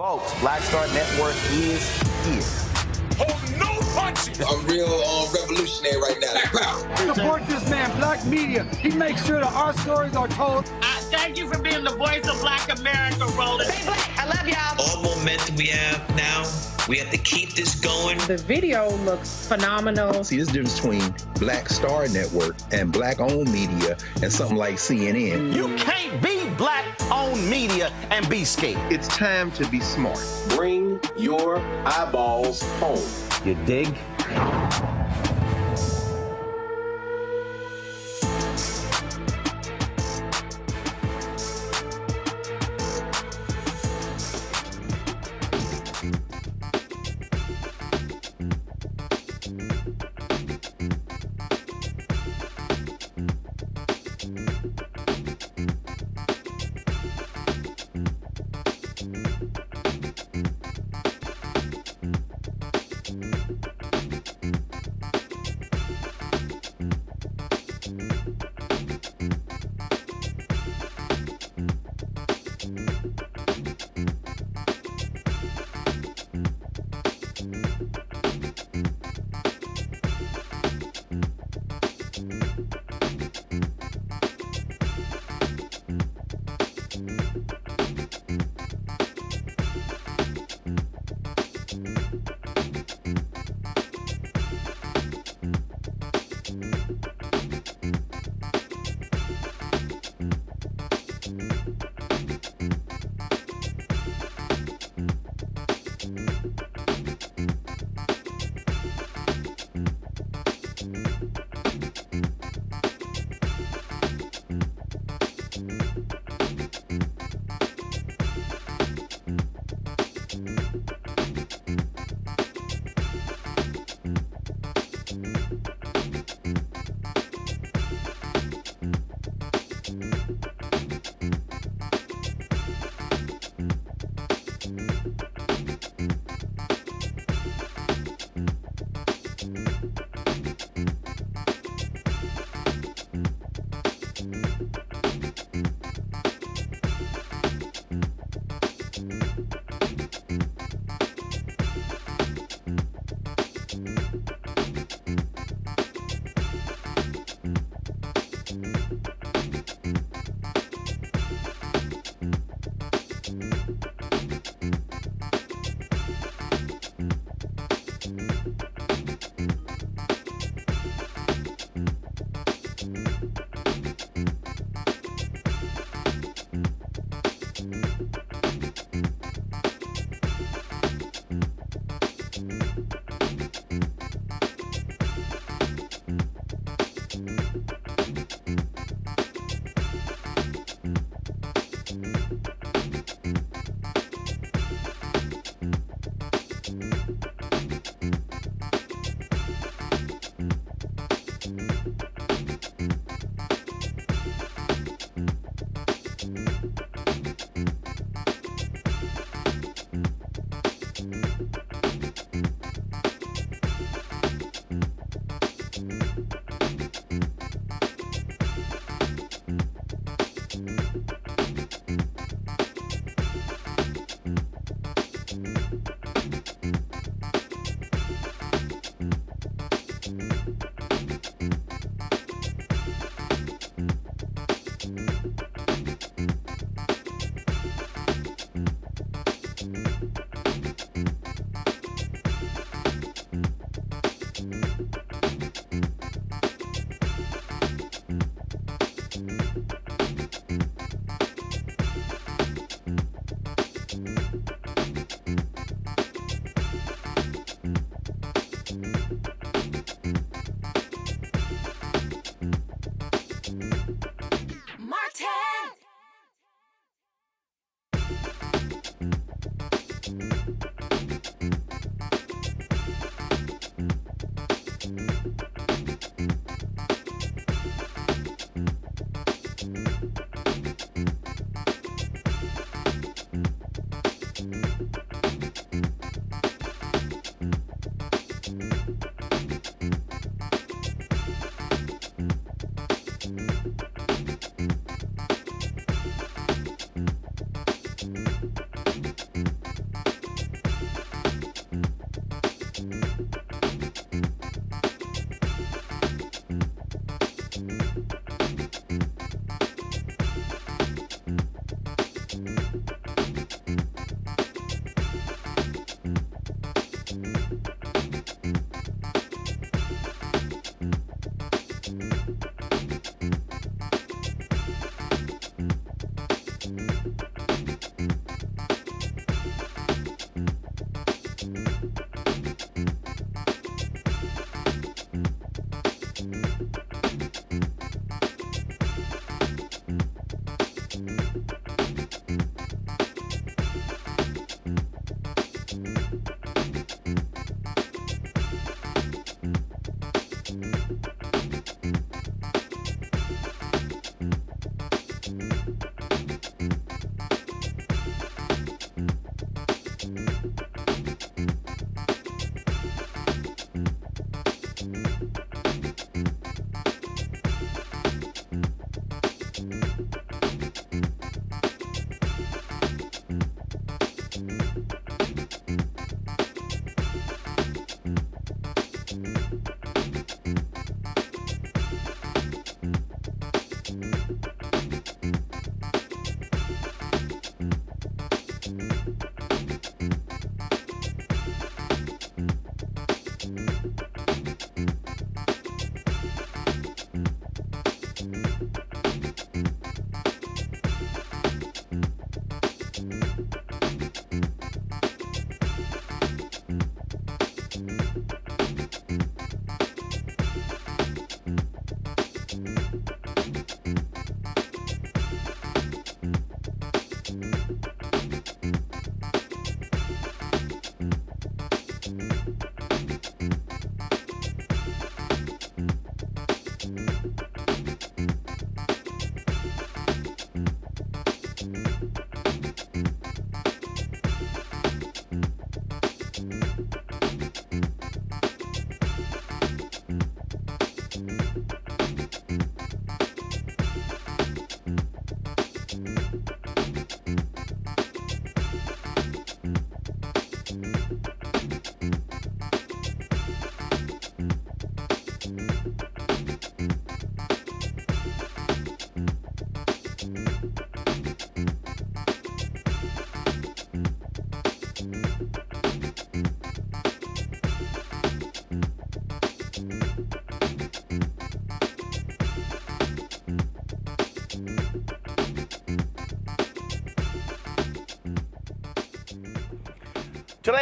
Folks, Black Star Network is here. Oh, no punches! I'm real revolutionary right now. Support this man, Black Media. He makes sure that our stories are told. Thank you for being the voice of Black America, Roland. Stay black. I love y'all. All momentum we have now, we have to keep this going. The video looks phenomenal. See, there's a difference between Black Star Network and Black-owned media and something like CNN. You can't be Black-owned media and be scared. It's time to be smart. Bring your eyeballs home. You dig?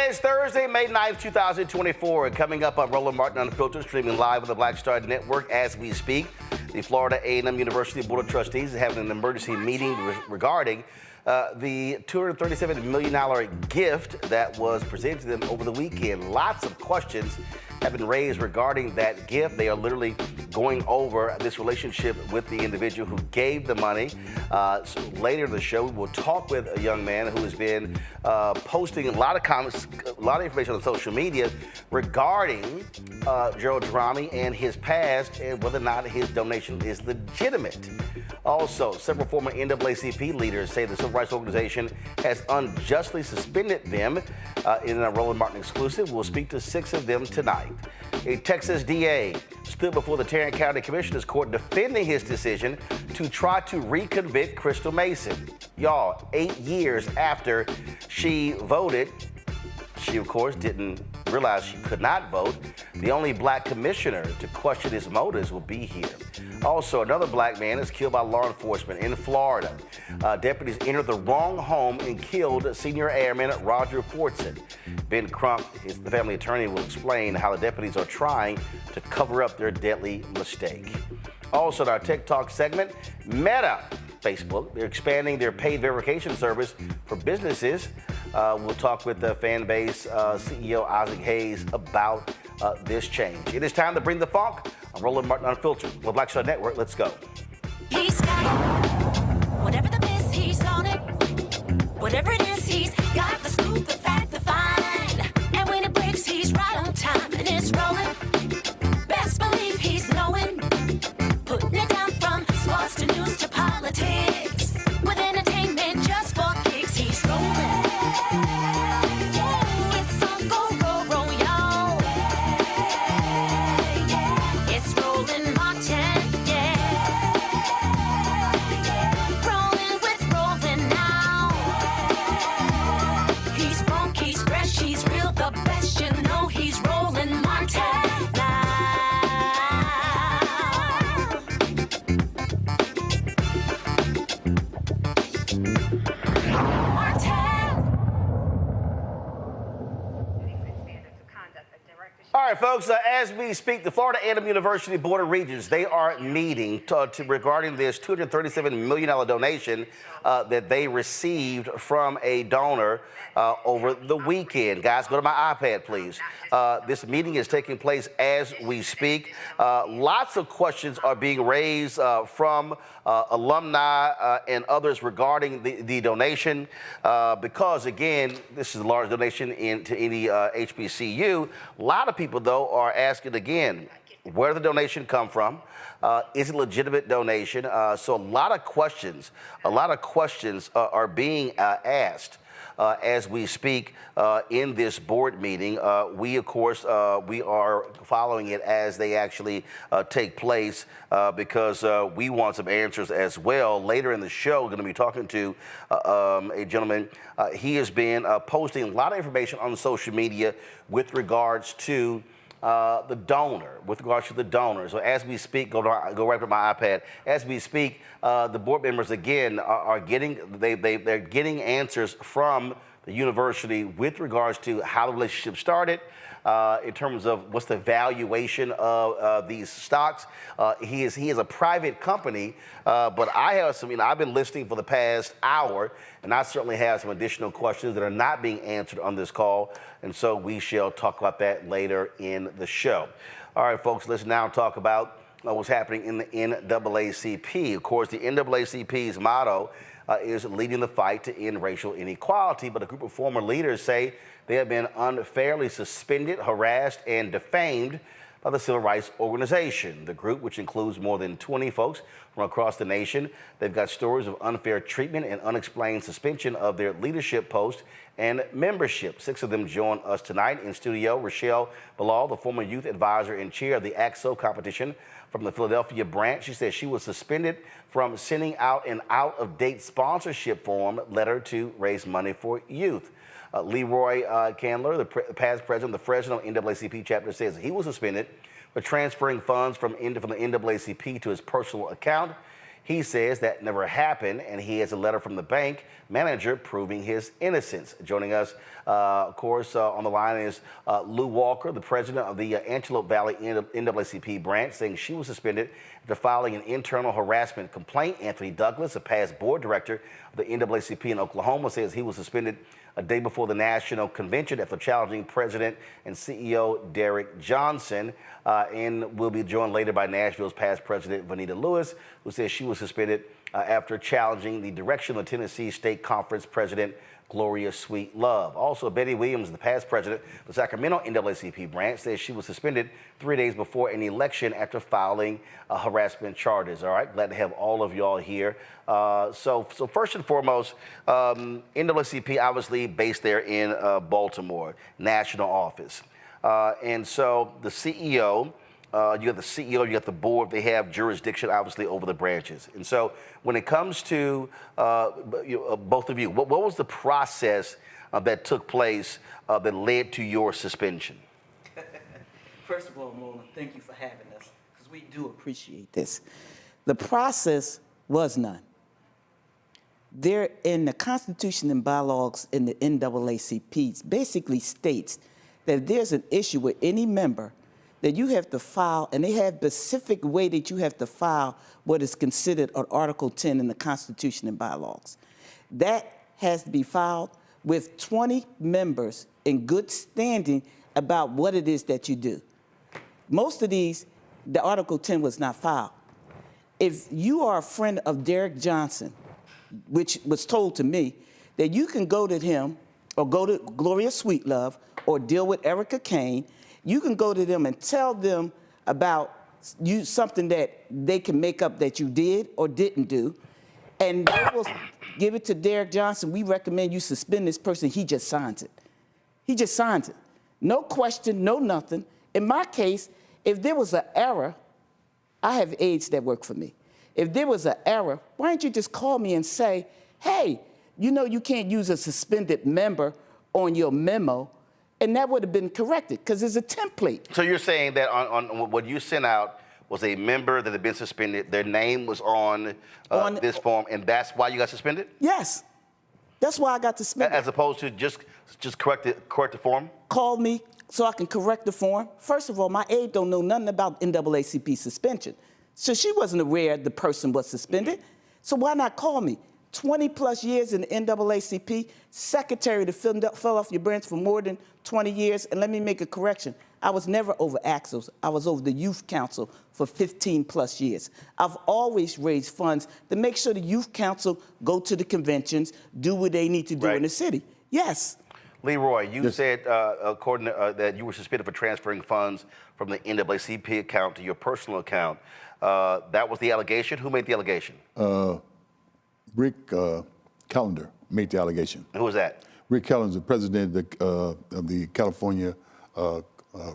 is Thursday, May 9th, 2024. Coming up on Roland Martin Unfiltered, streaming live on the Black Star Network as we speak. The Florida A&M University Board of Trustees is having an emergency meeting regarding the $237 million gift that was presented to them over the weekend. Lots of questions have been raised regarding that gift. They are literally going over this relationship with the individual who gave the money. So later in the show, we'll talk with a young man who has been posting a lot of comments, a lot of information on social media regarding Gerald Drami and his past and whether or not his donation is legitimate. Also, several former NAACP leaders say the civil rights organization has unjustly suspended them in a Roland Martin exclusive. We'll speak to 6 of them tonight. A Texas DA stood before the Tarrant County Commissioner's Court defending his decision to try to reconvict Crystal Mason. Y'all, 8 years after she voted, she, of course, didn't realize she could not vote. The only black commissioner to question his motives will be here. Also, another black man is killed by law enforcement in Florida. Deputies entered the wrong home and killed Senior Airman Roger Fortson. Ben Crump, the family attorney, will explain how the deputies are trying to cover up their deadly mistake. Also, in our Tech Talk segment, Meta, Facebook, they're expanding their paid verification service for businesses. We'll talk with the Fanbase CEO Isaac Hayes about this change. It is time to bring the funk on Roland Martin Unfiltered. The Black Star Network, let's go. He's got whatever the miss, he's on it. Whatever it is, he's got the scoop, the fact, the find. And when it breaks, he's right on time and it's rolling. Best believe he's knowing. Putting it down from sports to news to politics. With entertainment just for kicks, he's rolling. It's on go, roll, y'all. It's Roland Martin, rolling with Roland now. He's funk, he's fresh, he's real, the best, you know he's Roland Martin now. All right, folks, as we speak, the Florida A&M University Board of Regents, they are meeting regarding this $237 million donation that they received from a donor over the weekend. Guys, go to my iPad, please. This meeting is taking place as we speak. Lots of questions are being raised from alumni and others regarding the donation because, again, this is a large donation to any HBCU. A lot of people, though, are asking again, where did the donation come from? Is it a legitimate donation? So a lot of questions are being asked as we speak in this board meeting. We, of course, we are following it as they actually take place because we want some answers as well. Later in the show, we're going to be talking to a gentleman. He has been posting a lot of information on social media with regards to the donor, So as we speak, go right to my iPad. As we speak, the board members again are getting they're getting answers from the university with regards to how the relationship started. In terms of what's the valuation of these stocks. He is a private company, but I have some, I've been listening for the past hour, and I certainly have some additional questions that are not being answered on this call, and so we shall talk about that later in the show. All right, folks, let's now talk about what's happening in the NAACP. Of course, the NAACP's motto is leading the fight to end racial inequality, but a group of former leaders say they have been unfairly suspended, harassed, and defamed by the civil rights organization. The group, which includes more than 20 folks from across the nation, they've got stories of unfair treatment and unexplained suspension of their leadership posts and membership. 6 of them join us tonight in studio. Rochelle Bilal, the former youth advisor and chair of the AXO competition from the Philadelphia branch. She says she was suspended from sending out an out-of-date sponsorship form letter to raise money for youth. Leroy Candler, the past president of the Fresno NAACP chapter, says he was suspended for transferring funds from the NAACP to his personal account. He says that never happened, and he has a letter from the bank manager proving his innocence. Joining us, of course, on the line is Lou Walker, the president of the Antelope Valley NAACP branch, saying she was suspended after filing an internal harassment complaint. Anthony Douglas, a past board director of the NAACP in Oklahoma, says he was suspended a day before the national convention after challenging President and CEO Derek Johnson. And we'll be joined later by Nashville's past president, Vanita Lewis, who says she was suspended after challenging the direction of Tennessee State Conference President Gloria Sweet Love. Also, Betty Williams, the past president of the Sacramento NAACP branch, says she was suspended 3 days before an election after filing harassment charges. All right, glad to have all of y'all here. So first and foremost, NAACP obviously based there in Baltimore, national office. And so the CEO, you got the CEO, you got the board, they have jurisdiction obviously over the branches. And so when it comes to both of you, what was the process that took place that led to your suspension? First of all, Roland, thank you for having us, because we do appreciate this. The process was none. There, in the Constitution and bylaws in the NAACP, basically states that if there's an issue with any member, that you have to file, and they have a specific way that you have to file what is considered an Article 10 in the Constitution and bylaws. That has to be filed with 20 members in good standing about what it is that you do. Most of these, the Article 10 was not filed. If you are a friend of Derek Johnson, which was told to me, that you can go to him or go to Gloria Sweetlove or deal with Erica Kane, you can go to them and tell them about something that they can make up that you did or didn't do, and they will give it to Derek Johnson. We recommend you suspend this person. He just signs it. He just signs it. No question, no nothing. In my case, if there was an error, I have aides that work for me. If there was an error, why don't you just call me and say, hey, you know you can't use a suspended member on your memo, and that would have been corrected, because there's a template. So you're saying that on what you sent out was a member that had been suspended, their name was on this form, and that's why you got suspended? Yes. That's why I got suspended. As opposed to just correct the form? Call me so I can correct the form. First of all, my aide don't know nothing about NAACP suspension. So she wasn't aware the person was suspended. So why not call me? 20 plus years in the NAACP, secretary to fill off your branch for more than 20 years. And let me make a correction. I was never over Axles. I was over the Youth Council for 15 plus years. I've always raised funds to make sure the Youth Council go to the conventions, do what they need to do in the city. Yes. Leroy, you said according to, that you were suspended for transferring funds from the NAACP account to your personal account. That was the allegation. Who made the allegation? Rick Callender made the allegation. Who was that? Rick Callender is the president of the California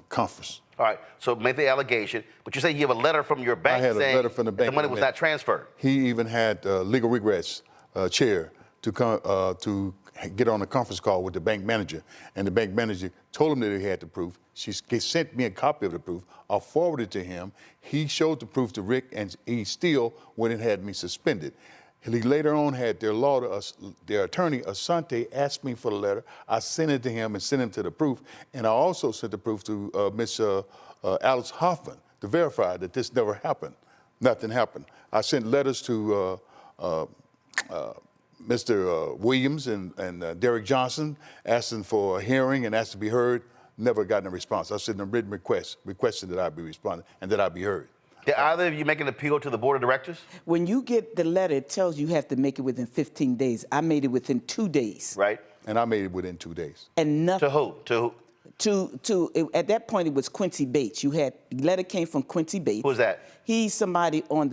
Conference. All right, so made the allegation, but you say you have a letter from your bank saying a letter from the bank the money was not transferred. He even had legal regrets chair to come to get on a conference call with the bank manager, and the bank manager told him that he had the proof. She sent me a copy of the proof. I forwarded it to him. He showed the proof to Rick, and he still went and had me suspended. He later on had their attorney, Asante, asked me for the letter. I sent it to him and sent him to the proof. And I also sent the proof to Miss Alice Hoffman to verify that this never happened. Nothing happened. I sent letters to Mr. Williams and Derek Johnson asking for a hearing and asked to be heard. Never gotten a response. I sent a written request requesting that I be responded and that I be heard. Did either of you make an appeal to the board of directors? When you get the letter, it tells you have to make it within 15 days. I made it within 2 days. Right. And I made it within 2 days. And nothing. To who? To who? At that point, it was Quincy Bates. You had, the letter came from Quincy Bates. Who's that? He's somebody on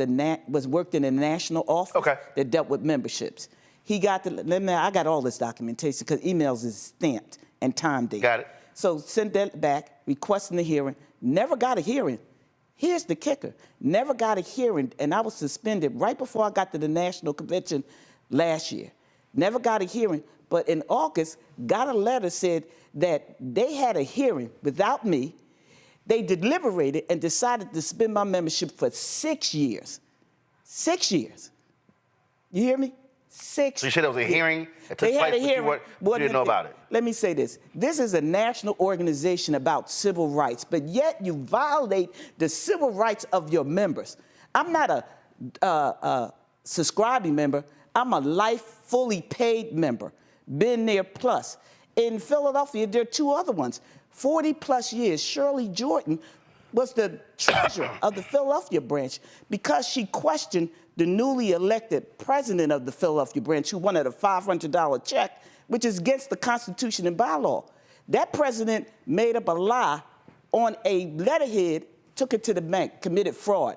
worked in the national office that dealt with memberships. He got I got all this documentation because emails is stamped and time dated. Got it. So sent that back, requesting a hearing. Never got a hearing. Here's the kicker. Never got a hearing, and I was suspended right before I got to the national convention last year. Never got a hearing, but in August, got a letter said that they had a hearing without me. They deliberated and decided to suspend my membership for 6 years. 6 years. You hear me? 6 So you said there was a hearing that took They had place, a hearing. but you didn't know about it. Let me say this. This is a national organization about civil rights, but yet you violate the civil rights of your members. I'm not a subscribing member. I'm a life fully paid member. Been there plus. In Philadelphia, there are 2 other ones. 40 plus years, Shirley Jordan was the treasurer of the Philadelphia branch because she questioned the newly elected president of the Philadelphia branch who wanted a $500 check, which is against the Constitution and bylaw. That president made up a lie on a letterhead, took it to the bank, committed fraud.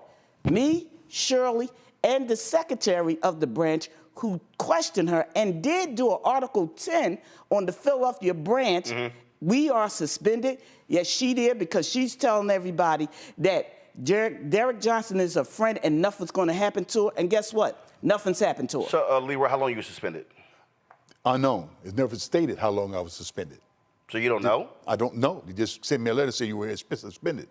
Me, Shirley, and the secretary of the branch who questioned her and did do an Article 10 on the Philadelphia branch. We are suspended. Yes, she did, because she's telling everybody that Derek Johnson is a friend and nothing's going to happen to her. And guess what? Nothing's happened to her. So, Leroy, how long you were suspended? Unknown. It's never stated how long I was suspended. So you don't know? I don't know. They just sent me a letter saying you were suspended.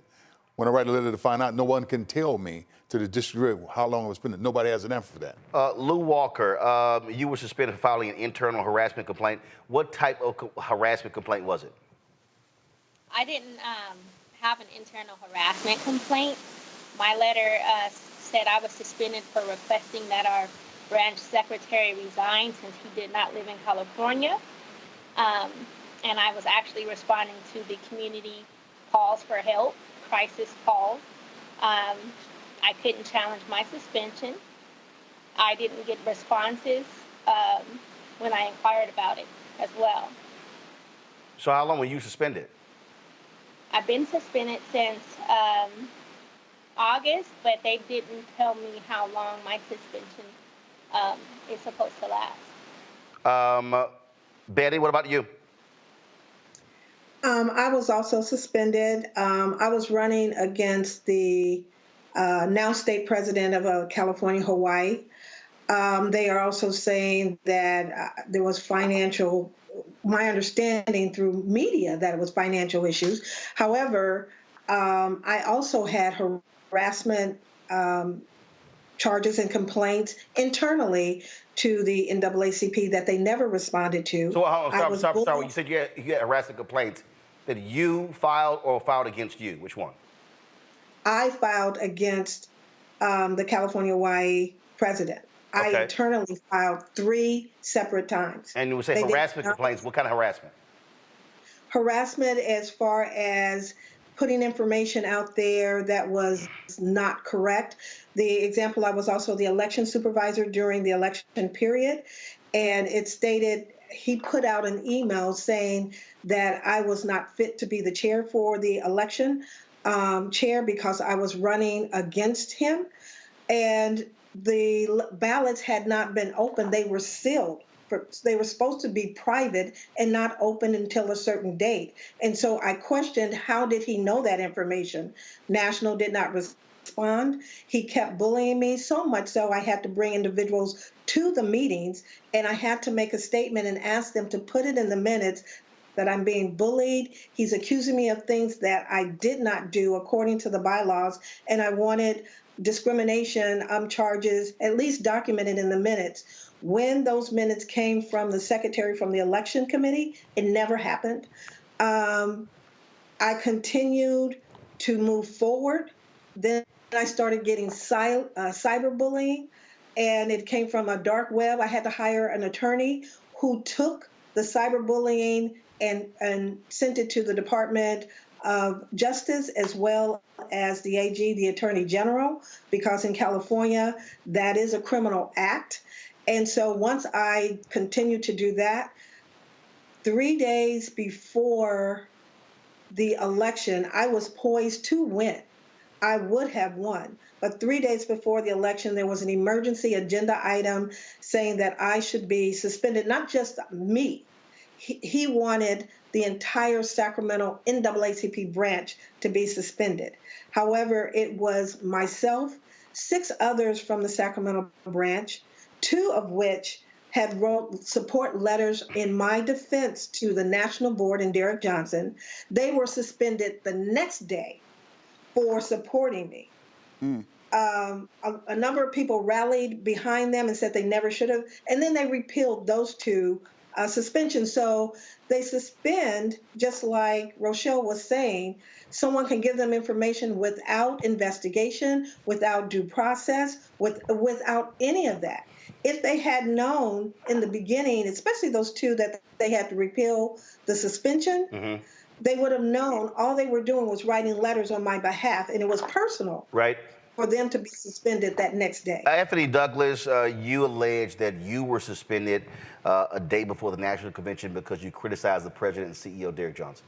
When I write a letter to find out, no one can tell me to the district how long I was suspended. Nobody has an answer for that. Lou Walker, you were suspended for filing an internal harassment complaint. What type of harassment complaint was it? I didn't have an internal harassment complaint. My letter said I was suspended for requesting that our branch secretary resign since he did not live in California. And I was actually responding to the community calls for help, crisis calls. I couldn't challenge my suspension. I didn't get responses when I inquired about it as well. So how long were you suspended? I've been suspended since August, but they didn't tell me how long my suspension is supposed to last. Betty, what about you? I was also suspended. I was running against the now state president of California, Hawaii. They are also saying that there was financial, my understanding through media, that it was financial issues. However, I also had harassment charges and complaints internally to the NAACP that they never responded to. So, sorry, you said you had harassment complaints that you filed or filed against you. Which one? I filed against the California Hawaii president. Okay. I internally filed 3 separate times. And you would say harassment complaints. What kind of harassment? Harassment as far as putting information out there that was not correct. The example, I was also the election supervisor during the election period, and it stated he put out an email saying that I was not fit to be the chair for the election chair because I was running against him, and the ballots had not been opened. They were sealed. They were supposed to be private and not open until a certain date. And so I questioned, how did he know that information? National did not respond. He kept bullying me, so much so I had to bring individuals to the meetings, and I had to make a statement and ask them to put it in the minutes that I'm being bullied. He's accusing me of things that I did not do according to the bylaws, and I wanted discrimination charges at least documented in the minutes. When those minutes came from the secretary from the election committee, it never happened. I continued to move forward. Then I started getting cyberbullying, and it came from a dark web. I had to hire an attorney who took the cyberbullying and sent it to the Department of Justice as well as the AG, the Attorney General, because in California, that is a criminal act. And so once I continued to do that, 3 days before the election, I was poised to win. I would have won. But 3 days before the election, there was an emergency agenda item saying that I should be suspended, not just me. He wanted the entire Sacramento NAACP branch to be suspended. However, it was myself, 6 others from the Sacramento branch, 2 of which had wrote support letters in my defense to the national board and Derek Johnson. They were suspended the next day for supporting me. a number of people rallied behind them and said they never should have. And then they repealed those two suspensions. So they suspend, just like Rochelle was saying, someone can give them information without investigation, without due process, without any of that. If they had known in the beginning, especially those two that they had to repeal the suspension, they would have known all they were doing was writing letters on my behalf, and it was personal. Right. For them to be suspended that next day. Anthony Douglas, you allege that you were suspended a day before the National Convention because you criticized the President and CEO, Derek Johnson.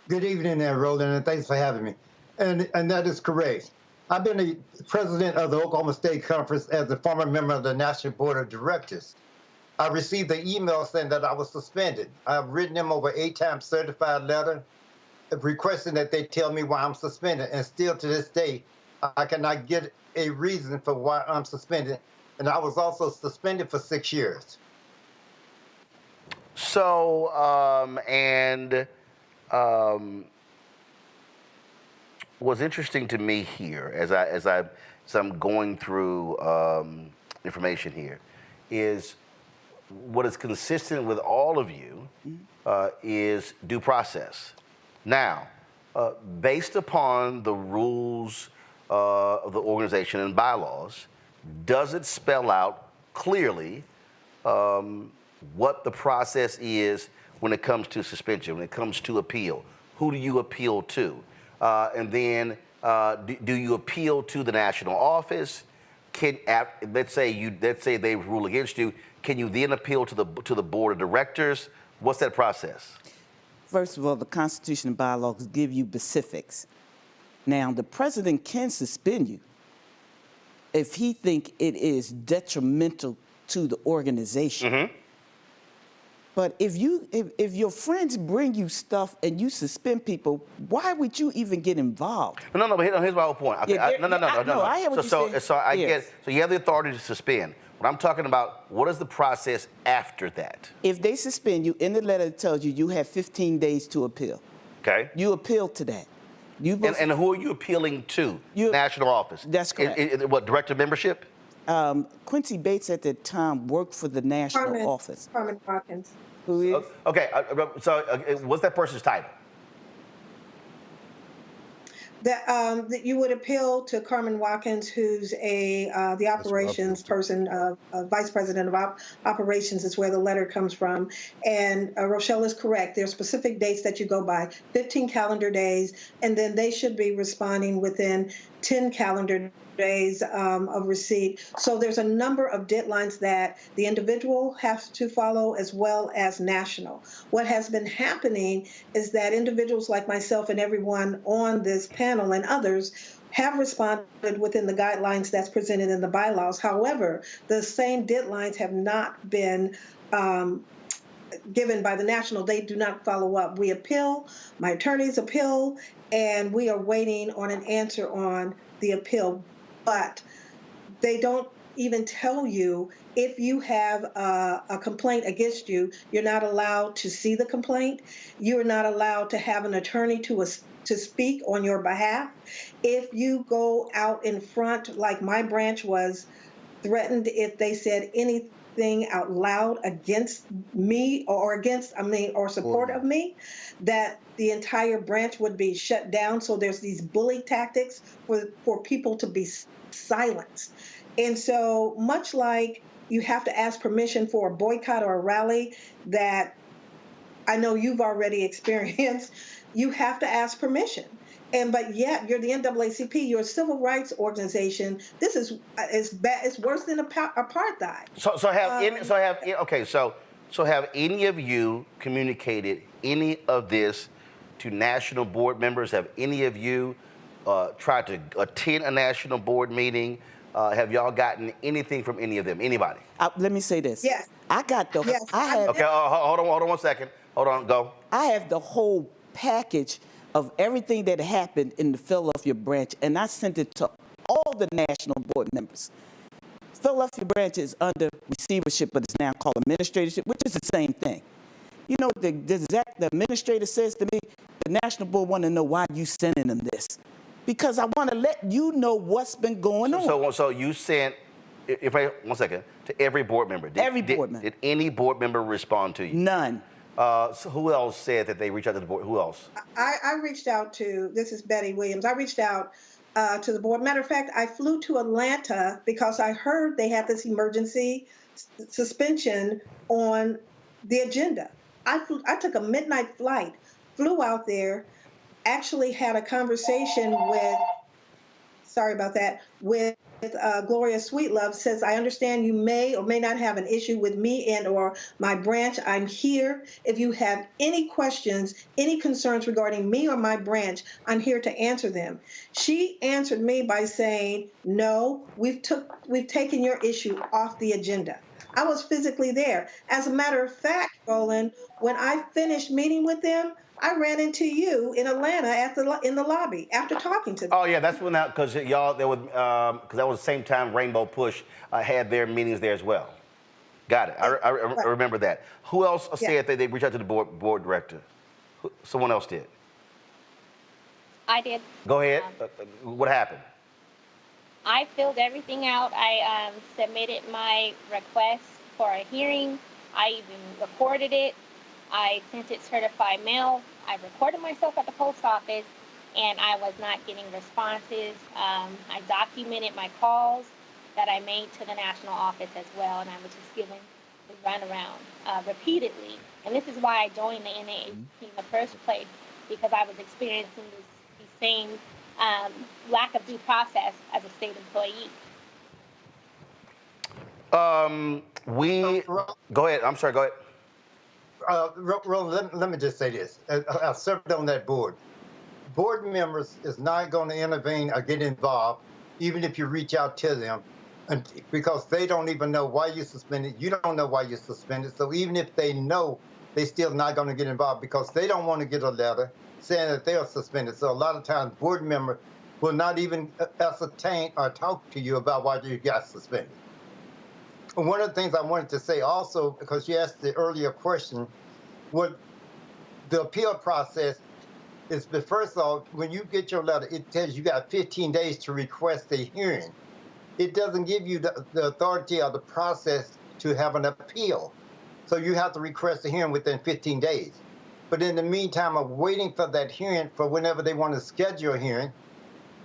Good evening there, Roland, and thanks for having me. And that is correct. I've been the president of the Oklahoma State Conference as a former member of the National Board of Directors. I received an email saying that I was suspended. I've written them over 8 times certified letter requesting that they tell me why I'm suspended, and still to this day, I cannot get a reason for why I'm suspended. And I was also suspended for 6 years. So, what's interesting to me here, as I'm going through information here, is what is consistent with all of you is due process. Now, based upon the rules of the organization and bylaws, does it spell out clearly what the process is when it comes to suspension, when it comes to appeal? Who do you appeal to? And then do you appeal to the national office? Let's say they rule against you. Can you then appeal to the board of directors? What's that process? First of all, the Constitution and bylaws give you specifics. Now, the president can suspend you if he think it is detrimental to the organization. But if your friends bring you stuff and you suspend people, why would you even get involved? No, but here's my whole point. Okay, Yeah, no. I hear what you're saying. So I Yes. get. So you have the authority to suspend. But I'm talking about, what is the process after that? If they suspend you, in the letter it tells you you have 15 days to appeal. Okay. You appeal to that. And who are you appealing to? National office. That's correct. What, director of membership? Quincy Bates at the time worked for the national office. Carmen Watkins. Who is? Okay, so what's that person's title? That you would appeal to Carmen Watkins, who's the operations person, vice president of operations is where the letter comes from. And Rochelle is correct. There are specific dates that you go by, 15 calendar days, and then they should be responding within 10 calendar days of receipt. So there's a number of deadlines that the individual has to follow, as well as national. What has been happening is that individuals like myself and everyone on this panel and others have responded within the guidelines that's presented in the bylaws. However, the same deadlines have not been given by the national. They do not follow up. We appeal, my attorneys appeal, and we are waiting on an answer on the appeal. But they don't even tell you if you have a complaint against you, you're not allowed to see the complaint. You're not allowed to have an attorney to speak on your behalf. If you go out in front, like my branch was threatened if they said anything out loud against me or support of me, that the entire branch would be shut down. So there's these bully tactics for people to be silenced. And so much like you have to ask permission for a boycott or a rally that I know you've already experienced, you have to ask permission. But yet you're the NAACP, you're a civil rights organization. This is bad. It's worse than apartheid. So have any of you communicated any of this to national board members? Have any of you tried to attend a national board meeting? Have y'all gotten anything from any of them? Anybody? Let me say this. Yes. I got the. Yes. Okay. Hold on 1 second. Hold on. Go. I have the whole package of everything that happened in the Philadelphia branch, and I sent it to all the national board members. Philadelphia branch is under receivership, but it's now called administratorship, which is the same thing. You know, the administrator says to me, the national board want to know why you sending them this. because I want to let you know what's been going on. So you sent, one second, to every board member. Every board member. Did any board member respond to you? None. So who else said that they reached out to the board? Who else? I reached out to, this is Betty Williams, I reached out to the board. Matter of fact, I flew to Atlanta because I heard they had this emergency suspension on the agenda. I took a midnight flight, flew out there, actually had a conversation with, sorry about that, with Gloria Sweetlove. Says, I understand you may or may not have an issue with me and or my branch. I'm here. If you have any questions, any concerns regarding me or my branch, I'm here to answer them. She answered me by saying, no, we've taken your issue off the agenda. I was physically there. As a matter of fact, Roland, when I finished meeting with them, I ran into you in Atlanta in the lobby after talking to them. Oh yeah, that's when because y'all because that was the same time Rainbow Push had their meetings there as well. Got it. I remember that. Who else said that they reached out to the board director? Someone else did. I did. Go ahead. What happened? I filled everything out. I submitted my request for a hearing. I even recorded it. I sent it certified mail. I recorded myself at the post office, and I was not getting responses. I documented my calls that I made to the national office as well, and I was just given the runaround repeatedly. And this is why I joined the NAACP in the first place, because I was experiencing the same lack of due process as a state employee. Go ahead. I'm sorry. Go ahead. Roland, let me just say this. I served on that board. Board members is not going to intervene or get involved, even if you reach out to them, because they don't even know why you're suspended. You don't know why you're suspended. So even if they know, they still not going to get involved because they don't want to get a letter saying that they are suspended. So a lot of times, board members will not even ascertain or talk to you about why you got suspended. One of the things I wanted to say also, because you asked the earlier question, what the appeal process is, first of all, when you get your letter, it tells you got 15 days to request a hearing. It doesn't give you the authority or the process to have an appeal. So you have to request a hearing within 15 days. But in the meantime of waiting for that hearing, for whenever they want to schedule a hearing,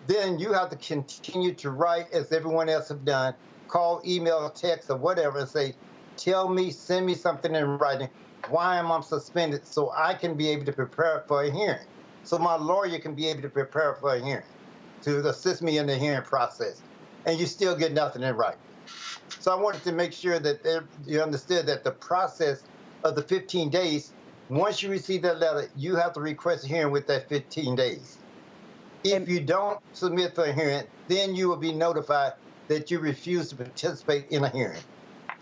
then you have to continue to write, as everyone else have done, call, email, text, or whatever, and say, tell me, send me something in writing, why am I suspended, so I can be able to prepare for a hearing. So my lawyer can be able to prepare for a hearing, to assist me in the hearing process. And you still get nothing in writing. So I wanted to make sure that you understood that the process of the 15 days, once you receive that letter, you have to request a hearing with that 15 days. If you don't submit for a hearing, then you will be notified that you refuse to participate in a hearing.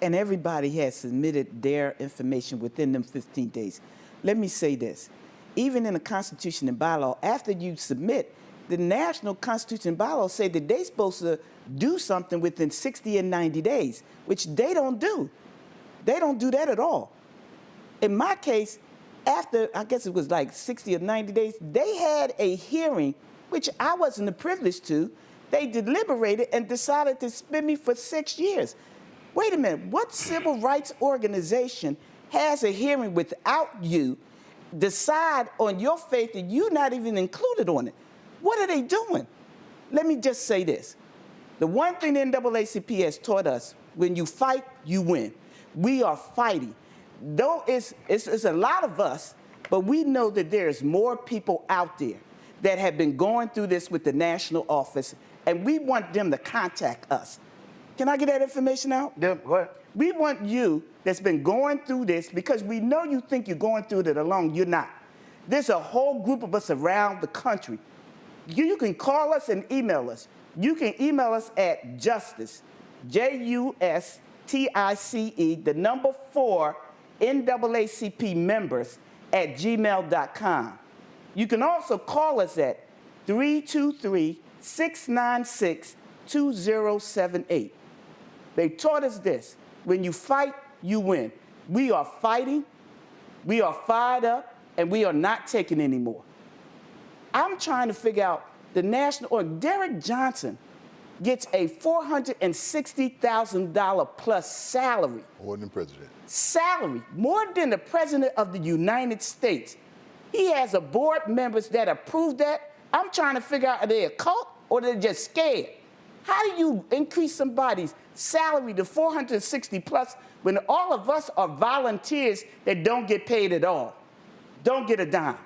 And everybody has submitted their information within them 15 days. Let me say this. Even in the Constitution and bylaw, after you submit, the National Constitution and bylaws say that they're supposed to do something within 60 and 90 days, which they don't do. They don't do that at all. In my case, after, I guess it was like 60 or 90 days, they had a hearing, which I wasn't privileged to. They deliberated and decided to suspend me for 6 years. Wait a minute, what civil rights organization has a hearing without you decide on your faith and you're not even included on it? What are they doing? Let me just say this. The one thing the NAACP has taught us, when you fight, you win. We are fighting. Though it's a lot of us, but we know that there's more people out there that have been going through this with the national office, and we want them to contact us. Can I get that information out? Yeah, go ahead. We want you that's been going through this, because we know you think you're going through it alone. You're not. There's a whole group of us around the country. You can call us and email us. You can email us at justice, JUSTICE, the number 4, NAACP members at gmail.com. You can also call us at 323-696-2078. They taught us this. When you fight, you win. We are fighting, we are fired up, and we are not taking anymore. I'm trying to figure out the national, or Derek Johnson gets a $460,000 plus salary. More than the president. Salary, more than the president of the United States. He has a board members that approve that. I'm trying to figure out, are they a cult or they're just scared? How do you increase somebody's salary to 460 plus when all of us are volunteers that don't get paid at all, don't get a dime?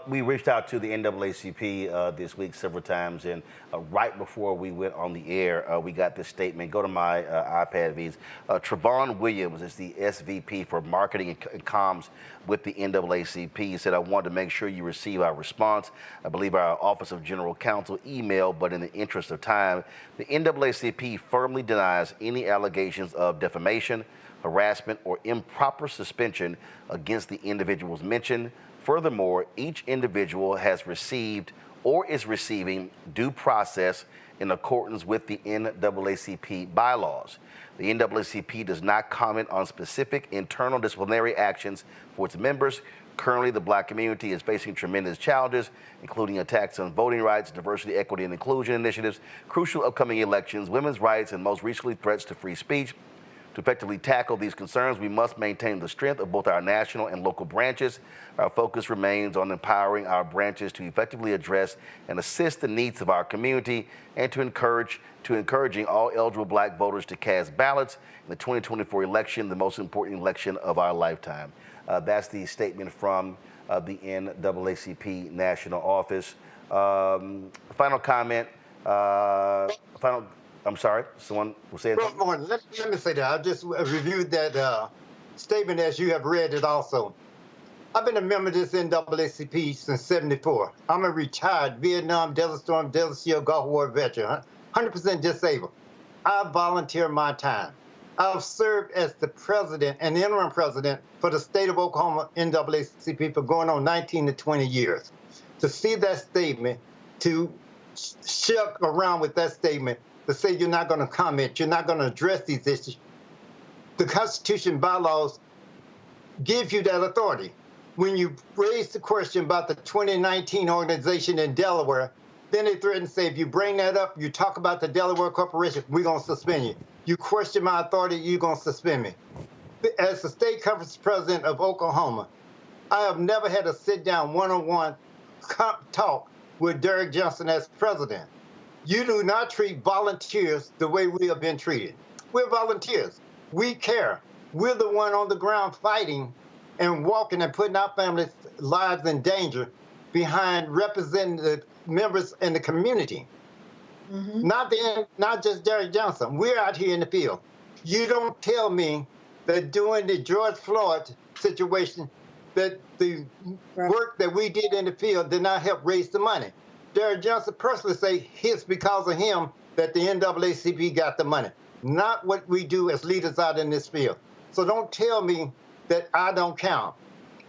We reached out to the NAACP this week several times, and right before we went on the air, we got this statement. Go to my iPad feeds. Trevon Williams is the SVP for Marketing and Comms with the NAACP. He said, I wanted to make sure you receive our response. I believe our Office of General Counsel emailed, but in the interest of time, the NAACP firmly denies any allegations of defamation, harassment, or improper suspension against the individuals mentioned. Furthermore, each individual has received or is receiving due process in accordance with the NAACP bylaws. The NAACP does not comment on specific internal disciplinary actions for its members. Currently, the Black community is facing tremendous challenges, including attacks on voting rights, diversity, equity, and inclusion initiatives, crucial upcoming elections, women's rights, and most recently, threats to free speech. To effectively tackle these concerns, we must maintain the strength of both our national and local branches. Our focus remains on empowering our branches to effectively address and assist the needs of our community and to encouraging all eligible Black voters to cast ballots in the 2024 election, the most important election of our lifetime. That's the statement from the NAACP National Office. Final comment. I'm sorry, someone will say it. Let me say that. I just reviewed that statement as you have read it also. I've been a member of this NAACP since '74. I'm a retired Vietnam, Desert Storm, Desert Shield, Gulf War veteran, 100% disabled. I volunteer my time. I've served as the president and the interim president for the state of Oklahoma NAACP for going on 19 to 20 years. To see that statement, to shuck around with that statement, to say you're not going to comment, you're not going to address these issues. The Constitution bylaws give you that authority. When you raise the question about the 2019 organization in Delaware, then they threaten to say, if you bring that up, you talk about the Delaware Corporation, we're going to suspend you. You question my authority, you're going to suspend me. As the state conference president of Oklahoma, I have never had a sit-down one-on-one talk with Derek Johnson as president. You do not treat volunteers the way we have been treated. We're volunteers. We care. We're the one on the ground fighting and walking and putting our families' lives in danger behind representing the members in the community. Mm-hmm. Not just Derek Johnson. We're out here in the field. You don't tell me that during the George Floyd situation that the work that we did in the field did not help raise the money. Derek Johnson personally say it's because of him that the NAACP got the money, not what we do as leaders out in this field. So don't tell me that I don't count.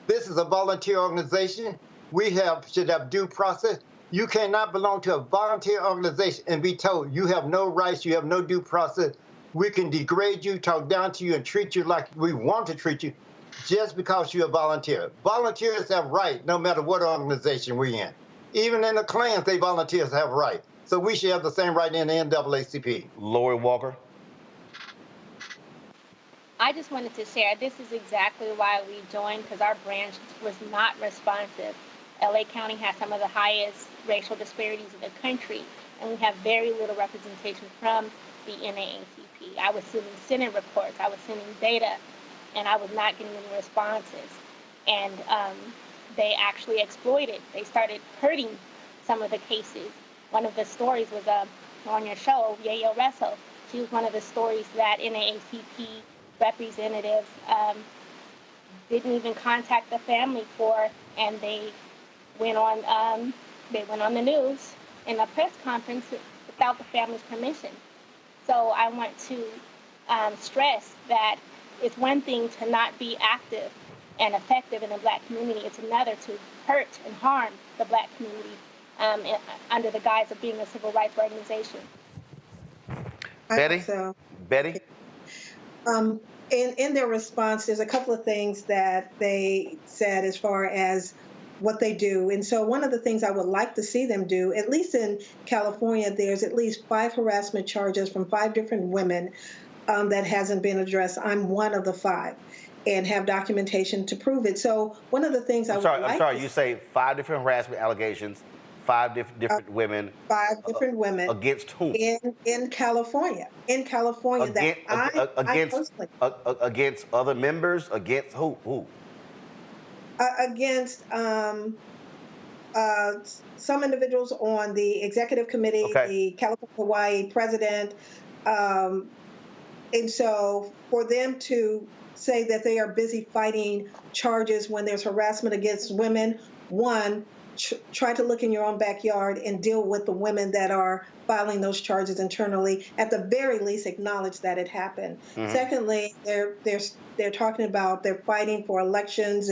This is a volunteer organization. We should have due process. You cannot belong to a volunteer organization and be told you have no rights, you have no due process. We can degrade you, talk down to you, and treat you like we want to treat you just because you're a volunteer. Volunteers have rights no matter what organization we're in. Even in the Klans, volunteers have rights. So we should have the same right in the NAACP. Lori Walker. I just wanted to share, this is exactly why we joined, because our branch was not responsive. LA County has some of the highest racial disparities in the country, and we have very little representation from the NAACP. I was sending Senate reports, I was sending data, and I was not getting any responses. And they actually exploited. They started hurting some of the cases. One of the stories was on your show, Yayo Resso. She was one of the stories that NAACP representatives didn't even contact the family for, and they went on the news in a press conference without the family's permission. So I want to stress that it's one thing to not be active and effective in the Black community. It's another to hurt and harm the Black community under the guise of being a civil rights organization. Betty? Betty? In their response, there's a couple of things that they said as far as what they do. And so one of the things I would like to see them do, at least in California, there's at least 5 harassment charges from 5 different women that hasn't been addressed. I'm one of the 5 and have documentation to prove it. So one of the things I'm sorry, you say 5 different harassment allegations, 5 different women. 5 different women. Against whom? In California. In California. Against other members? Against who? Against some individuals on the executive committee, the California-Hawaii president. And so for them to say that they are busy fighting charges when there's harassment against women, one, try to look in your own backyard and deal with the women that are filing those charges internally. At the very least, acknowledge that it happened. Secondly, they're talking about they're fighting for elections,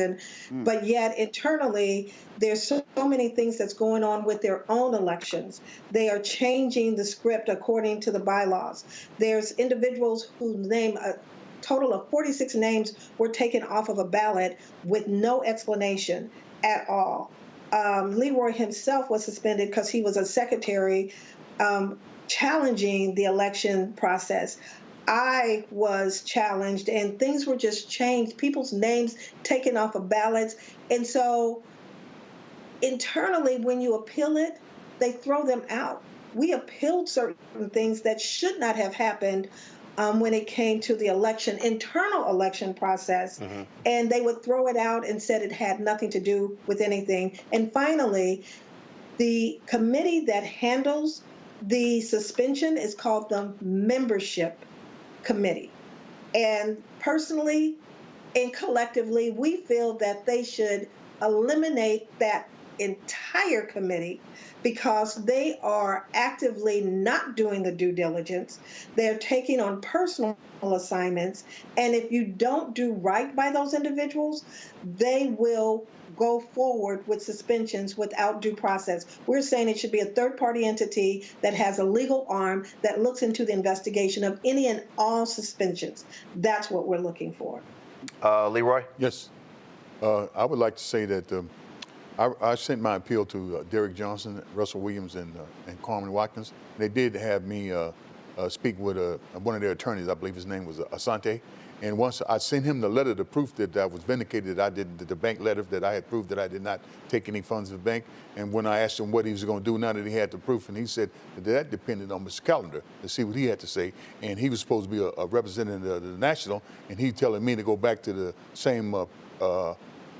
but yet internally there's so many things that's going on with their own elections. They are changing the script according to the bylaws. There's individuals whose name a total of 46 names were taken off of a ballot with no explanation at all. Leroy himself was suspended because he was a secretary challenging the election process. I was challenged, and things were just changed. People's names taken off of ballots. And so internally, when you appeal it, they throw them out. We appealed certain things that should not have happened when it came to the internal election process, and they would throw it out and said it had nothing to do with anything. And finally, the committee that handles the suspension is called the Membership Committee. And personally and collectively, we feel that they should eliminate that entire committee because they are actively not doing the due diligence. They're taking on personal assignments. And if you don't do right by those individuals, they will go forward with suspensions without due process. We're saying it should be a third-party entity that has a legal arm that looks into the investigation of any and all suspensions. That's what we're looking for. Leroy? Yes. I would like to say that I sent my appeal to Derek Johnson, Russell Williams, and Carmen Watkins. They did have me speak with one of their attorneys. I believe his name was Asante. And once I sent him the letter, the proof that I was vindicated, that I did the bank letter that I had proved that I did not take any funds of the bank. And when I asked him what he was going to do now that he had the proof, and he said that depended on Mr. Callender to see what he had to say. And he was supposed to be a representative of the national, and he telling me to go back to the same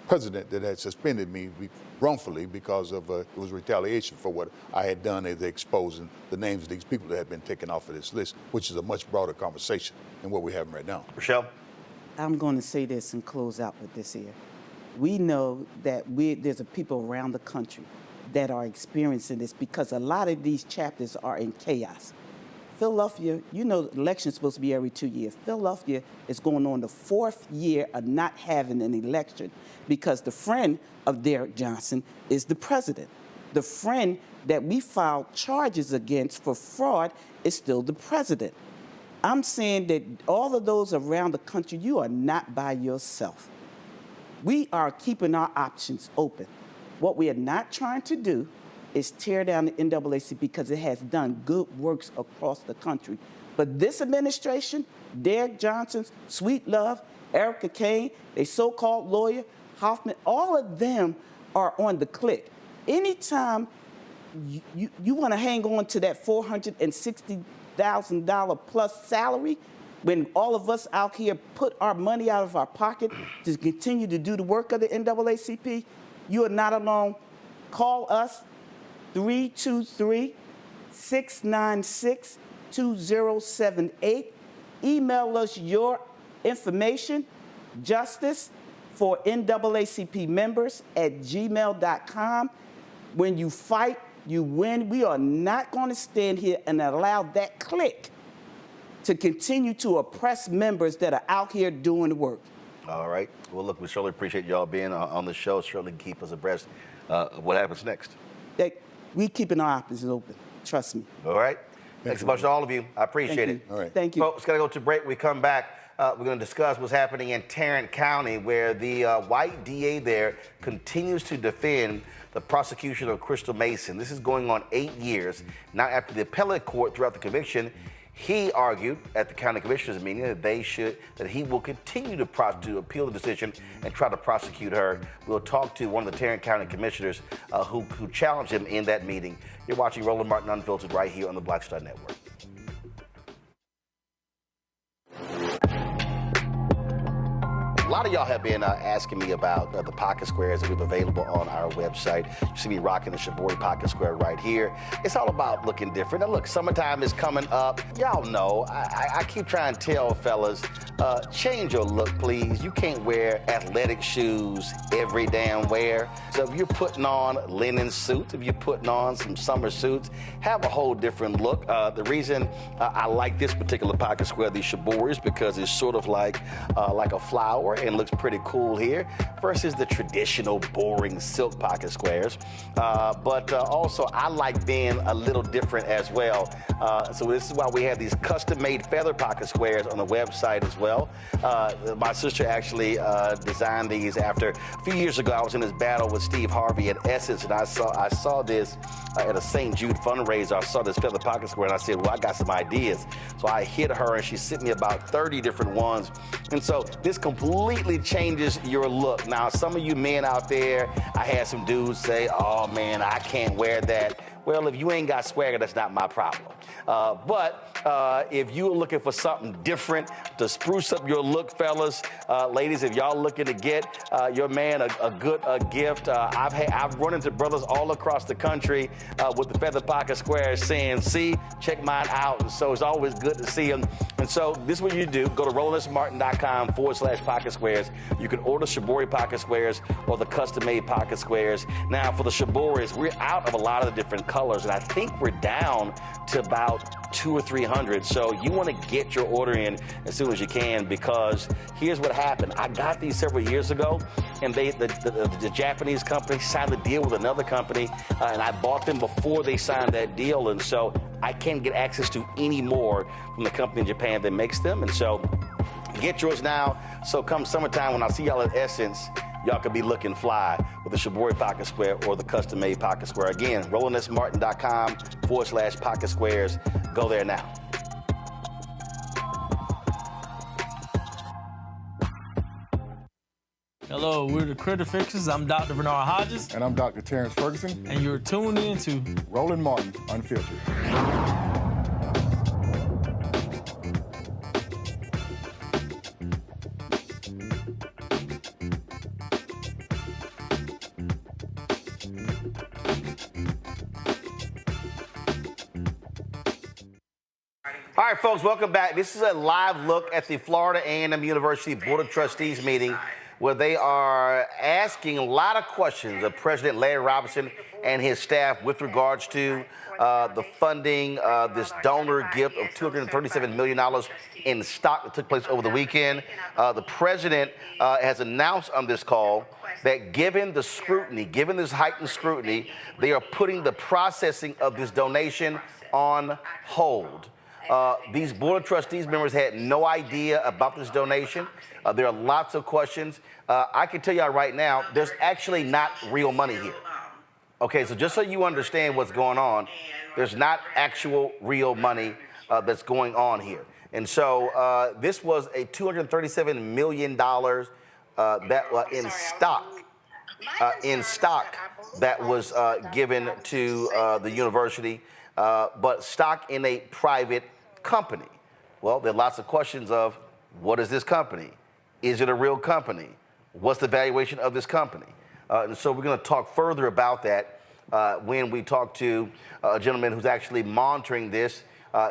president that had suspended me wrongfully because of it was retaliation for what I had done as exposing the names of these people that had been taken off of this list, which is a much broader conversation than what we're having right now. Rochelle? I'm going to say this and close out with this here. We know that there's a people around the country that are experiencing this because a lot of these chapters are in chaos. Philadelphia, you know, election's supposed to be every 2 years. Philadelphia is going on the 4th year of not having an election because the friend of Derek Johnson is the president. The friend that we filed charges against for fraud is still the president. I'm saying that all of those around the country, you are not by yourself. We are keeping our options open. What we are not trying to do is tear down the NAACP because it has done good works across the country. But this administration, Derek Johnson's, Sweet Love, Erica Kane, a so-called lawyer, Hoffman, all of them are on the click. Anytime you want to hang on to that $460,000 plus salary, when all of us out here put our money out of our pocket to continue to do the work of the NAACP, you are not alone. Call us. 323-696-2078. Email us your information, justice for NAACP members @gmail.com. When you fight, you win. We are not going to stand here and allow that clique to continue to oppress members that are out here doing the work. All right. Well, look, we certainly appreciate y'all being on the show. Certainly keep us abreast of what happens next. We keeping our options open. Trust me. All right. Thanks so much to all of you. I appreciate it. All right. Thank you. Folks, got to go to break. We come back. we're going to discuss what's happening in Tarrant County, where the white DA there continues to defend the prosecution of Crystal Mason. This is going on 8 years. Now, after the appellate court throughout the conviction, he argued at the county commissioners meeting that he will continue to appeal the decision and try to prosecute her. We'll talk to one of the Tarrant County commissioners who challenged him in that meeting. You're watching Roland Martin Unfiltered right here on the Black Star Network. A lot of y'all have been asking me about the pocket squares that we have available on our website. You see me rocking the Shibori pocket square right here. It's all about looking different. Now look, summertime is coming up. Y'all know, I keep trying to tell fellas, change your look, please. You can't wear athletic shoes every damn wear. So if you're putting on linen suits, if you're putting on some summer suits, have a whole different look. The reason I like this particular pocket square, the Shibori, is because it's sort of like a flower and looks pretty cool here versus the traditional boring silk pocket squares. But also I like being a little different as well. So this is why we have these custom-made feather pocket squares on the website as well. My sister actually designed these after a few years ago. I was in this battle with Steve Harvey at Essence, and I saw this at a St. Jude fundraiser. I saw this feather pocket square, and I said, well, I got some ideas. So I hit her, and she sent me about 30 different ones. And so this completely changes your look. Now, some of you men out there, I had some dudes say, oh, man, I can't wear that. Well, if you ain't got swagger, that's not my problem. But if you're looking for something different to spruce up your look, fellas, ladies, if y'all looking to get your man a good gift, I've run into brothers all across the country with the feather pocket squares saying, see, check mine out. And so it's always good to see them. And so this is what you do. Go to RolandSmartin.com/pocket squares. You can order Shibori pocket squares or the custom-made pocket squares. Now, for the Shiboris, we're out of a lot of the different colors, and I think we're down to about 200 or 300. So you want to get your order in as soon as you can, because here's what happened. I got these several years ago, and the Japanese company signed a deal with another company, and I bought them before they signed that deal, and so I can't get access to any more from the company in Japan that makes them. And so get yours now. So come summertime, when I see y'all at Essence, y'all could be looking fly with the Shibori pocket square or the custom-made pocket square. Again, RolandSmartin.com/pocket squares. Go there now. Hello, we're the Critter Fixers. I'm Dr. Bernard Hodges. And I'm Dr. Terrence Ferguson. And you're tuned in to Roland Martin Unfiltered. All right, folks, welcome back. This is a live look at the Florida A&M University Board of Trustees meeting, where they are asking a lot of questions of President Larry Robinson and his staff with regards to the funding, this donor gift of $237 million in stock that took place over the weekend. The president has announced on this call that given the scrutiny, given this heightened scrutiny, they are putting the processing of this donation on hold. These Board of Trustees members had no idea about this donation. There are lots of questions. I can tell y'all right now, there's actually not real money here. Okay, so just so you understand what's going on, there's not actual real money that's going on here. And so this was a $237 million in stock that was given to the university, but stock in a private company. Well, there are lots of questions of, what is this company? Is it a real company? What's the valuation of this company? And so we're going to talk further about that when we talk to a gentleman who's actually monitoring this.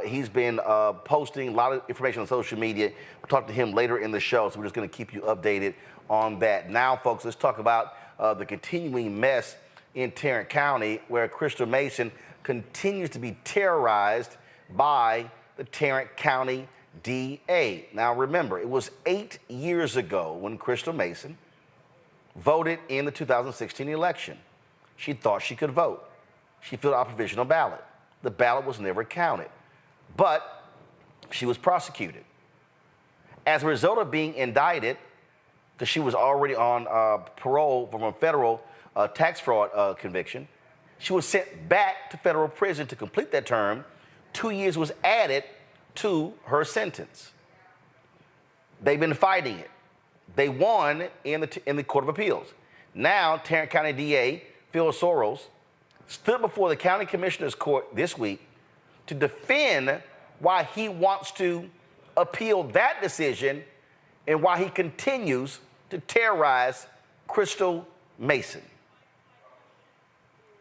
He's been posting a lot of information on social media. We'll talk to him later in the show, so we're just going to keep you updated on that. Now, folks, let's talk about the continuing mess in Tarrant County, where Crystal Mason continues to be terrorized by the Tarrant County DA. Now, remember, it was 8 years ago when Crystal Mason voted in the 2016 election. She thought she could vote. She filled out a provisional ballot. The ballot was never counted, but she was prosecuted. as a result of being indicted, because she was already on parole from a federal tax fraud conviction, she was sent back to federal prison to complete that term. 2 years was added to her sentence. They've been fighting it. They won in the Court of Appeals. Now, Tarrant County DA Phil Soros stood before the County Commissioner's Court this week to defend why he wants to appeal that decision and why he continues to terrorize Crystal Mason.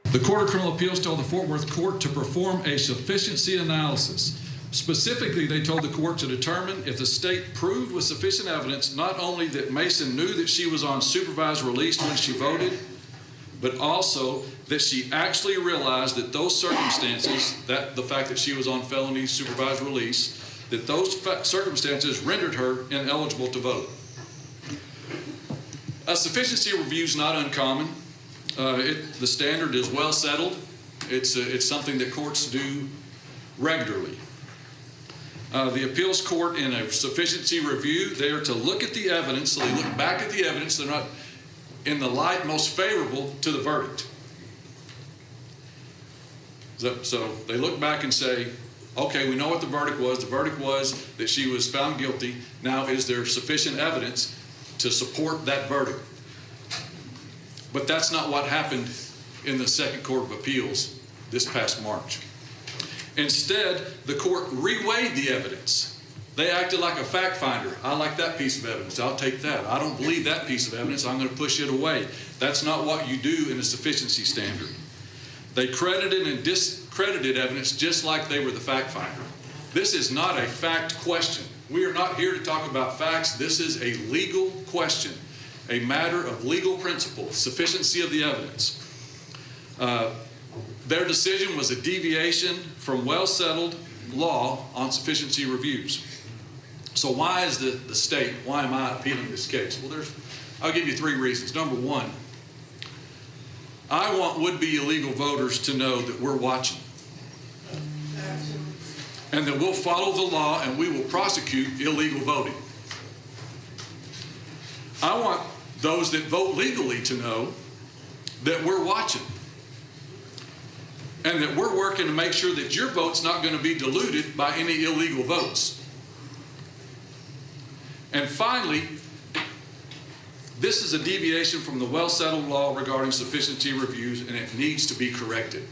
The Court of Criminal Appeals told the Fort Worth Court to perform a sufficiency analysis. Specifically, they told the court to determine if the state proved with sufficient evidence not only that Mason knew that she was on supervised release when she voted, but also that she actually realized that those circumstances, that the fact that she was on felony supervised release, that those circumstances rendered her ineligible to vote. A sufficiency review is not uncommon. The standard is well settled. It's something that courts do regularly. The appeals court in a sufficiency review, they are to look at the evidence, so they look back at the evidence, they're not in the light most favorable to the verdict. So they look back and say, okay, we know what the verdict was. The verdict was that she was found guilty. Now, is there sufficient evidence to support that verdict? But that's not what happened in the Second Court of Appeals this past March. Instead, the court reweighed the evidence. They acted like a fact finder. I like that piece of evidence. I'll take that. I don't believe that piece of evidence. I'm going to push it away. That's not what you do in a sufficiency standard. They credited and discredited evidence just like they were the fact finder. This is not a fact question. We are not here to talk about facts. This is a legal question, a matter of legal principle, sufficiency of the evidence. Their decision was a deviation from well-settled law on sufficiency reviews. So why is the state, why am I appealing this case? Well, I'll give you 3 reasons. Number 1, I want would-be illegal voters to know that we're watching and that we'll follow the law and we will prosecute illegal voting. I want those that vote legally to know that we're watching and that we're working to make sure that your vote's not going to be diluted by any illegal votes. And finally, this is a deviation from the well-settled law regarding sufficiency reviews, and it needs to be corrected.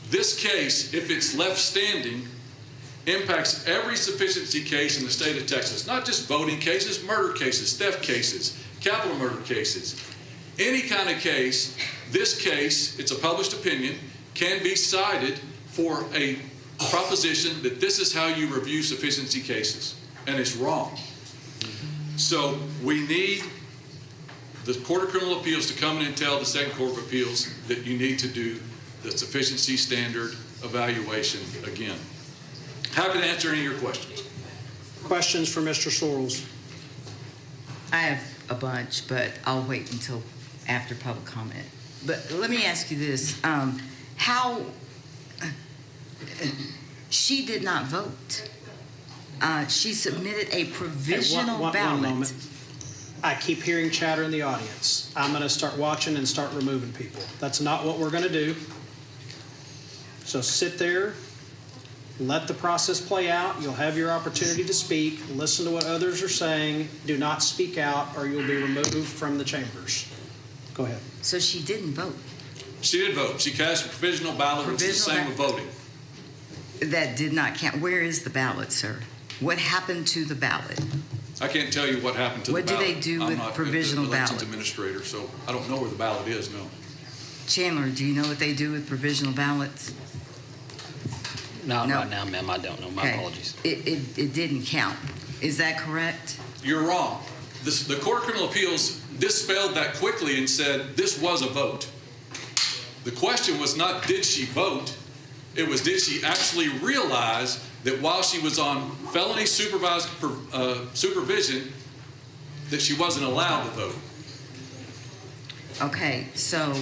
This case, if it's left standing, impacts every sufficiency case in the state of Texas, not just voting cases, murder cases, theft cases, capital murder cases. Any kind of case, this case, it's a published opinion, can be cited for a proposition that this is how you review sufficiency cases, and it's wrong. So we need the Court of Criminal Appeals to come in and tell the Second Court of Appeals that you need to do the sufficiency standard evaluation again. Happy to answer any of your questions. Questions for Mr. Sorrells? I have a bunch, but I'll wait until after public comment. But let me ask you this. How she did not vote. She submitted a provisional ballot. One moment. I keep hearing chatter in the audience. I'm going to start watching and start removing people. That's not what we're going to do. So sit there, let the process play out. You'll have your opportunity to speak. Listen to what others are saying. Do not speak out or you'll be removed from the chambers. Go ahead. So she didn't vote. She did vote. She cast a provisional ballot, which is the same with voting. That did not count. Where is the ballot, sir? What happened to the ballot? I can't tell you what happened to the ballot. What do they do with provisional ballot? I'm not the elections administrator, so I don't know where the ballot is, no. Chandler, do you know what they do with provisional ballots? No, right now, ma'am, I don't know. My apologies. It didn't count. Is that correct? You're wrong. The Court of Criminal Appeals dispelled that quickly and said this was a vote. The question was not did she vote, it was did she actually realize that while she was on felony supervised supervision that she wasn't allowed to vote. Okay, so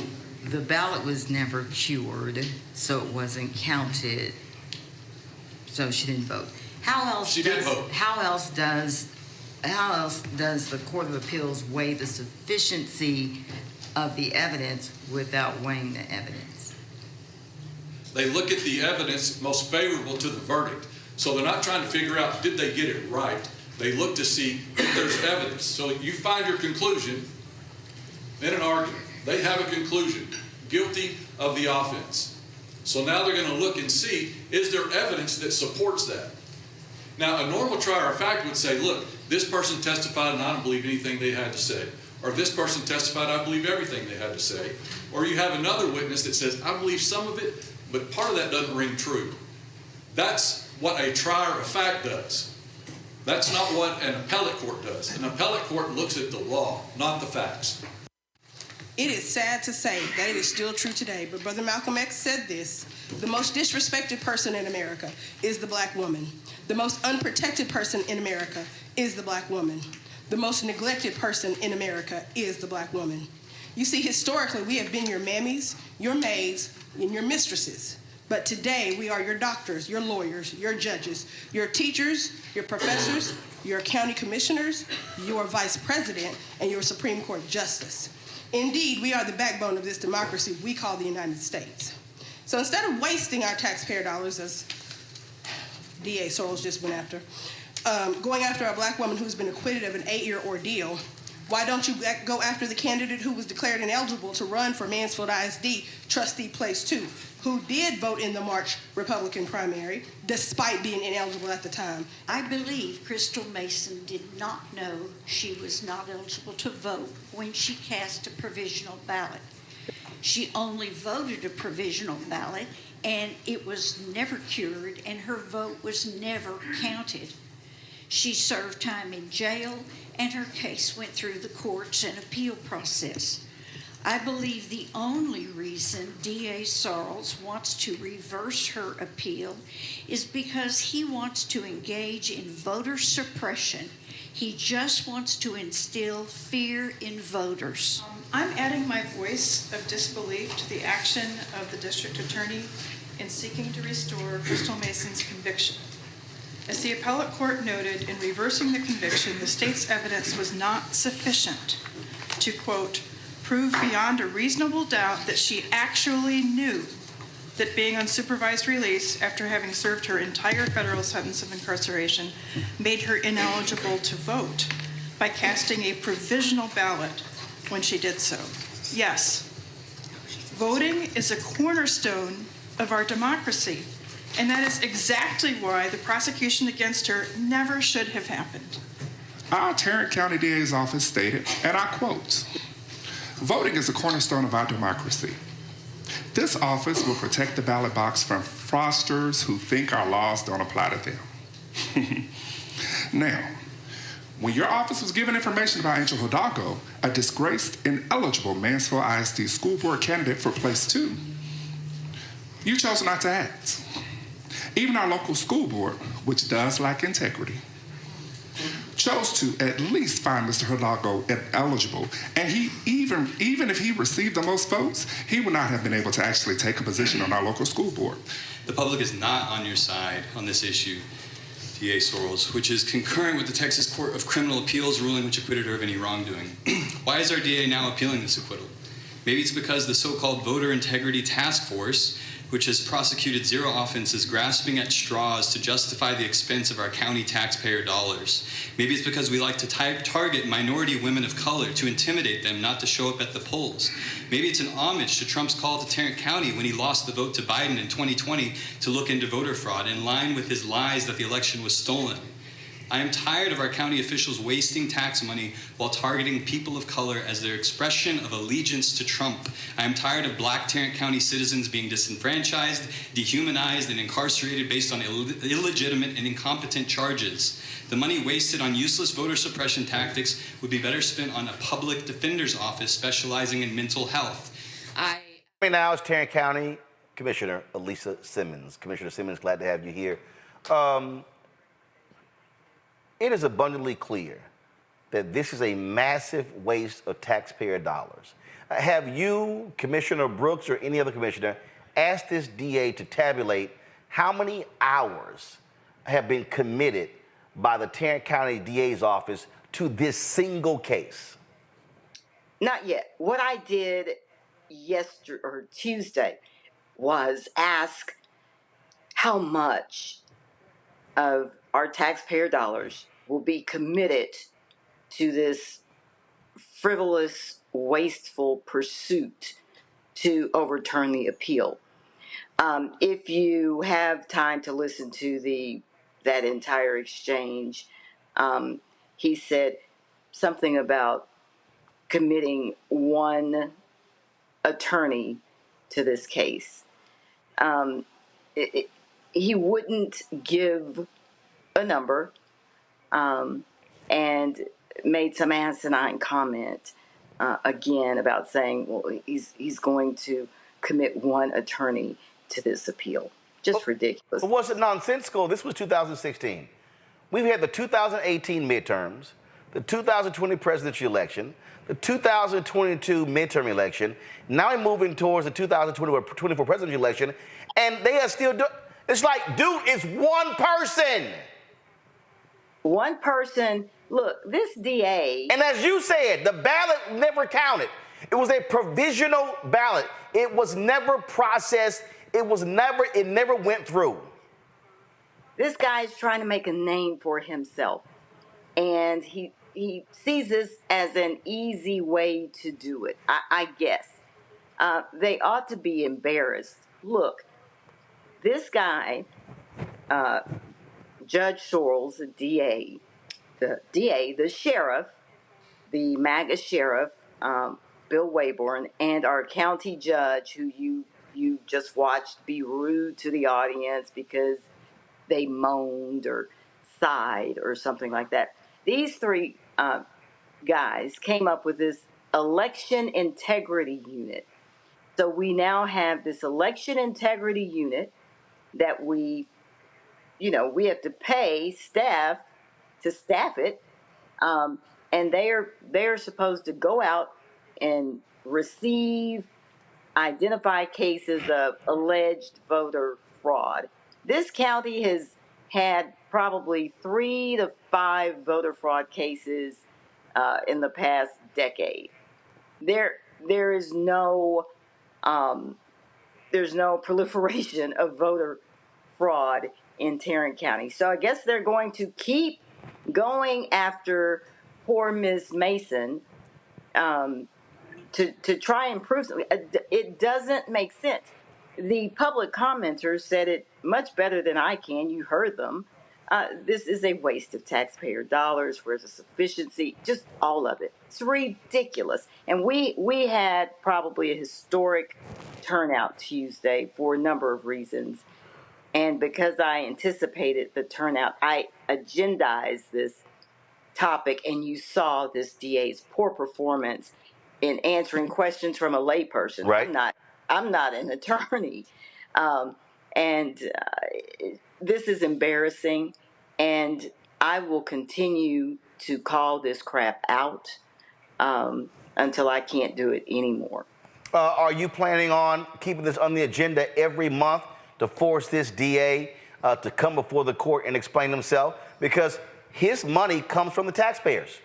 the ballot was never cured, so it wasn't counted, so she didn't vote. How else she did vote. How else does else does the Court of Appeals weigh the sufficiency of the evidence without weighing the evidence? They look at the evidence most favorable to the verdict. So they're not trying to figure out, did they get it right? They look to see if there's evidence. So you find your conclusion in an argument. They have a conclusion, guilty of the offense. So now they're going to look and see, is there evidence that supports that? Now, a normal trier of fact would say, look, this person testified and I don't believe anything they had to say. Or this person testified, I believe everything they had to say. Or you have another witness that says, I believe some of it, but part of that doesn't ring true. That's what a trier of fact does. That's not what an appellate court does. An appellate court looks at the law, not the facts. It is sad to say that it is still true today, but Brother Malcolm X said this: the most disrespected person in America is the black woman. The most unprotected person in America is the black woman. The most neglected person in America is the black woman. You see, historically, we have been your mammies, your maids, and your mistresses. But today, we are your doctors, your lawyers, your judges, your teachers, your professors, your county commissioners, your vice president, and your Supreme Court justice. Indeed, we are the backbone of this democracy we call the United States. So instead of wasting our taxpayer dollars, as DA Sorrells just went after, going after a black woman who's been acquitted of an 8-year ordeal, why don't you go after the candidate who was declared ineligible to run for Mansfield ISD trustee place 2, who did vote in the March Republican primary, despite being ineligible at the time? I believe Crystal Mason did not know she was not eligible to vote when she cast a provisional ballot. She only voted a provisional ballot, and it was never cured, and her vote was never counted. She served time in jail, and her case went through the courts and appeal process. I believe the only reason DA Sorrells wants to reverse her appeal is because he wants to engage in voter suppression. He just wants to instill fear in voters. I'm adding my voice of disbelief to the action of the district attorney in seeking to restore Crystal Mason's conviction. As the appellate court noted, in reversing the conviction, the state's evidence was not sufficient to, quote, prove beyond a reasonable doubt that she actually knew that being on supervised release after having served her entire federal sentence of incarceration made her ineligible to vote by casting a provisional ballot when she did so. Yes, voting is a cornerstone of our democracy, and that is exactly why the prosecution against her never should have happened. Our Tarrant County DA's office stated, and I quote, "Voting is a cornerstone of our democracy. This office will protect the ballot box from fraudsters who think our laws don't apply to them." Now, when your office was given information about Angel Hidalgo, a disgraced, ineligible Mansfield ISD school board candidate for place 2, you chose not to act. Even our local school board, which does lack integrity, chose to at least find Mr. Hidalgo ineligible, and he even if he received the most votes, he would not have been able to actually take a position on our local school board. The public is not on your side on this issue, DA Sorrells, which is concurrent with the Texas Court of Criminal Appeals ruling which acquitted her of any wrongdoing. Why is our DA now appealing this acquittal? Maybe it's because the so-called Voter Integrity Task Force, which has prosecuted 0 offenses, grasping at straws to justify the expense of our county taxpayer dollars. Maybe it's because we like to target minority women of color to intimidate them not to show up at the polls. Maybe it's an homage to Trump's call to Tarrant County when he lost the vote to Biden in 2020 to look into voter fraud, in line with his lies that the election was stolen. I am tired of our county officials wasting tax money while targeting people of color as their expression of allegiance to Trump. I am tired of black Tarrant County citizens being disenfranchised, dehumanized, and incarcerated based on illegitimate and incompetent charges. The money wasted on useless voter suppression tactics would be better spent on a public defender's office specializing in mental health. Right now is Tarrant County Commissioner Elisa Simmons. Commissioner Simmons, glad to have you here. It is abundantly clear that this is a massive waste of taxpayer dollars. Have you, Commissioner Brooks, or any other commissioner, asked this DA to tabulate how many hours have been committed by the Tarrant County DA's office to this single case? Not yet. What I did Tuesday was ask how much of our taxpayer dollars will be committed to this frivolous, wasteful pursuit to overturn the appeal. If you have time to listen to that entire exchange, he said something about committing one attorney to this case. He wouldn't give a number, and made some asinine comment again about saying, well, he's going to commit one attorney to this appeal. Just ridiculous. But was it nonsensical? This was 2016. We've had the 2018 midterms, the 2020 presidential election, the 2022 midterm election. Now we're moving towards the 2024 presidential election, and they are still doing. It's like, dude, it's one person. One person. Look, this DA. And as you said, the ballot never counted. It was a provisional ballot. It was never processed. It never went through. This guy is trying to make a name for himself, and he sees this as an easy way to do it. I guess they ought to be embarrassed. Look, this guy, Judge Sorrells, the sheriff, the MAGA sheriff, Bill Wayborn, and our county judge, who you just watched be rude to the audience because they moaned or sighed or something like that. These three guys came up with this election integrity unit. So we now have this election integrity unit that we have to pay staff to staff it, and they're supposed to go out and identify cases of alleged voter fraud. This county has had probably 3 to 5 voter fraud cases in the past decade. There's no proliferation of voter fraud in Tarrant County. So I guess they're going to keep going after poor Ms. Mason to try and prove something. It doesn't make sense. The public commenters said it much better than I can. You heard them. This is a waste of taxpayer dollars. Where's the sufficiency? Just all of it. It's ridiculous. And we had probably a historic turnout Tuesday for a number of reasons. And because I anticipated the turnout, I agendized this topic, and you saw this DA's poor performance in answering questions from a layperson. Right. I'm not an attorney. This is embarrassing, and I will continue to call this crap out until I can't do it anymore. Are you planning on keeping this on the agenda every month to force this DA to come before the court and explain himself? Because his money comes from the taxpayers.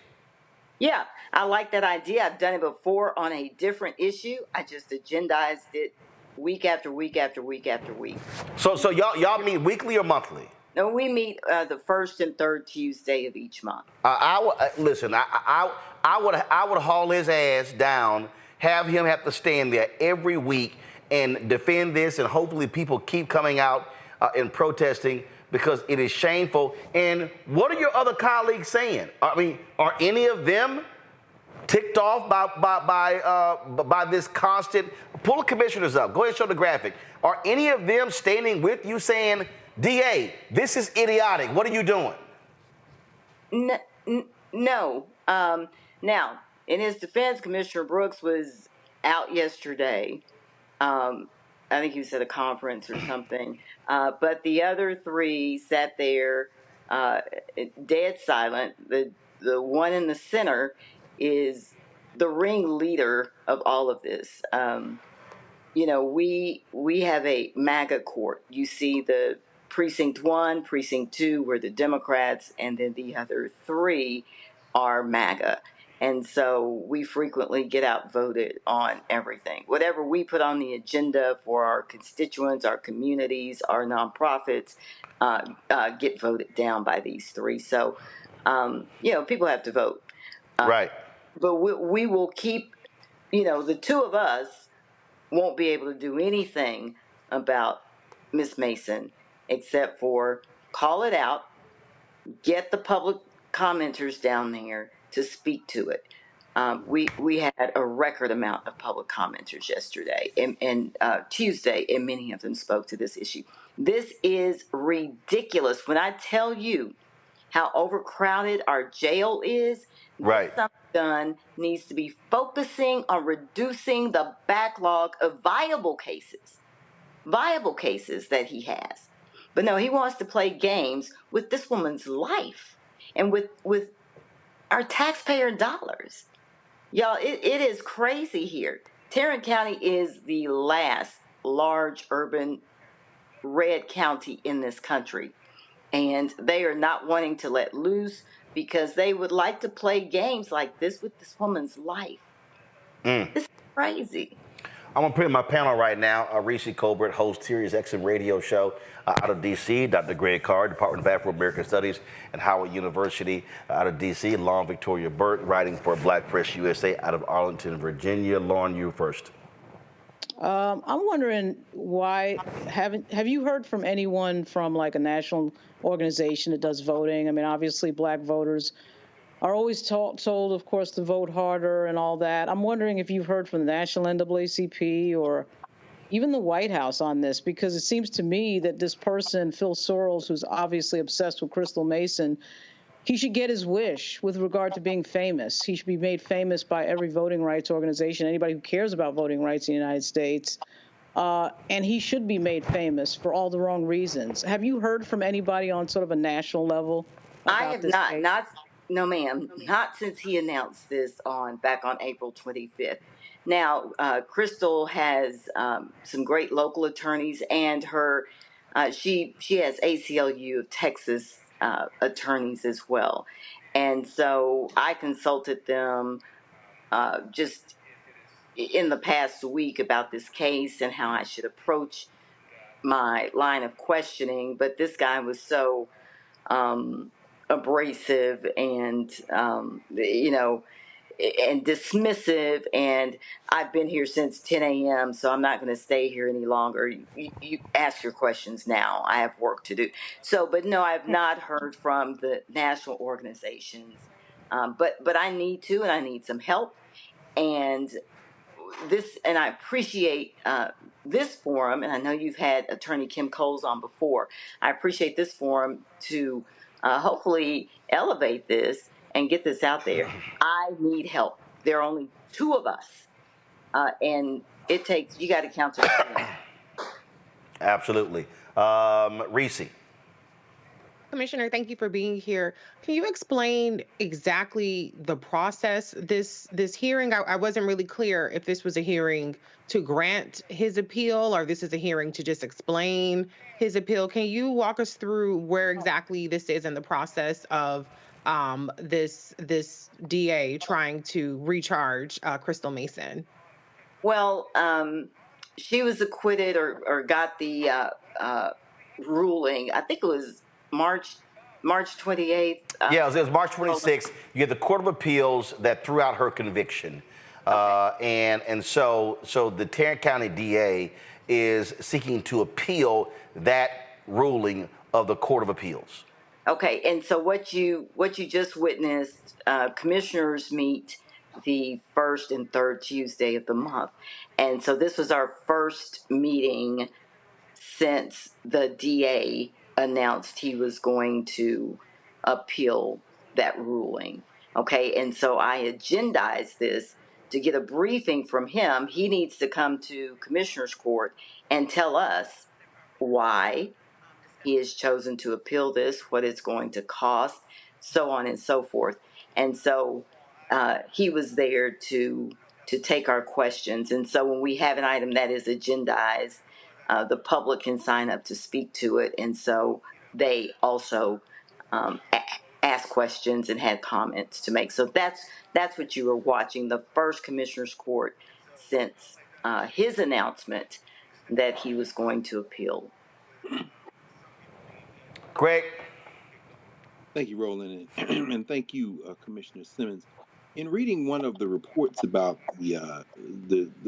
Yeah, I like that idea. I've done it before on a different issue. I just agendized it week after week after week after week. So y'all meet weekly or monthly? No, we meet the first and third Tuesday of each month. Listen, I would haul his ass down, have him have to stand there every week and defend this, and hopefully people keep coming out and protesting, because it is shameful. And what are your other colleagues saying? I mean, are any of them ticked off by this constant? Pull the commissioners up. Go ahead and show the graphic. Are any of them standing with you saying, DA, this is idiotic. What are you doing? No. Now, in his defense, Commissioner Brooks was out yesterday. I think he was at a conference or something. But the other three sat there dead silent. The one in the center is the ringleader of all of this. We have a MAGA court. You see the Precinct 1, Precinct 2 were the Democrats, and then the other 3 are MAGA. And so we frequently get outvoted on everything. Whatever we put on the agenda for our constituents, our communities, our nonprofits, get voted down by these 3. So, people have to vote. Right. But we will keep, the 2 of us won't be able to do anything about Ms. Mason except for call it out, get the public commenters down there to speak to it. We had a record amount of public commenters yesterday and Tuesday, and many of them spoke to this issue. This is ridiculous. When I tell you how overcrowded our jail is, right, something done needs to be focusing on reducing the backlog of viable cases that he has. But no, he wants to play games with this woman's life and with our taxpayer dollars. Y'all, it is crazy here. Tarrant County is the last large urban red county in this country. And they are not wanting to let loose because they would like to play games like this with this woman's life. This is crazy. I'm going to put in my panel right now. Reese Colbert hosts Sirius XM radio show out of D.C. Dr. Greg Carr, Department of Afro-American Studies at Howard University out of D.C. And Lauren Victoria Burt, writing for Black Press USA out of Arlington, Virginia. Lauren, you first. I'm wondering why have you heard from anyone from like a national organization that does voting? I mean, obviously Black voters are always told, of course, to vote harder and all that. I'm wondering if you've heard from the national NAACP or even the White House on this, because it seems to me that this person, Phil Sorrells, who's obviously obsessed with Crystal Mason, he should get his wish with regard to being famous. He should be made famous by every voting rights organization, anybody who cares about voting rights in the United States. And he should be made famous for all the wrong reasons. Have you heard from anybody on sort of a national level? I have no, ma'am, not since he announced this back on April 25th. Now, Crystal has some great local attorneys, and she has ACLU of Texas attorneys as well. And so I consulted them just in the past week about this case and how I should approach my line of questioning. But this guy was so abrasive and, and dismissive. And I've been here since 10 a.m., so I'm not going to stay here any longer. You ask your questions now. I have work to do. So, but no, I've not heard from the national organizations. But I need to, and I need some help. And I appreciate this forum, and I know you've had Attorney Kim Coles on before. I appreciate this forum to hopefully elevate this and get this out there. I need help. There are only 2 of us, and you got to count to 10. Absolutely. Reese. Commissioner, thank you for being here. Can you explain exactly the process? This hearing, I wasn't really clear if this was a hearing to grant his appeal or this is a hearing to just explain his appeal. Can you walk us through where exactly this is in the process of this DA trying to recharge Crystal Mason? Well, she was acquitted or got the ruling. I think it was March 28th. Yeah, it was March 26th. You had the Court of Appeals that threw out her conviction. Okay. And so the Tarrant County DA is seeking to appeal that ruling of the Court of Appeals. Okay, and so what you just witnessed, commissioners meet the first and third Tuesday of the month. And so this was our first meeting since the DA announced he was going to appeal that ruling. Okay, and so I agendized this to get a briefing from him. He needs to come to Commissioner's Court and tell us why he has chosen to appeal this, what it's going to cost, so on and so forth. And so he was there to take our questions. And so when we have an item that is agendized, the public can sign up to speak to it, and so they also asked questions and had comments to make. So that's what you were watching, the first Commissioner's Court since his announcement that he was going to appeal. Greg. Thank you, Roland, and thank you, Commissioner Simmons. In reading one of the reports about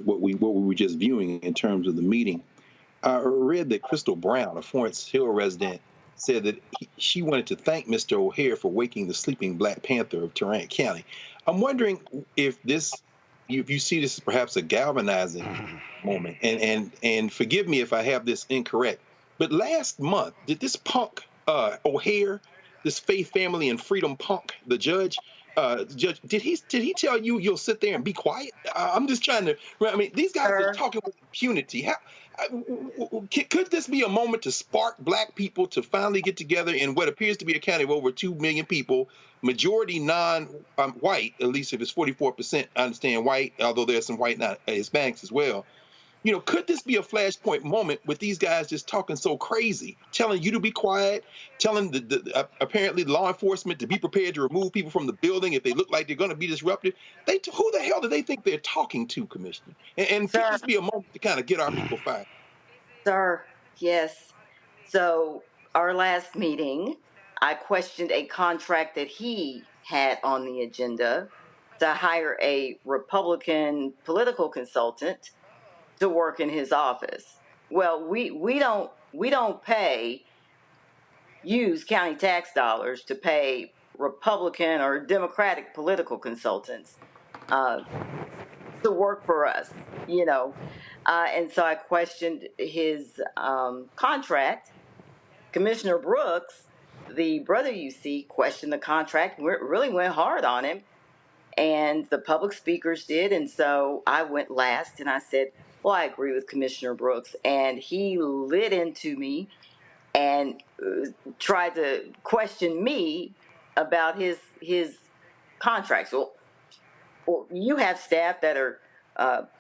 what we were just viewing in terms of the meeting, I read that Crystal Brown, a Florence Hill resident, said that she wanted to thank Mr. O'Hare for waking the sleeping Black Panther of Tarrant County. I'm wondering if you see this as perhaps a galvanizing moment, and forgive me if I have this incorrect, but last month, did this punk O'Hare, this Faith, Family, and Freedom punk, the judge, did he tell you you'll sit there and be quiet? I'm just trying to. I mean, these guys are talking with impunity. Could this be a moment to spark Black people to finally get together in what appears to be a county of over 2 million people, majority non-white, at least if it's 44%, I understand white, although there's some white Hispanics as well. You know, could this be a flashpoint moment with these guys just talking so crazy, telling you to be quiet, telling apparently law enforcement to be prepared to remove people from the building if they look like they're going to be disruptive? Who the hell do they think they're talking to, Commissioner? And could this be a moment to kind of get our people fired? Sir, yes. So our last meeting, I questioned a contract that he had on the agenda to hire a Republican political consultant to work in his office. Well, we don't use county tax dollars to pay Republican or Democratic political consultants to work for us, you know. And so I questioned his contract. Commissioner Brooks, the brother you see, questioned the contract, really went hard on him. And the public speakers did. And so I went last and I said, well, I agree with Commissioner Brooks. And he lit into me and tried to question me about his contracts. Well, you have staff that are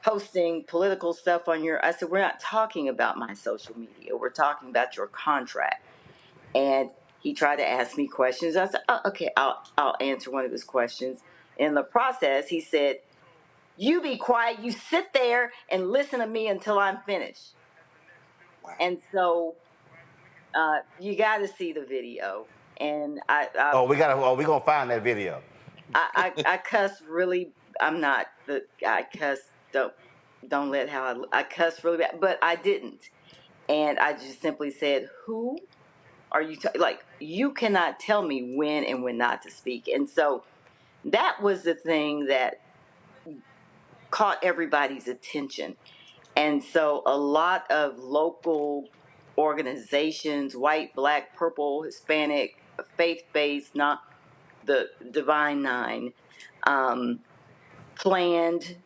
posting political stuff on I said, we're not talking about my social media. We're talking about your contract. And he tried to ask me questions. I said, oh, okay, I'll answer one of his questions. In the process, he said, you be quiet. You sit there and listen to me until I'm finished. Wow. And so you got to see the video. And we're going to find that video. I cuss really. I cuss. Don't let how I cuss really bad. But I didn't. And I just simply said, who are you? Like, you cannot tell me when and when not to speak. And so that was the thing that caught everybody's attention. And so a lot of local organizations, white, Black, purple, Hispanic, faith-based, not the Divine Nine, planned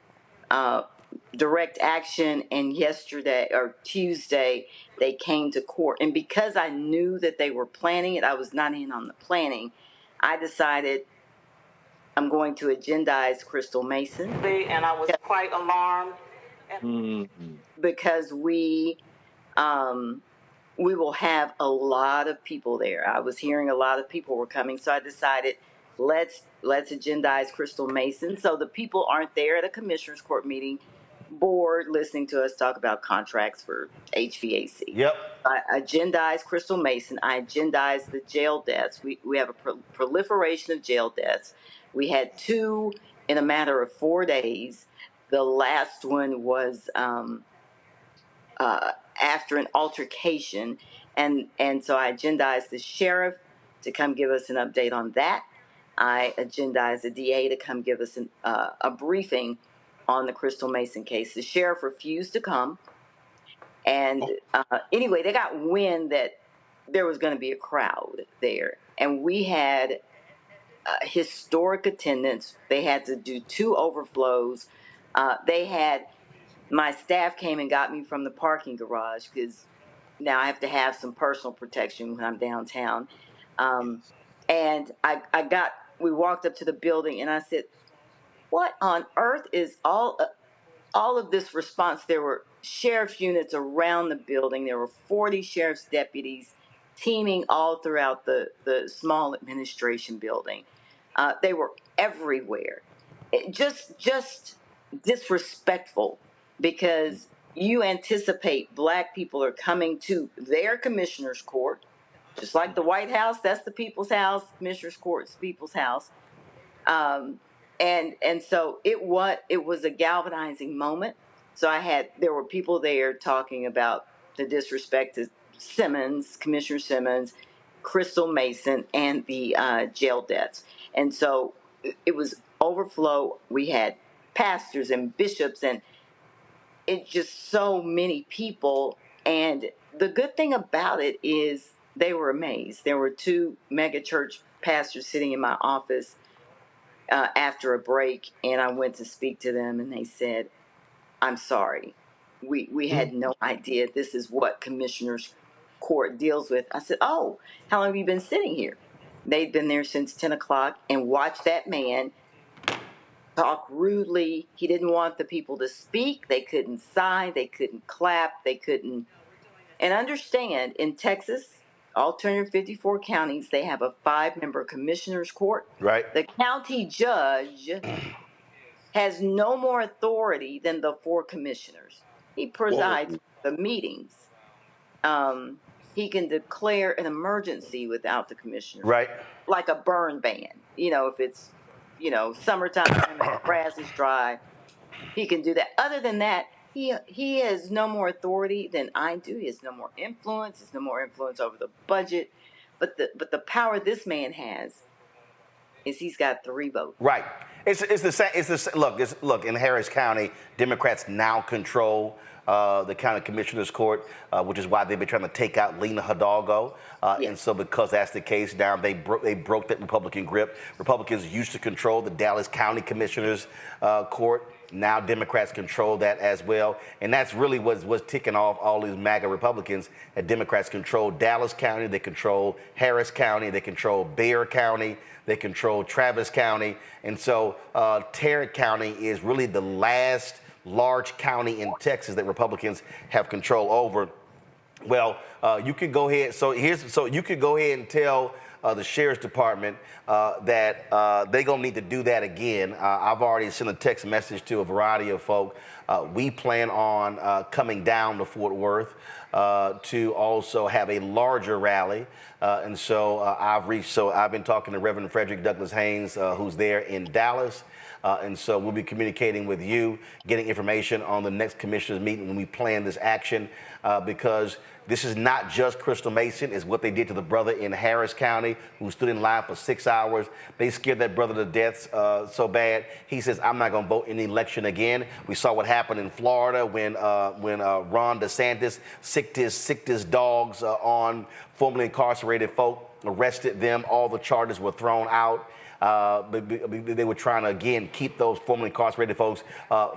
direct action, and yesterday or Tuesday they came to court. And because I knew that they were planning it, I was not in on the planning, I decided I'm going to agendize Crystal Mason. And I was quite alarmed because we will have a lot of people there. I was hearing a lot of people were coming, so I decided let's agendize Crystal Mason so the people aren't there at a commissioner's court meeting bored listening to us talk about contracts for HVAC. Yep. I agendized Crystal Mason. I agendized the jail deaths. We have a proliferation of jail deaths. We had 2 in a matter of 4 days. The last one was after an altercation, and so I agendized the sheriff to come give us an update on that. I agendized the DA to come give us a briefing on the Crystal Mason case. The sheriff refused to come, and anyway, they got wind that there was going to be a crowd there, and we had historic attendance. They had to do 2 overflows. My staff came and got me from the parking garage because now I have to have some personal protection when I'm downtown. And we walked up to the building and I said, what on earth is all of this response? There were sheriff's units around the building. There were 40 sheriff's deputies teaming all throughout the small administration building. They were everywhere. Just disrespectful, because you anticipate black people are coming to their commissioner's court, just like the White House, that's the people's house, commissioner's court's people's house. And so it was a galvanizing moment. So there were people there talking about the disrespect to Simmons, Commissioner Simmons, Crystal Mason, and the jail deaths. And so it was overflow. We had pastors and bishops, and it's just so many people. And the good thing about it is they were amazed. There were 2 mega church pastors sitting in my office after a break, and I went to speak to them, and they said, I'm sorry. We had no idea this is what Commissioner's Court deals with. I said, oh, how long have you been sitting here? They'd been there since 10 o'clock and watched that man talk rudely. He didn't want the people to speak. They couldn't sign. They couldn't clap. They couldn't. And understand, in Texas, all 254 counties, they have a 5-member commissioner's court. Right. The county judge has no more authority than the 4 commissioners. He presides the meetings. He can declare an emergency without the commissioner. Right. Like a burn ban. If it's, summertime and the grass is dry, he can do that. Other than that, he has no more authority than I do. He has no more influence. There's no more influence over the budget. But the power this man has is he's got 3 votes. Right. It's the same. Look. In Harris County, Democrats now control the county commissioner's court, which is why they've been trying to take out Lena Hidalgo. And so, because that's the case now, they broke that Republican grip. Republicans used to control the Dallas County Commissioner's Court. Now Democrats control that as well. And that's really what's ticking off all these MAGA Republicans. That Democrats control Dallas County, they control Harris County, they control Bexar County, they control Travis County. And so Tarrant County is really the last large county in Texas that Republicans have control over. Well, you could go ahead. So you could go ahead and tell the sheriff's department that they're gonna need to do that again. I've already sent a text message to a variety of folk. We plan on coming down to Fort Worth to also have a larger rally. And so I've been talking to Reverend Frederick Douglass Haynes, who's there in Dallas. And so we'll be communicating with you, getting information on the next commissioners meeting when we plan this action, because this is not just Crystal Mason. It's what they did to the brother in Harris County who stood in line for 6 hours. They scared that brother to death so bad. He says, I'm not going to vote in the election again. We saw what happened in Florida when Ron DeSantis sicked his dogs on formerly incarcerated folk, arrested them. All the charges were thrown out. They were trying to, again, keep those formerly incarcerated folks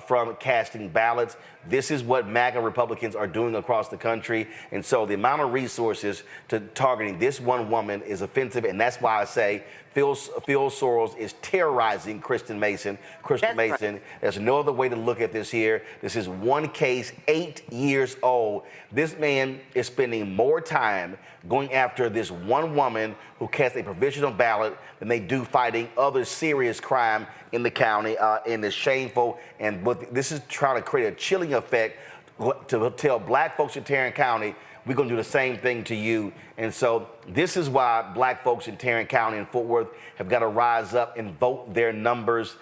from casting ballots. This is what MAGA Republicans are doing across the country. And so the amount of resources to targeting this one woman is offensive. And that's why I say Phil Soros is terrorizing Crystal Mason. Right. There's no other way to look at this here. This is one case, 8 years old. This man is spending more time going after this one woman who cast a provisional ballot than they do fighting other serious crime in the county, and it's shameful. And this is trying to create a chilling effect to tell black folks in Tarrant County, we're going to do the same thing to you. And so this is why black folks in Tarrant County and Fort Worth have got to rise up and vote their numbers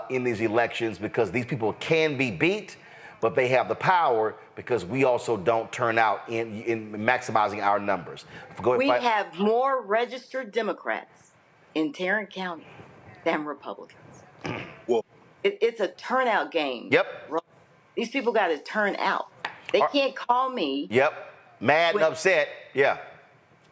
in these elections, because these people can be beat, but they have the power because we also don't turn out in maximizing our numbers. We have more registered Democrats in Tarrant County than Republicans. Well, it's a turnout game. Yep. These people got to turn out. They can't call me. Yep. Mad and upset. Yeah.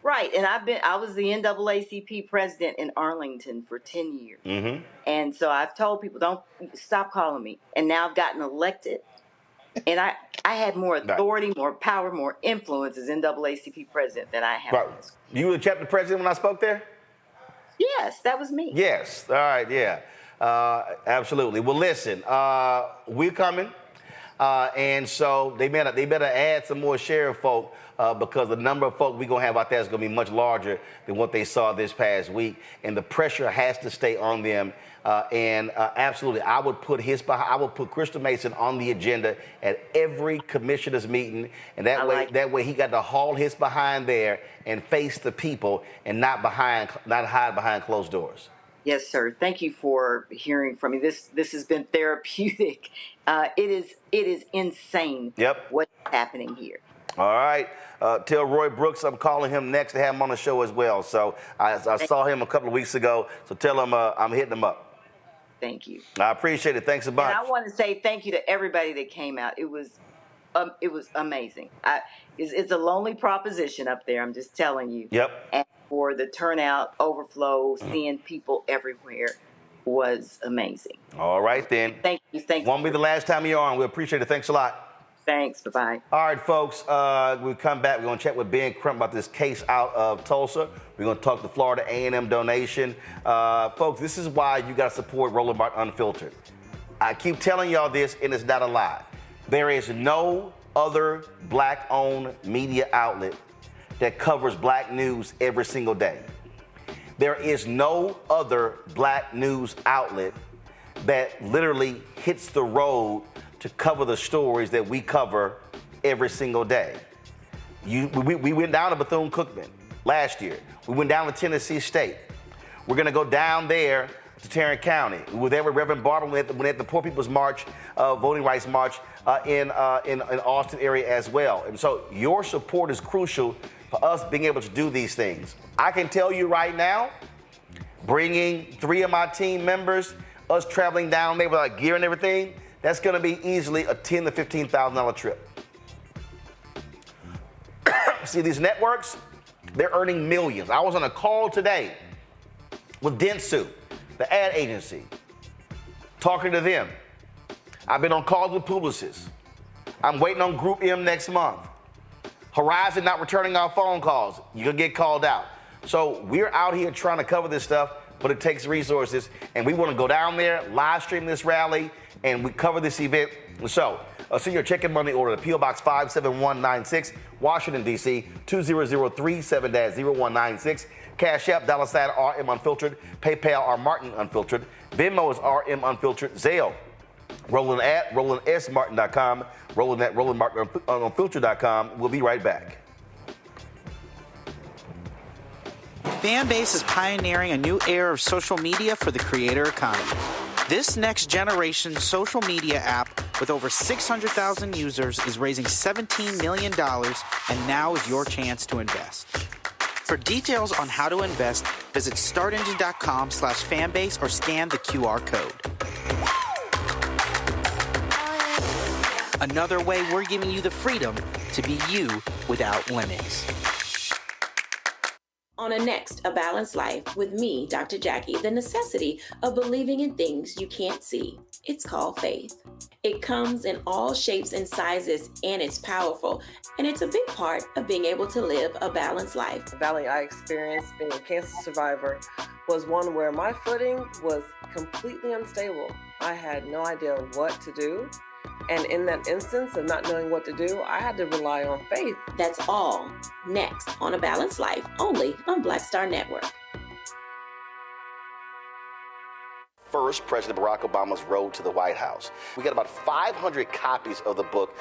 Right. And I was the NAACP president in Arlington for 10 years. Mm-hmm. And so I've told people, don't stop calling me. And now I've gotten elected. And I had more authority, more power, more influence as NAACP president than I have. Right. You were the chapter president when I spoke there? Yes, that was me. Yes. All right. Yeah. Absolutely. Well, listen, we're coming. And so they better add some more sheriff folk because the number of folk we're going to have out there is going to be much larger than what they saw this past week. And the pressure has to stay on them. Absolutely, I would put Crystal Mason on the agenda at every commissioner's meeting, and that way he got to haul his behind there and face the people and not hide behind closed doors. Yes, sir. Thank you for hearing from me. This has been therapeutic. It is insane. Yep. What's happening here. All right. Tell Roy Brooks I'm calling him next to have him on the show as well. So I saw him a couple of weeks ago. So tell him I'm hitting him up. Thank you. I appreciate it. Thanks a bunch. And I want to say thank you to everybody that came out. It was amazing. It's a lonely proposition up there. I'm just telling you. Yep. And for the turnout, overflow, seeing people everywhere was amazing. All right, then. Thank you. Won't be the last time you're on. We appreciate it. Thanks a lot. Thanks. Bye-bye. All right, folks. We'll come back. We're going to chat with Ben Crump about this case out of Tulsa. We're going to talk the Florida A&M donation. Folks, this is why you got to support Roland Martin Unfiltered. I keep telling y'all this, and it's not a lie. There is no other black-owned media outlet that covers black news every single day. There is no other black news outlet that literally hits the road to cover the stories that we cover every single day. We went down to Bethune-Cookman last year. We went down to Tennessee State. We're gonna go down there to Tarrant County. We were there with Reverend Barber when at the Poor People's March, Voting Rights March in Austin area as well. And so your support is crucial for us being able to do these things. I can tell you right now, bringing 3 of my team members, us traveling down there with our gear and everything, that's going to be easily a $10,000 to $15,000 trip. See, these networks, they're earning millions. I was on a call today with Dentsu, the ad agency, talking to them. I've been on calls with Publicis. I'm waiting on Group M next month. Horizon not returning our phone calls. You're going to get called out. So we're out here trying to cover this stuff, but it takes resources, and we want to go down there, live stream this rally, and we cover this event. So, send your check and money order to P.O. Box 57196, Washington, D.C., 20037-0196. Cash App, $RM Unfiltered. PayPal, R Martin Unfiltered. Venmo is RM Unfiltered. Zelle, Roland at RolandSMartin.com. Roland at RolandMartinUnfiltered.com. We'll be right back. Fanbase is pioneering a new era of social media for the creator economy. This next-generation social media app with over 600,000 users is raising $17 million, and now is your chance to invest. For details on how to invest, visit StartEngine.com/fanbase or scan the QR code. Another way we're giving you the freedom to be you without limits. On A Balanced Life with me, Dr. Jackie, the necessity of believing in things you can't see. It's called faith. It comes in all shapes and sizes, and it's powerful. And it's a big part of being able to live a balanced life. The valley I experienced being a cancer survivor was one where my footing was completely unstable. I had no idea what to do. And in that instance of not knowing what to do, I had to rely on faith. That's all next on A Balanced Life, only on Black Star Network. First, President Barack Obama's road to the White House. We got about 500 copies of the book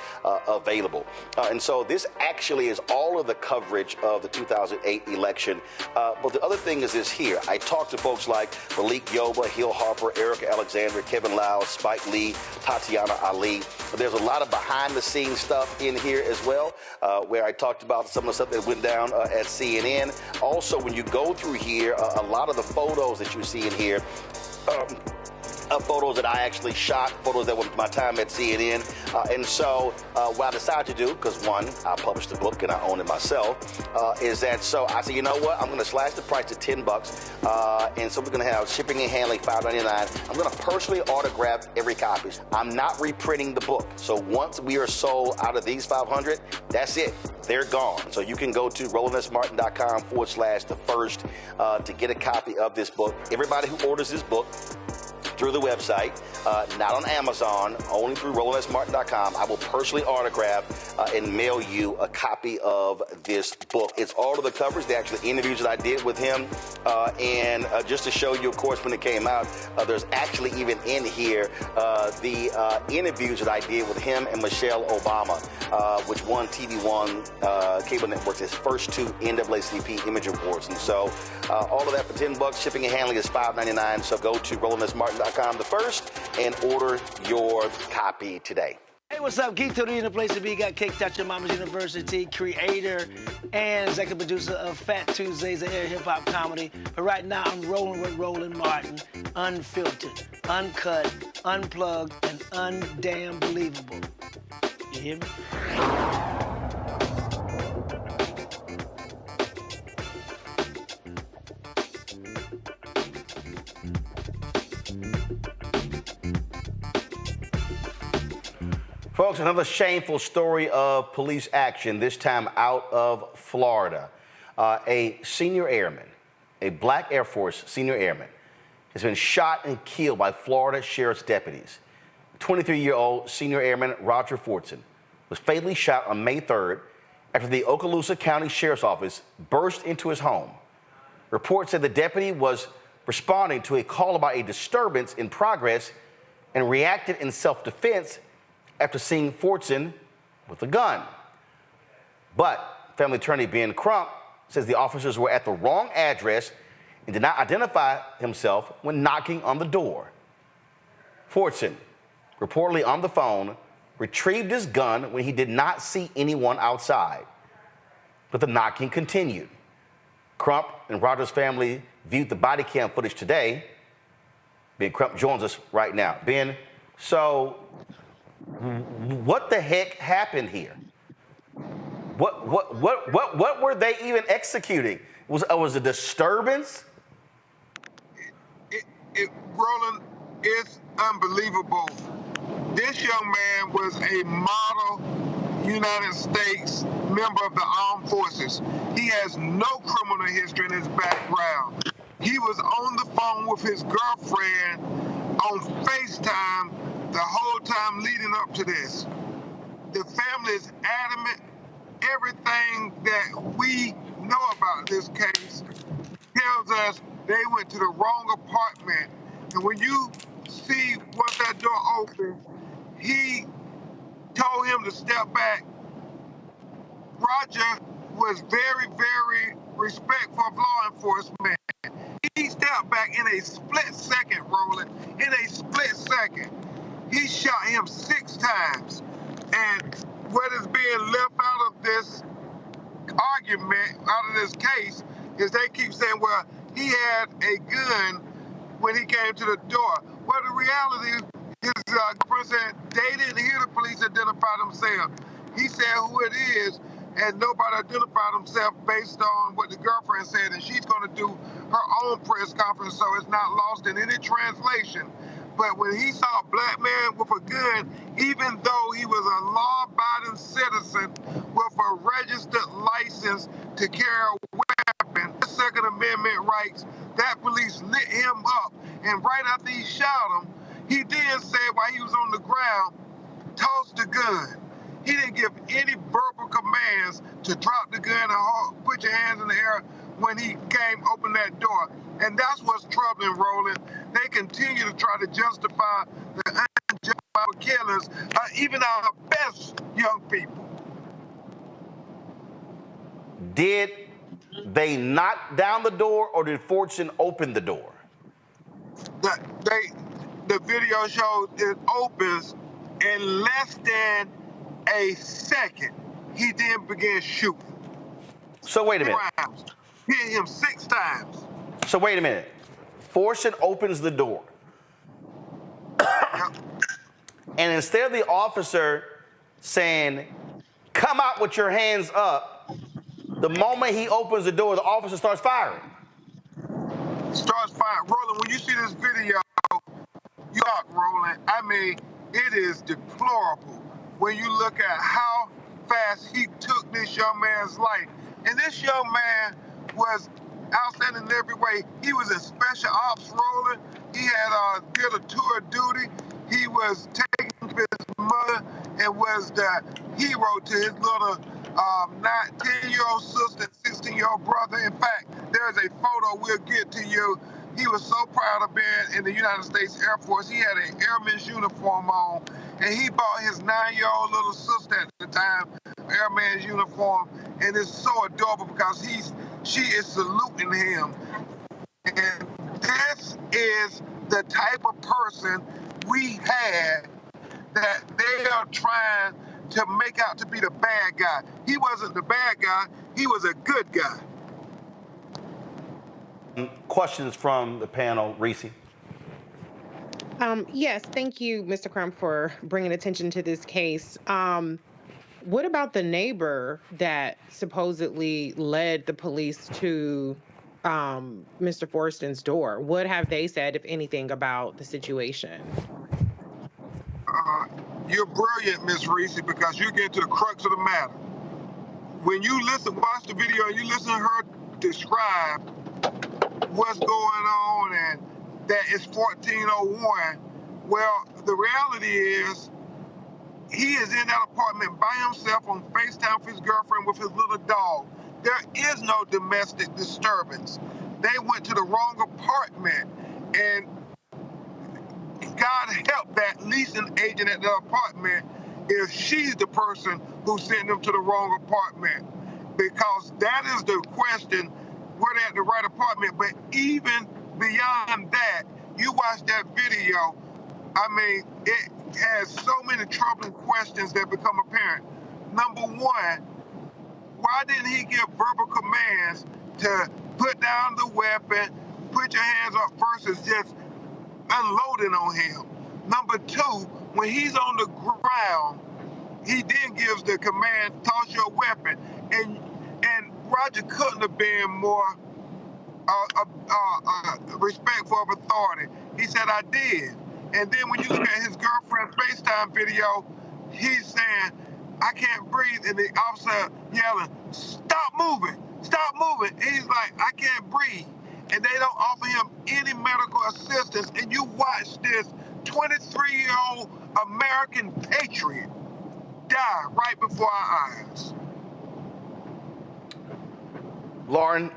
available. And so this actually is all of the coverage of the 2008 election. But the other thing is this here. I talked to folks like Malik Yoba, Hill Harper, Erica Alexander, Kevin Lau, Spike Lee, Tatiana Ali. But there's a lot of behind-the-scenes stuff in here as well, where I talked about some of the stuff that went down at CNN. Also, when you go through here, a lot of the photos that you see in here, photos that I actually shot, photos that were my time at CNN. And so what I decided to do, because one, I published the book and I own it myself, is that so I said, you know what, I'm going to slash the price to $10. And so we're going to have shipping and handling, $5.99. I'm going to personally autograph every copy. I'm not reprinting the book. So once we are sold out of these 500, that's it. They're gone. So you can go to RolandSMartin.com/the first to get a copy of this book. Everybody who orders this book through the website, not on Amazon, only through RolandSMartin.com. I will personally autograph and mail you a copy of this book. It's all of the covers, the actual interviews that I did with him. And just to show you, of course, when it came out, there's actually even in here the interviews that I did with him and Michelle Obama, which won TV One cable networks its first 2 NAACP image reports. And so all of that for $10. Shipping and handling is $5.99. So go to RolandSMartin.com the first and order your copy today. Hey, what's up? Keith Tony in the place to be. Got Cake Touch Your Mama's University, creator and executive producer of Fat Tuesdays, an air hip-hop comedy. But right now, I'm rolling with Roland Martin, unfiltered, uncut, unplugged, and undamn believable. You hear me? Folks, another shameful story of police action, this time out of Florida. A senior airman, a black Air Force senior airman, has been shot and killed by Florida Sheriff's deputies. 23-year-old Senior Airman Roger Fortson was fatally shot on May 3rd after the Okaloosa County Sheriff's Office burst into his home. Reports said the deputy was responding to a call about a disturbance in progress and reacted in self-defense after seeing Fortson with a gun. But family attorney Ben Crump says the officers were at the wrong address and did not identify himself when knocking on the door. Fortson, reportedly on the phone, retrieved his gun when he did not see anyone outside. But the knocking continued. Crump and Roger's family viewed the body cam footage today. Ben Crump joins us right now. Ben, so what the heck happened here? What were they even executing? Was a disturbance? Roland, it's unbelievable. This young man was a model United States member of the armed forces. He has no criminal history in his background. He was on the phone with his girlfriend on FaceTime the whole time leading up to this. The family is adamant. Everything that we know about this case tells us they went to the wrong apartment. And when you see once that door opened, he told him to step back. Roger was very, very respectful of law enforcement. He stepped back in a split second, Roland, in a split second. He shot him 6 times. And what is being left out of this argument, out of this case, is they keep saying, well, he had a gun when he came to the door. Well, the reality is, girlfriend said they didn't hear the police identify themselves. He said who it is, and nobody identified himself based on what the girlfriend said, and she's going to do her own press conference, so it's not lost in any translation. But when he saw a black man with a gun, even though he was a law-abiding citizen with a registered license to carry a weapon, Second Amendment rights, that police lit him up. And right after he shot him, he then said while he was on the ground, toss the gun. He didn't give any verbal commands to drop the gun and put your hands in the air when he came open that door. And that's what's troubling, Roland. They continue to try to justify the unjustified killings, even our best young people. Did they knock down the door, or did Fortson open the door? The video shows it opens in less than a second. He then began shooting. So wait a minute. Hit him 6 times. So wait a minute. Fortson opens the door. And instead of the officer saying, come out with your hands up, the moment he opens the door, the officer starts firing. Starts firing. Roland, when you see this video, you are Roland. I mean, it is deplorable when you look at how fast he took this young man's life. And this young man was outstanding in every way. He was in special ops, Roland. He had did a tour of duty. He was taking care of his mother and was the hero to his little 10-year-old sister and 16-year-old brother. In fact, there's a photo we'll get to you. He was so proud of being in the United States Air Force. He had an airman's uniform on, and he bought his 9-year-old little sister at the time airman's uniform, and it's so adorable because she is saluting him. And this is the type of person we had that they are trying to make out to be the bad guy. He wasn't the bad guy, he was a good guy. Questions from the panel, Reese? Yes, thank you, Mr. Crump, for bringing attention to this case. What about the neighbor that supposedly led the police to Mr. Fortson's door? What have they said, if anything, about the situation? You're brilliant, Miss Reese, because you get to the crux of the matter. When you watch the video and you listen to her describe what's going on and that it's 1401, well, the reality is he is in that apartment by himself on FaceTime with his girlfriend with his little dog. There is no domestic disturbance. They went to the wrong apartment, and God help that leasing agent at the apartment if she's the person who sent them to the wrong apartment, because that is the question. We're at the right apartment, but even beyond that, you watch that video, I mean, it has so many troubling questions that become apparent. Number one, why didn't he give verbal commands to put down the weapon, put your hands up versus just unloading on him? Number two, when he's on the ground, he then gives the command, toss your weapon. And Roger couldn't have been more respectful of authority. He said, I did. And then when you look at his girlfriend's FaceTime video, he's saying, I can't breathe. And the officer yelling, stop moving, stop moving. And he's like, I can't breathe. And they don't offer him any medical assistance. And you watch this 23-year-old American patriot die right before our eyes. Lauren?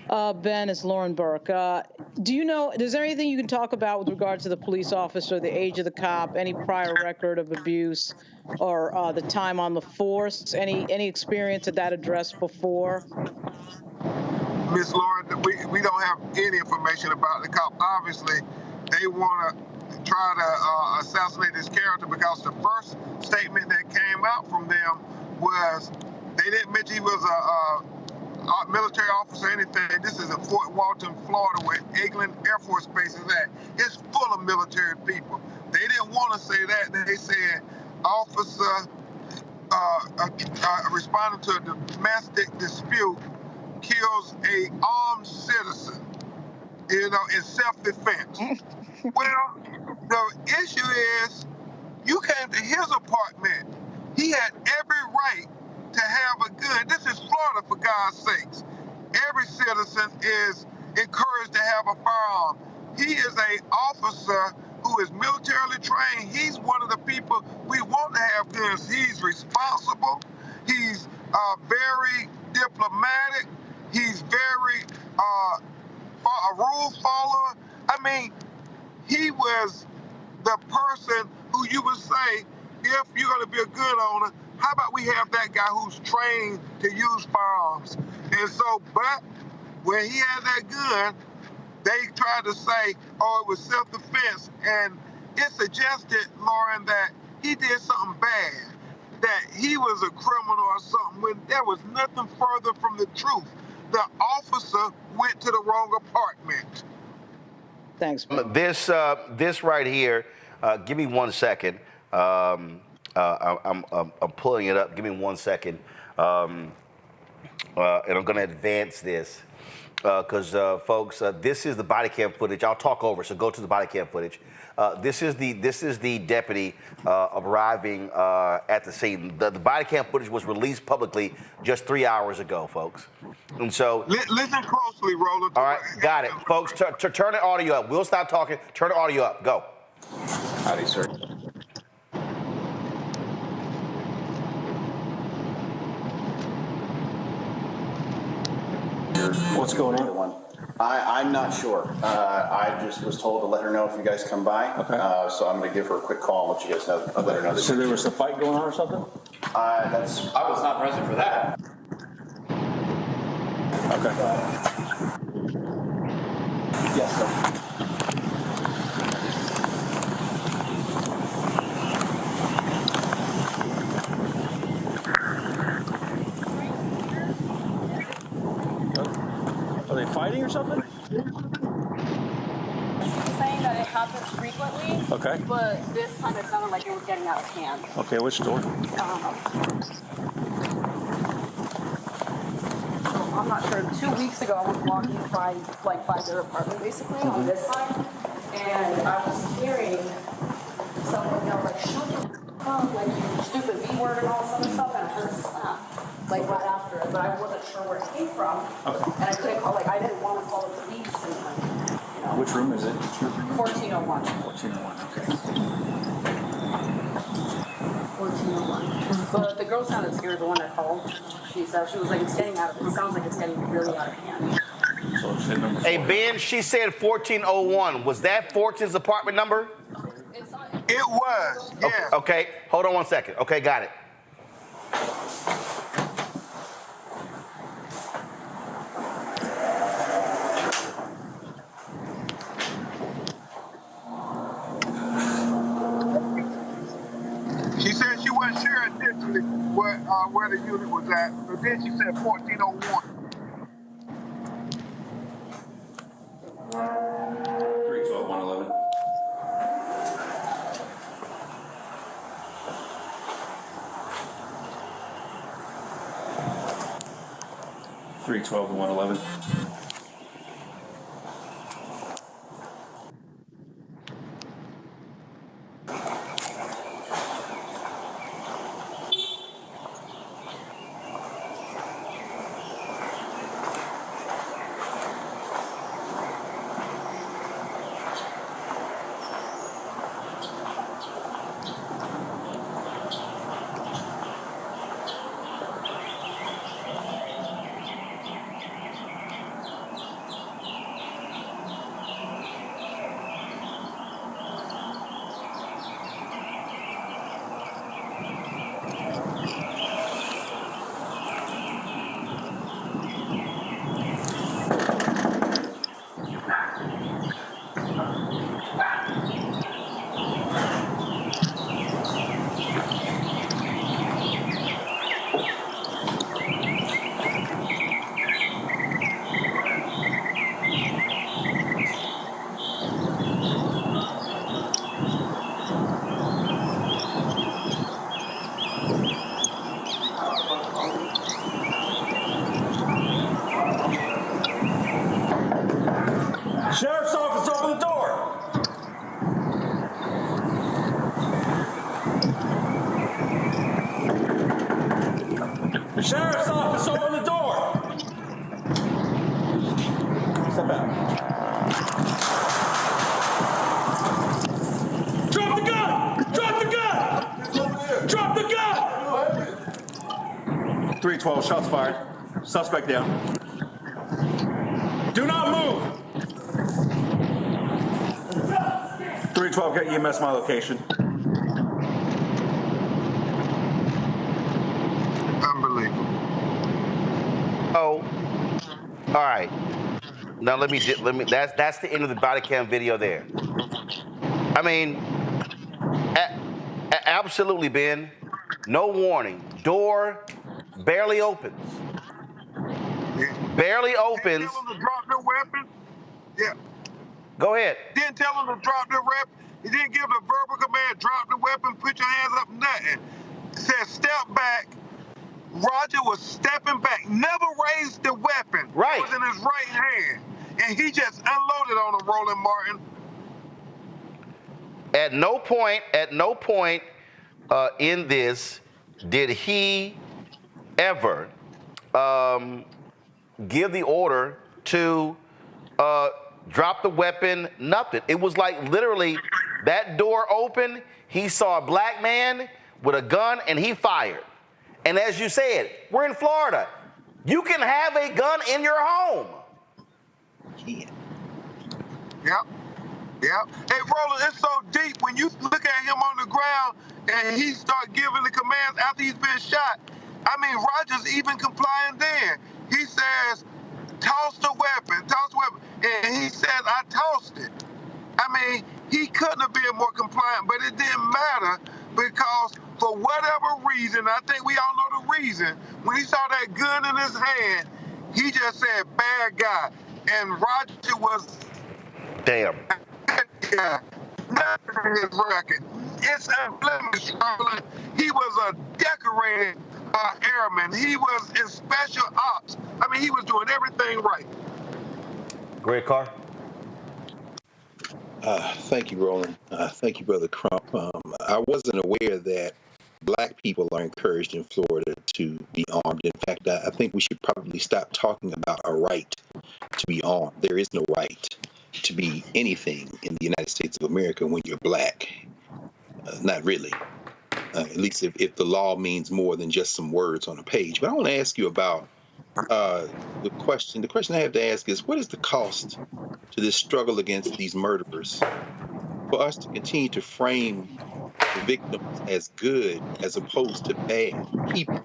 Ben, it's Lauren Burke. Do you know, is there anything you can talk about with regard to the police officer, the age of the cop, any prior record of abuse, or the time on the force? Any experience at that address before? Miss Lauren, we don't have any information about the cop. Obviously, they want to try to assassinate his character because the first statement that came out from them was they didn't mention he was a military officer or anything. This is in Fort Walton, Florida, where Eglin Air Force Base is at. It's full of military people. They didn't want to say that. They said officer responding to a domestic dispute kills a armed citizen, in self-defense. Well, the issue is you came to his apartment. He had every right to have a gun. This is Florida, for God's sakes. Every citizen is encouraged to have a firearm. He is an officer who is militarily trained. He's one of the people we want to have guns. He's responsible. He's very diplomatic. He's very a rule follower. I mean, he was the person who you would say, if you're going to be a gun owner, how about we have that guy who's trained to use firearms? And so, but when he had that gun, they tried to say, oh, it was self-defense. And it suggested, Lauren, that he did something bad, that he was a criminal or something, when there was nothing further from the truth. The officer went to the wrong apartment. Thanks, Ben. This right here, give me 1 second. I'm pulling it up. Give me 1 second. and I'm going to advance this because, folks, this is the body cam footage. I'll talk over, so go to the body cam footage. This is the deputy arriving at the scene. The body cam footage was released publicly just 3 hours ago, folks. And so listen closely, Roland. All right, got it, folks. Turn the audio up. We'll stop talking. Turn the audio up. Go. Howdy, sir. What's going on? I'm not sure. I just was told to let her know if you guys come by. Okay. So I'm going to give her a quick call and let you guys know. I'll let her know. So there was a fight going on or something? I was not present for that. Okay. Yes, sir. Are they fighting or something? Saying that it happens frequently. Okay. But this time it sounded like it was getting out of hand. Okay, which door? I'm not sure. 2 weeks ago, I was walking by their apartment basically on this side, and I was hearing someone yell like, "Shut the f*** up," like you stupid B word and all this other stuff, and I heard a slap like right after it, but I wasn't sure where it came from. Okay. And I couldn't call, I didn't want to call the police, and Which room is it? 1401. 1401. Okay. 1401. But the girl sounded scared, the one that called. She said, she was like, it's getting out of, it sounds like it's getting really out of hand. So it's number 4. Hey, Ben, she said 1401. Was that Fortson's apartment number? It was, yeah. Okay, hold on one second. Okay, got it. She said she wasn't sure initially where the unit was at, but then she said 1401. 312-111. $312-111. Sheriff's office, open the door! Sheriff's office, open the door! Step out. Drop the gun! Drop the gun! Drop the gun! 312, shots fired. Suspect down. Do not move! 312, get EMS my location. Unbelievable. Oh, all right. Now let me. That's the end of the body cam video there. I mean, absolutely, Ben. No warning. Door barely opens. Barely opens. Didn't tell them to drop their weapon. Yeah. Go ahead. Didn't tell them to drop their weapon. He didn't give the verbal command, drop the weapon, put your hands up, nothing. Said step back, Roger was stepping back, never raised the weapon. Right. It was in his right hand. And he just unloaded on him, Roland Martin. At no point in this did he ever give the order to drop the weapon, nothing. It was like literally that door opened, he saw a black man with a gun and he fired. And as you said, we're in Florida. You can have a gun in your home. Yep. Hey, Roland, it's so deep. When you look at him on the ground and he start giving the commands after he's been shot, I mean, Roger's even complying then. He says, toss the weapon. And he says, I tossed it. I mean, he couldn't have been more compliant, but it didn't matter because for whatever reason, I think we all know the reason, when he saw that gun in his hand, he just said, bad guy. And Roger was... Damn. Yeah, nothing in his record. It's unblemished, Roland. He was a decorated airman. He was in special ops. I mean, he was doing everything right. Greg Carr. Thank you, Roland. Thank you, Brother Crump. I wasn't aware that black people are encouraged in Florida to be armed. In fact, I think we should probably stop talking about a right to be armed. There is no right to be anything in the United States of America when you're black. Not really. At least if the law means more than just some words on a page. But I want to ask you about the question. The question I have to ask is, what is the cost to this struggle against these murderers for us to continue to frame the victims as good as opposed to bad people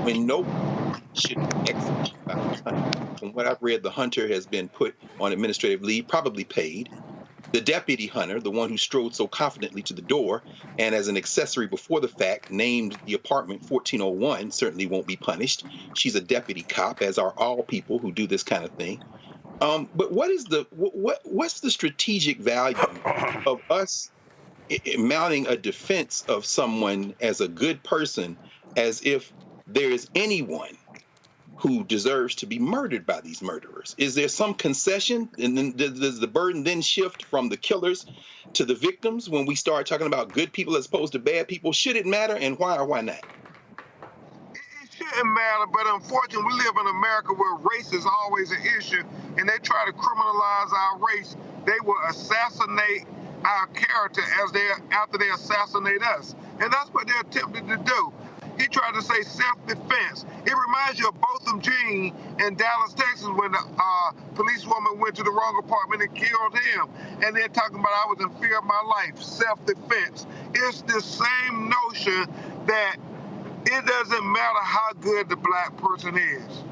when no one should be executed by the hunter? From what I've read, the hunter has been put on administrative leave, probably paid. The deputy hunter, the one who strode so confidently to the door and as an accessory before the fact named the apartment 1401, certainly won't be punished. She's a deputy cop, as are all people who do this kind of thing. But what's the strategic value of us mounting a defense of someone as a good person as if there is anyone who deserves to be murdered by these murderers? Is there some concession? And then does the burden then shift from the killers to the victims when we start talking about good people as opposed to bad people? Should it matter, and why or why not? It shouldn't matter, but unfortunately, we live in America where race is always an issue, and they try to criminalize our race. They will assassinate our character after they assassinate us. And that's what they're attempting to do. He tried to say self-defense. It reminds you of Botham Jean in Dallas, Texas, when the policewoman went to the wrong apartment and killed him. And they're talking about, I was in fear of my life, self-defense. It's the same notion that it doesn't matter how good the black person is.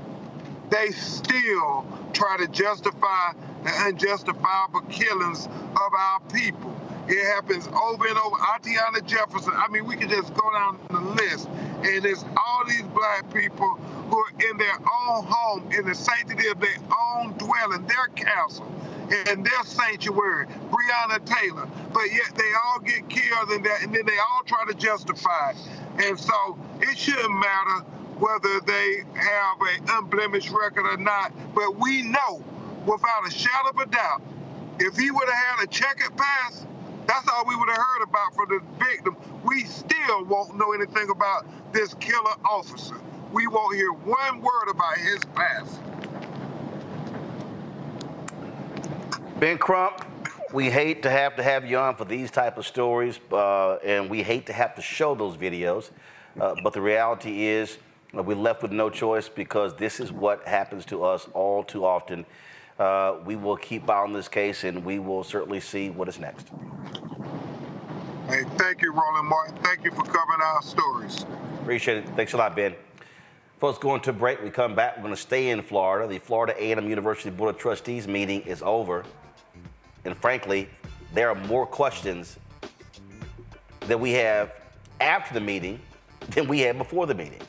They still try to justify the unjustifiable killings of our people. It happens over and over. Atiana Jefferson, I mean, we can just go down the list. And it's all these black people who are in their own home, in the sanctity of their own dwelling, their castle, and their sanctuary, Breonna Taylor. But yet they all get killed and then they all try to justify it. And so it shouldn't matter whether they have an unblemished record or not. But we know, without a shadow of a doubt, if he would have had a checkered past, that's all we would have heard about from the victim. We still won't know anything about this killer officer. We won't hear one word about his past. Ben Crump, we hate to have you on for these type of stories, and we hate to have to show those videos. But the reality is we're left with no choice because this is what happens to us all too often. We will keep on this case, and we will certainly see what is next. Hey, thank you, Roland Martin. Thank you for covering our stories. Appreciate it. Thanks a lot, Ben. Folks, going to a break. We come back. We're going to stay in Florida. The Florida A&M University Board of Trustees meeting is over. And frankly, there are more questions that we have after the meeting than we had before the meeting.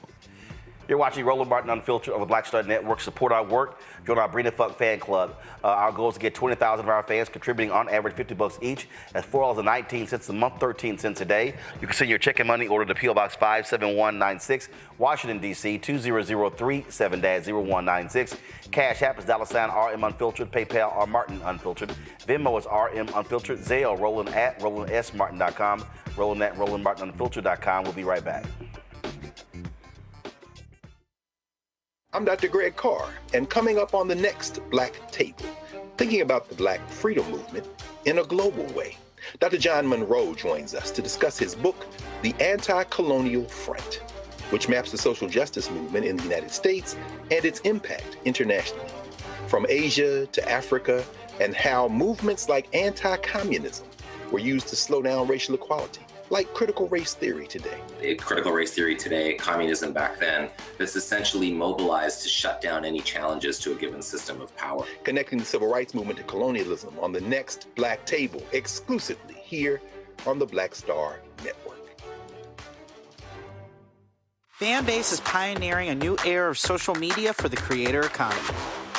You're watching Roland Martin Unfiltered on the Black Star Network. Support our work. Join our Bring the Fuck fan club. Our goal is to get 20,000 of our fans contributing on average $50 each. That's $4.19 a month, 13 cents a day. You can send your check and money order to P.O. Box 57196, Washington, D.C. 20037-0196. Cash App is $RM Unfiltered. PayPal R Martin Unfiltered. Venmo is RM Unfiltered. Zelle Roland at RolandSMartin.com. Roland at RolandMartinUnfiltered.com. We'll be right back. I'm Dr. Greg Carr, and coming up on the next Black Table, thinking about the Black freedom movement in a global way. Dr. John Monroe joins us to discuss his book, The Anti-Colonial Front, which maps the social justice movement in the United States and its impact internationally, from Asia to Africa, and how movements like anti-communism were used to slow down racial equality, like critical race theory today. Critical race theory today, communism back then, that's essentially mobilized to shut down any challenges to a given system of power. Connecting the civil rights movement to colonialism on the next Black Table, exclusively here on the Black Star Network. Fanbase is pioneering a new era of social media for the creator economy.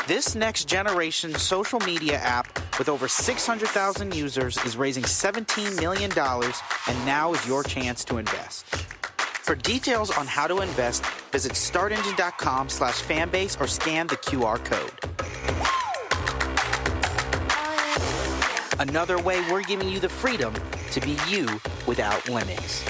This next generation social media app with over 600,000 users is raising $17 million, and now is your chance to invest. For details on how to invest, visit startengine.com/fanbase or scan the QR code. Another way we're giving you the freedom to be you without limits.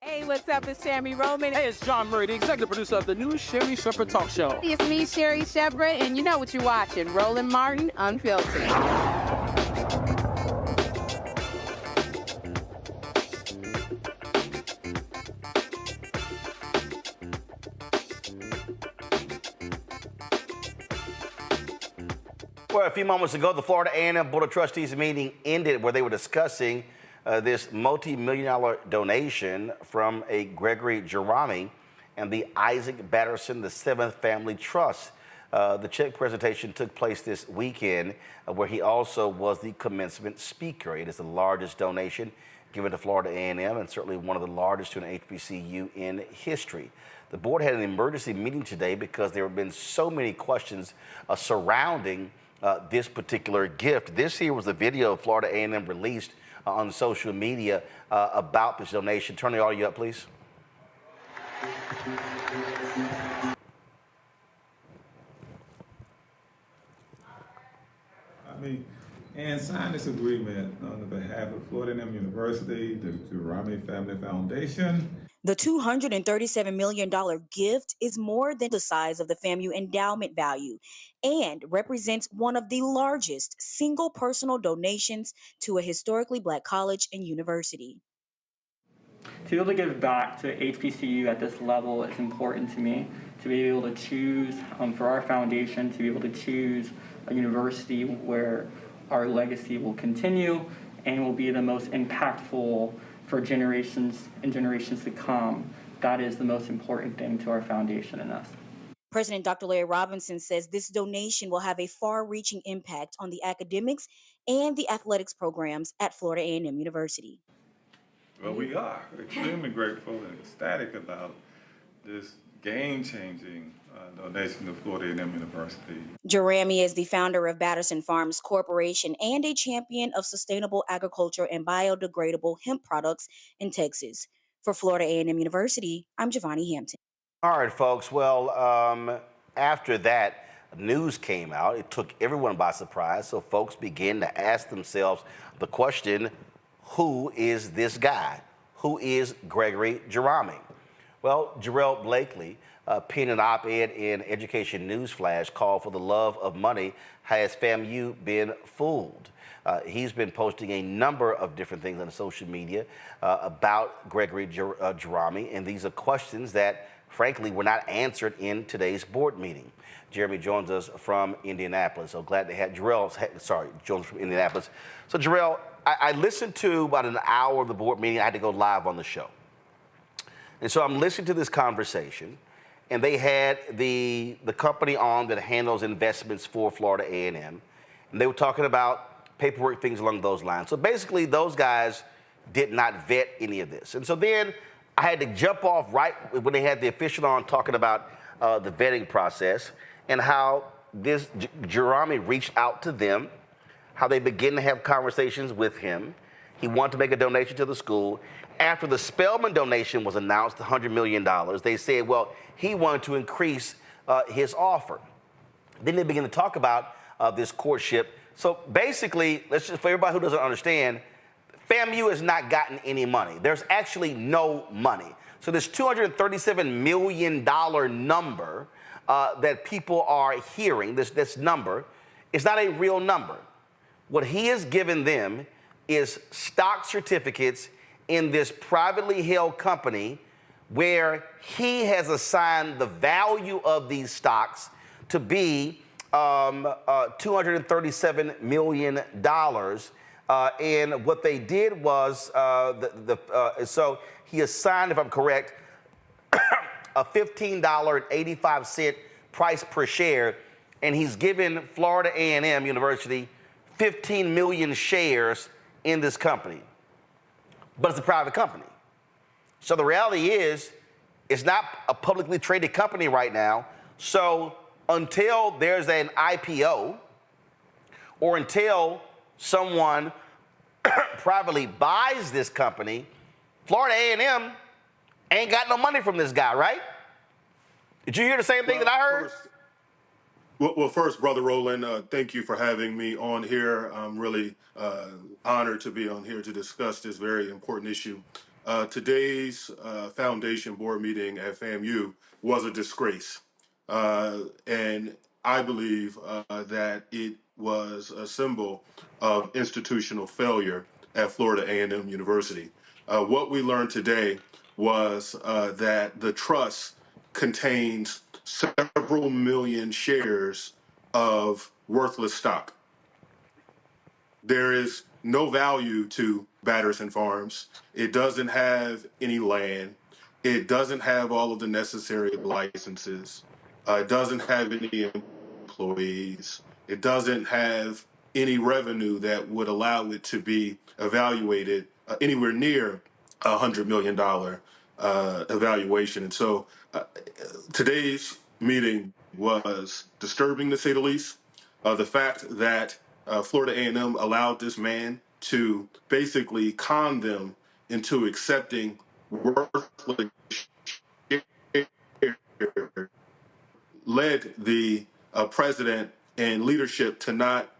Hey, what's up? It's Sammy Roman. Hey, it's John Murray, the executive producer of the new Sherry Shepherd Talk Show. It's me, Sherry Shepherd, and you know what you're watching, Roland Martin Unfiltered. Well, a few moments ago, the Florida A&M Board of Trustees meeting ended where they were discussing this multi-million-dollar donation from a Gregory Jerami and the Isaac Batterson the Seventh Family Trust. The check presentation took place this weekend, where he also was the commencement speaker. It is the largest donation given to Florida A&M and certainly one of the largest to an HBCU in history. The board had an emergency meeting today because there have been so many questions surrounding this particular gift. This here was the video Florida A&M released on social media about this donation. Turn the audio up, please. And sign this agreement on behalf of Florida A&M University, the Jerami Family Foundation. The $237 million gift is more than the size of the FAMU endowment value and represents one of the largest single personal donations to a historically Black college and university. To be able to give back to HBCU at this level is important to me. To be able to choose, for our foundation, to be able to choose a university where our legacy will continue and will be the most impactful for generations and generations to come. That is the most important thing to our foundation and us. President Dr. Larry Robinson says this donation will have a far-reaching impact on the academics and the athletics programs at Florida A&M University. Well, we are extremely grateful and ecstatic about this game-changing donation to Florida A&M University. Jerami is the founder of Batterson Farms Corporation and a champion of sustainable agriculture and biodegradable hemp products in Texas. For Florida A&M University, I'm Giovanni Hampton. All right, folks. Well, after that news came out, it took everyone by surprise. So folks began to ask themselves the question, who is this guy? Who is Gregory Jerami? Well, Jarrell Blakely penned an op-ed in Education Newsflash called "For the Love of Money, Has FAMU Been Fooled?" He's been posting a number of different things on social media about Gregory Jerami, and these are questions that, frankly, were not answered in today's board meeting. Jeremy joins us from Indianapolis. So glad to have joins from Indianapolis. So Jarrell, I listened to about an hour of the board meeting. I had to go live on the show. And so I'm listening to this conversation, and they had the company on that handles investments for Florida A&M, and they were talking about paperwork, things along those lines. So basically, those guys did not vet any of this. And so then I had to jump off right when they had the official on talking about the vetting process and how this Jeremy reached out to them, how they began to have conversations with him. He wanted to make a donation to the school. After the Spelman donation was announced, $100 million, they said, well, he wanted to increase his offer. Then they began to talk about this courtship. So basically, let's just, for everybody who doesn't understand, FAMU has not gotten any money. There's actually no money. So this $237 million number that people are hearing, this number, is not a real number. What he has given them is stock certificates in this privately held company where he has assigned the value of these stocks to be $237 million. And what they did was, so he assigned, if I'm correct, a $15.85 price per share, and he's given Florida A&M University 15 million shares in this company. But it's a private company. So the reality is, it's not a publicly traded company right now. So until there's an IPO, or until someone privately buys this company, Florida A&M ain't got no money from this guy, right? Did you hear the same thing that I heard? Well, first, Brother Roland, thank you for having me on here. I'm really honored to be on here to discuss this very important issue. Today's foundation board meeting at FAMU was a disgrace. And I believe that it was a symbol of institutional failure at Florida A&M University. What we learned today was that the trust contains several million shares of worthless stock. There is no value to Batterson Farms. It doesn't have any land. It doesn't have all of the necessary licenses. It doesn't have any employees. It doesn't have any revenue that would allow it to be evaluated anywhere near $100 million evaluation. And so today's meeting was disturbing, to say the least. The fact that Florida A&M allowed this man to basically con them into accepting worthless shares led the president and leadership to not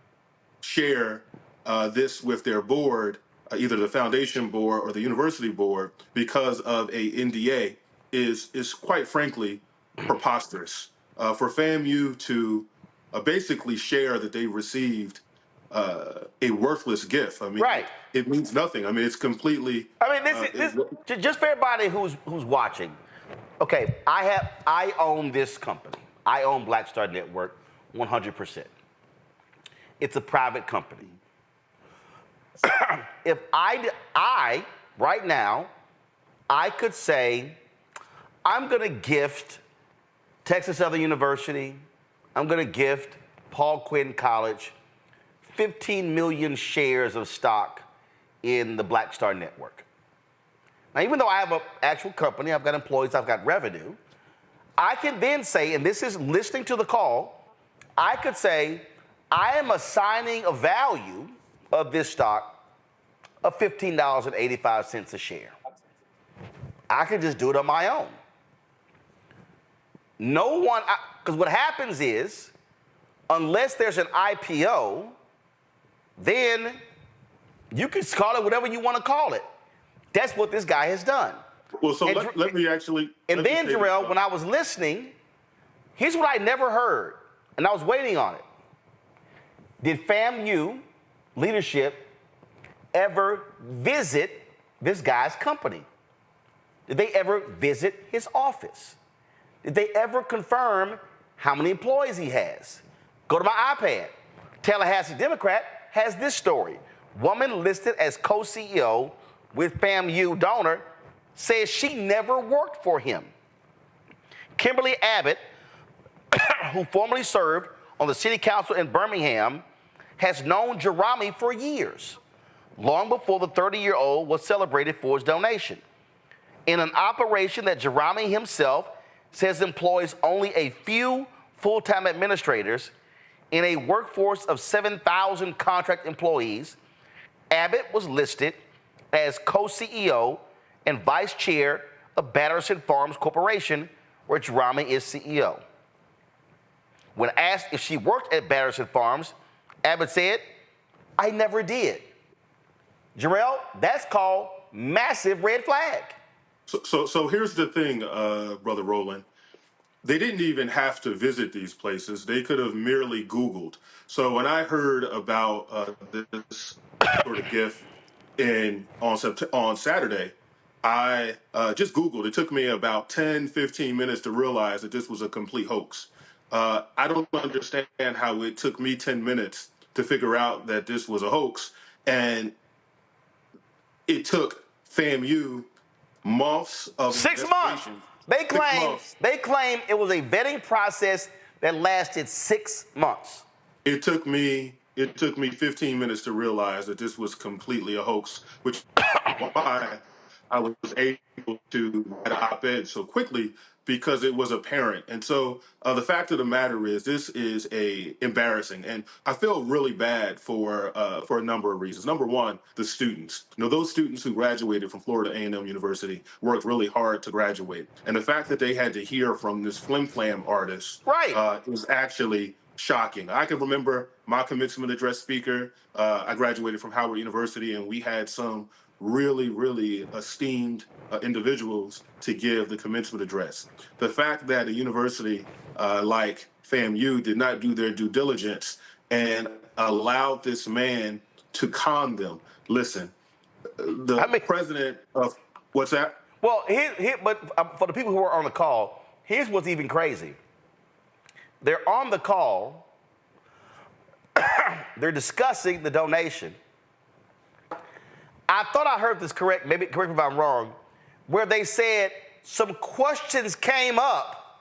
share this with their board, either the foundation board or the university board, because of a NDA is quite frankly preposterous. For FAMU to basically share that they received a worthless gift, I mean, right. It means nothing. I mean, it's completely. I mean, this just for everybody who's watching. Okay, I own this company. I own Black Star Network 100%. It's a private company. If I right now, I could say, I'm going to gift Texas Southern University, I'm going to gift Paul Quinn College 15 million shares of stock in the Black Star Network. Now, even though I have an actual company, I've got employees, I've got revenue, I can then say, and this is listening to the call, I could say, I am assigning a value of this stock of $15.85 a share. I could just do it on my own. No one, because what happens is, unless there's an IPO, then you can call it whatever you want to call it. That's what this guy has done. Well, so let me actually. And then, Jarrell, when I was listening, here's what I never heard, and I was waiting on it. Did FAMU leadership ever visit this guy's company? Did they ever visit his office? Did they ever confirm how many employees he has? Go to my iPad. Tallahassee Democrat has this story. Woman listed as co-CEO with FAMU donor says she never worked for him. Kimberly Abbott, who formerly served on the city council in Birmingham, has known Jeremy for years, long before the 30-year-old was celebrated for his donation. in an operation that Jerami himself says employs only a few full-time administrators in a workforce of 7,000 contract employees. Abbott was listed as co-CEO and vice chair of Batterson Farms Corporation, where Jerami is CEO. When asked if she worked at Batterson Farms, Abbott said, "I never did." Jarrell, that's called massive red flag. So here's the thing, Brother Roland. They didn't even have to visit these places. They could have merely Googled. So when I heard about this sort of gift on Saturday, I just Googled. It took me about 10, 15 minutes to realize that this was a complete hoax. I don't understand how it took me 10 minutes to figure out that this was a hoax. And it took FAMU months of 6 months. They claim it was a vetting process that lasted 6 months. It took me 15 minutes to realize that this was completely a hoax, which is why I was able to write an op-ed so quickly, because it was apparent. And so the fact of the matter is, this is embarrassing, and I feel really bad for a number of reasons. Number one, the students. Those students who graduated from Florida A&M University worked really hard to graduate, and the fact that they had to hear from this flim-flam artist is actually shocking. I can remember my commencement address speaker. I graduated from Howard University, and we had some really, really esteemed individuals to give the commencement address. The fact that a university like FAMU did not do their due diligence and allowed this man to con them. Listen, the president of, what's that? Well, but for the people who are on the call, here's what's even crazy. They're on the call, they're discussing the donation. I thought I heard this correct, maybe correct me if I'm wrong, where they said some questions came up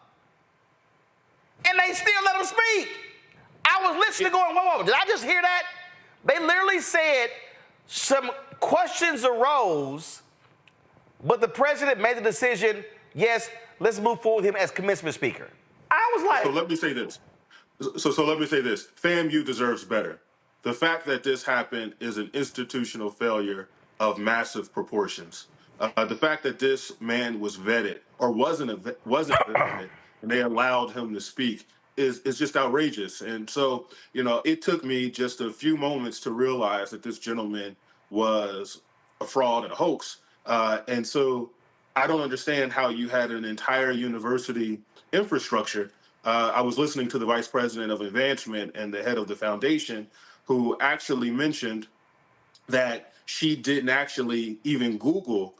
and they still let them speak. I was listening going, whoa, did I just hear that? They literally said some questions arose, but the president made the decision, yes, let's move forward with him as commencement speaker. I was like... So let me say this. So let me say this. FAMU deserves better. The fact that this happened is an institutional failure of massive proportions. The fact that this man was vetted or wasn't vetted, and they allowed him to speak is just outrageous. And so, it took me just a few moments to realize that this gentleman was a fraud and a hoax. And so I don't understand how you had an entire university infrastructure. I was listening to the vice president of advancement and the head of the foundation, who actually mentioned that she didn't actually even Google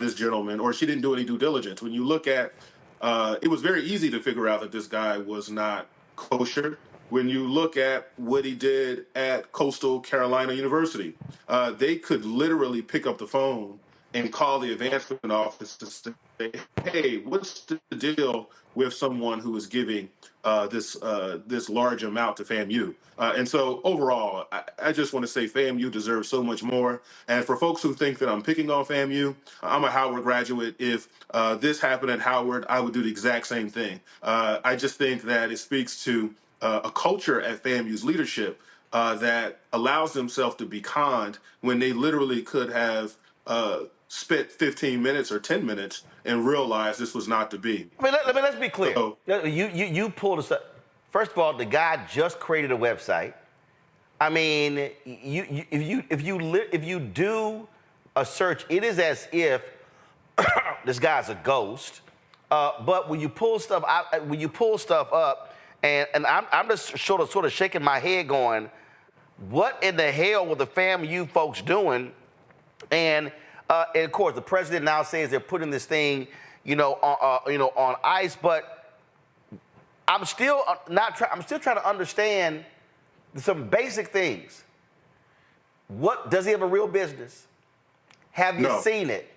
this gentleman, or she didn't do any due diligence. When you look at, it was very easy to figure out that this guy was not kosher. When you look at what he did at Coastal Carolina University, they could literally pick up the phone and call the advancement office to say, hey, what's the deal with someone who is giving this large amount to FAMU? And so overall, I just want to say FAMU deserves so much more. And for folks who think that I'm picking on FAMU, I'm a Howard graduate. If this happened at Howard, I would do the exact same thing. I just think that it speaks to a culture at FAMU's leadership that allows themselves to be conned when they literally could have spent 15 minutes or 10 minutes and realized this was not to be. I mean, let's be clear. So, you pulled us up. First of all, the guy just created a website. I mean, if you do a search, it is as if this guy's a ghost. But when you pull stuff up, and I'm just sort of shaking my head, going, what in the hell were the FAMU folks doing? And of course, the president now says they're putting this thing, on ice. But I'm still I'm still trying to understand some basic things. What does he have a real business? Have you seen it?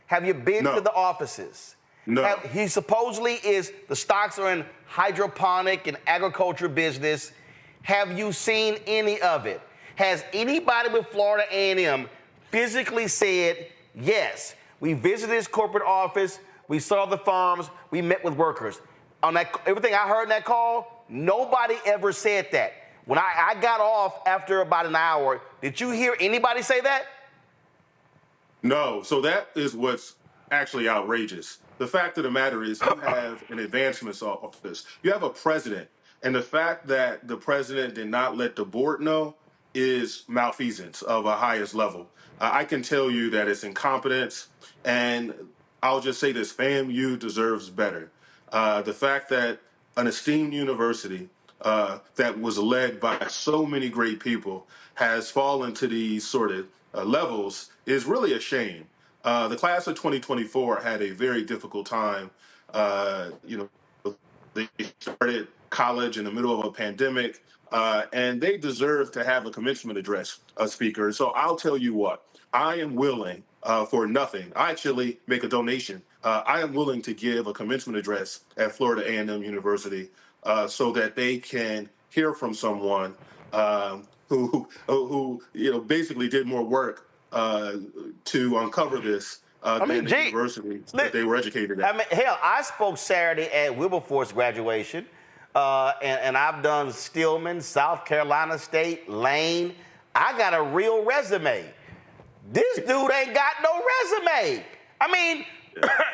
Have you been to the offices? No. He supposedly the stocks are in hydroponic and agriculture business. Have you seen any of it? Has anybody with Florida A&M physically said, yes, We visited his corporate office. We saw the farms. We met with workers. On that, everything I heard in that call, nobody ever said that. When I got off after about an hour, did you hear anybody say that? No. So that is what's actually outrageous. The fact of the matter is you have an advancements office. You have a president. And the fact that the president did not let the board know is malfeasance of a highest level. I can tell you that it's incompetence. And I'll just say this, FAMU deserves better. The fact that an esteemed university that was led by so many great people has fallen to these sort of levels is really a shame. The class of 2024 had a very difficult time. They started college in the middle of a pandemic, and they deserve to have a commencement address, speaker. So I'll tell you what, I am willing for nothing. I actually make a donation. I am willing to give a commencement address at Florida A&M University so that they can hear from someone who basically did more work to uncover this than the university that they were educated at. I mean, hell, I spoke Saturday at Wilberforce graduation, and I've done Stillman, South Carolina State, Lane. I got a real resume. This dude ain't got no resume. I mean,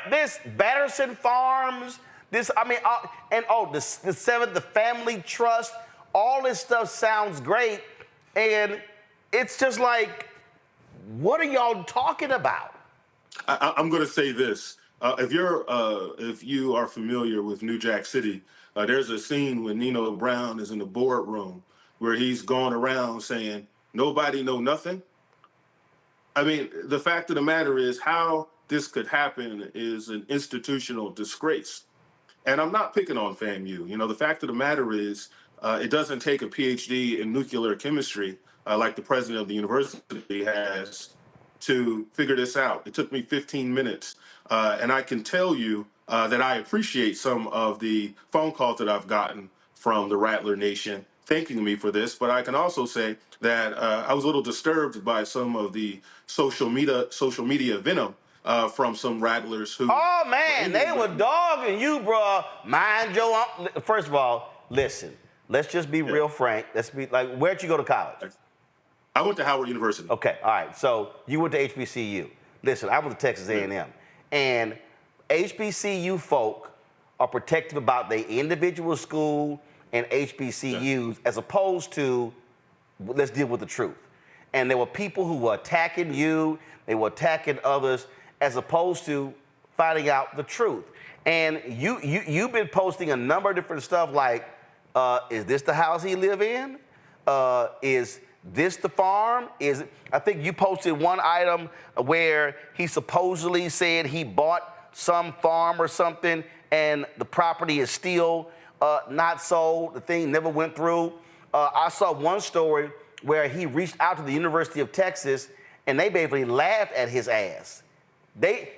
this Batterson Farms, the Seventh, the Family Trust, all this stuff sounds great, and it's just like, what are y'all talking about? I'm going to say this: if you are familiar with New Jack City, there's a scene when Nino Brown is in the boardroom where he's going around saying nobody know nothing. I mean, the fact of the matter is how this could happen is an institutional disgrace. And I'm not picking on FAMU. The fact of the matter is it doesn't take a PhD in nuclear chemistry like the president of the university has to figure this out. It took me 15 minutes. And I can tell you that I appreciate some of the phone calls that I've gotten from the Rattler Nation thanking me for this, but I can also say that I was a little disturbed by some of the social media venom from some Rattlers who... Oh, man, they were dogging you, bro. Mind your... First of all, listen, let's just be real frank. Let's be like, where'd you go to college? I went to Howard University. Okay, all right. So you went to HBCU. Listen, I went to Texas A&M. And HBCU folk are protective about their individual school and HBCUs as opposed to, let's deal with the truth. And there were people who were attacking you, they were attacking others, as opposed to finding out the truth. And you've been posting a number of different stuff like, is this the house he live in? Is this the farm? I think you posted one item where he supposedly said he bought some farm or something and the property is still not sold. The thing never went through. I saw one story where he reached out to the University of Texas and they basically laughed at his ass.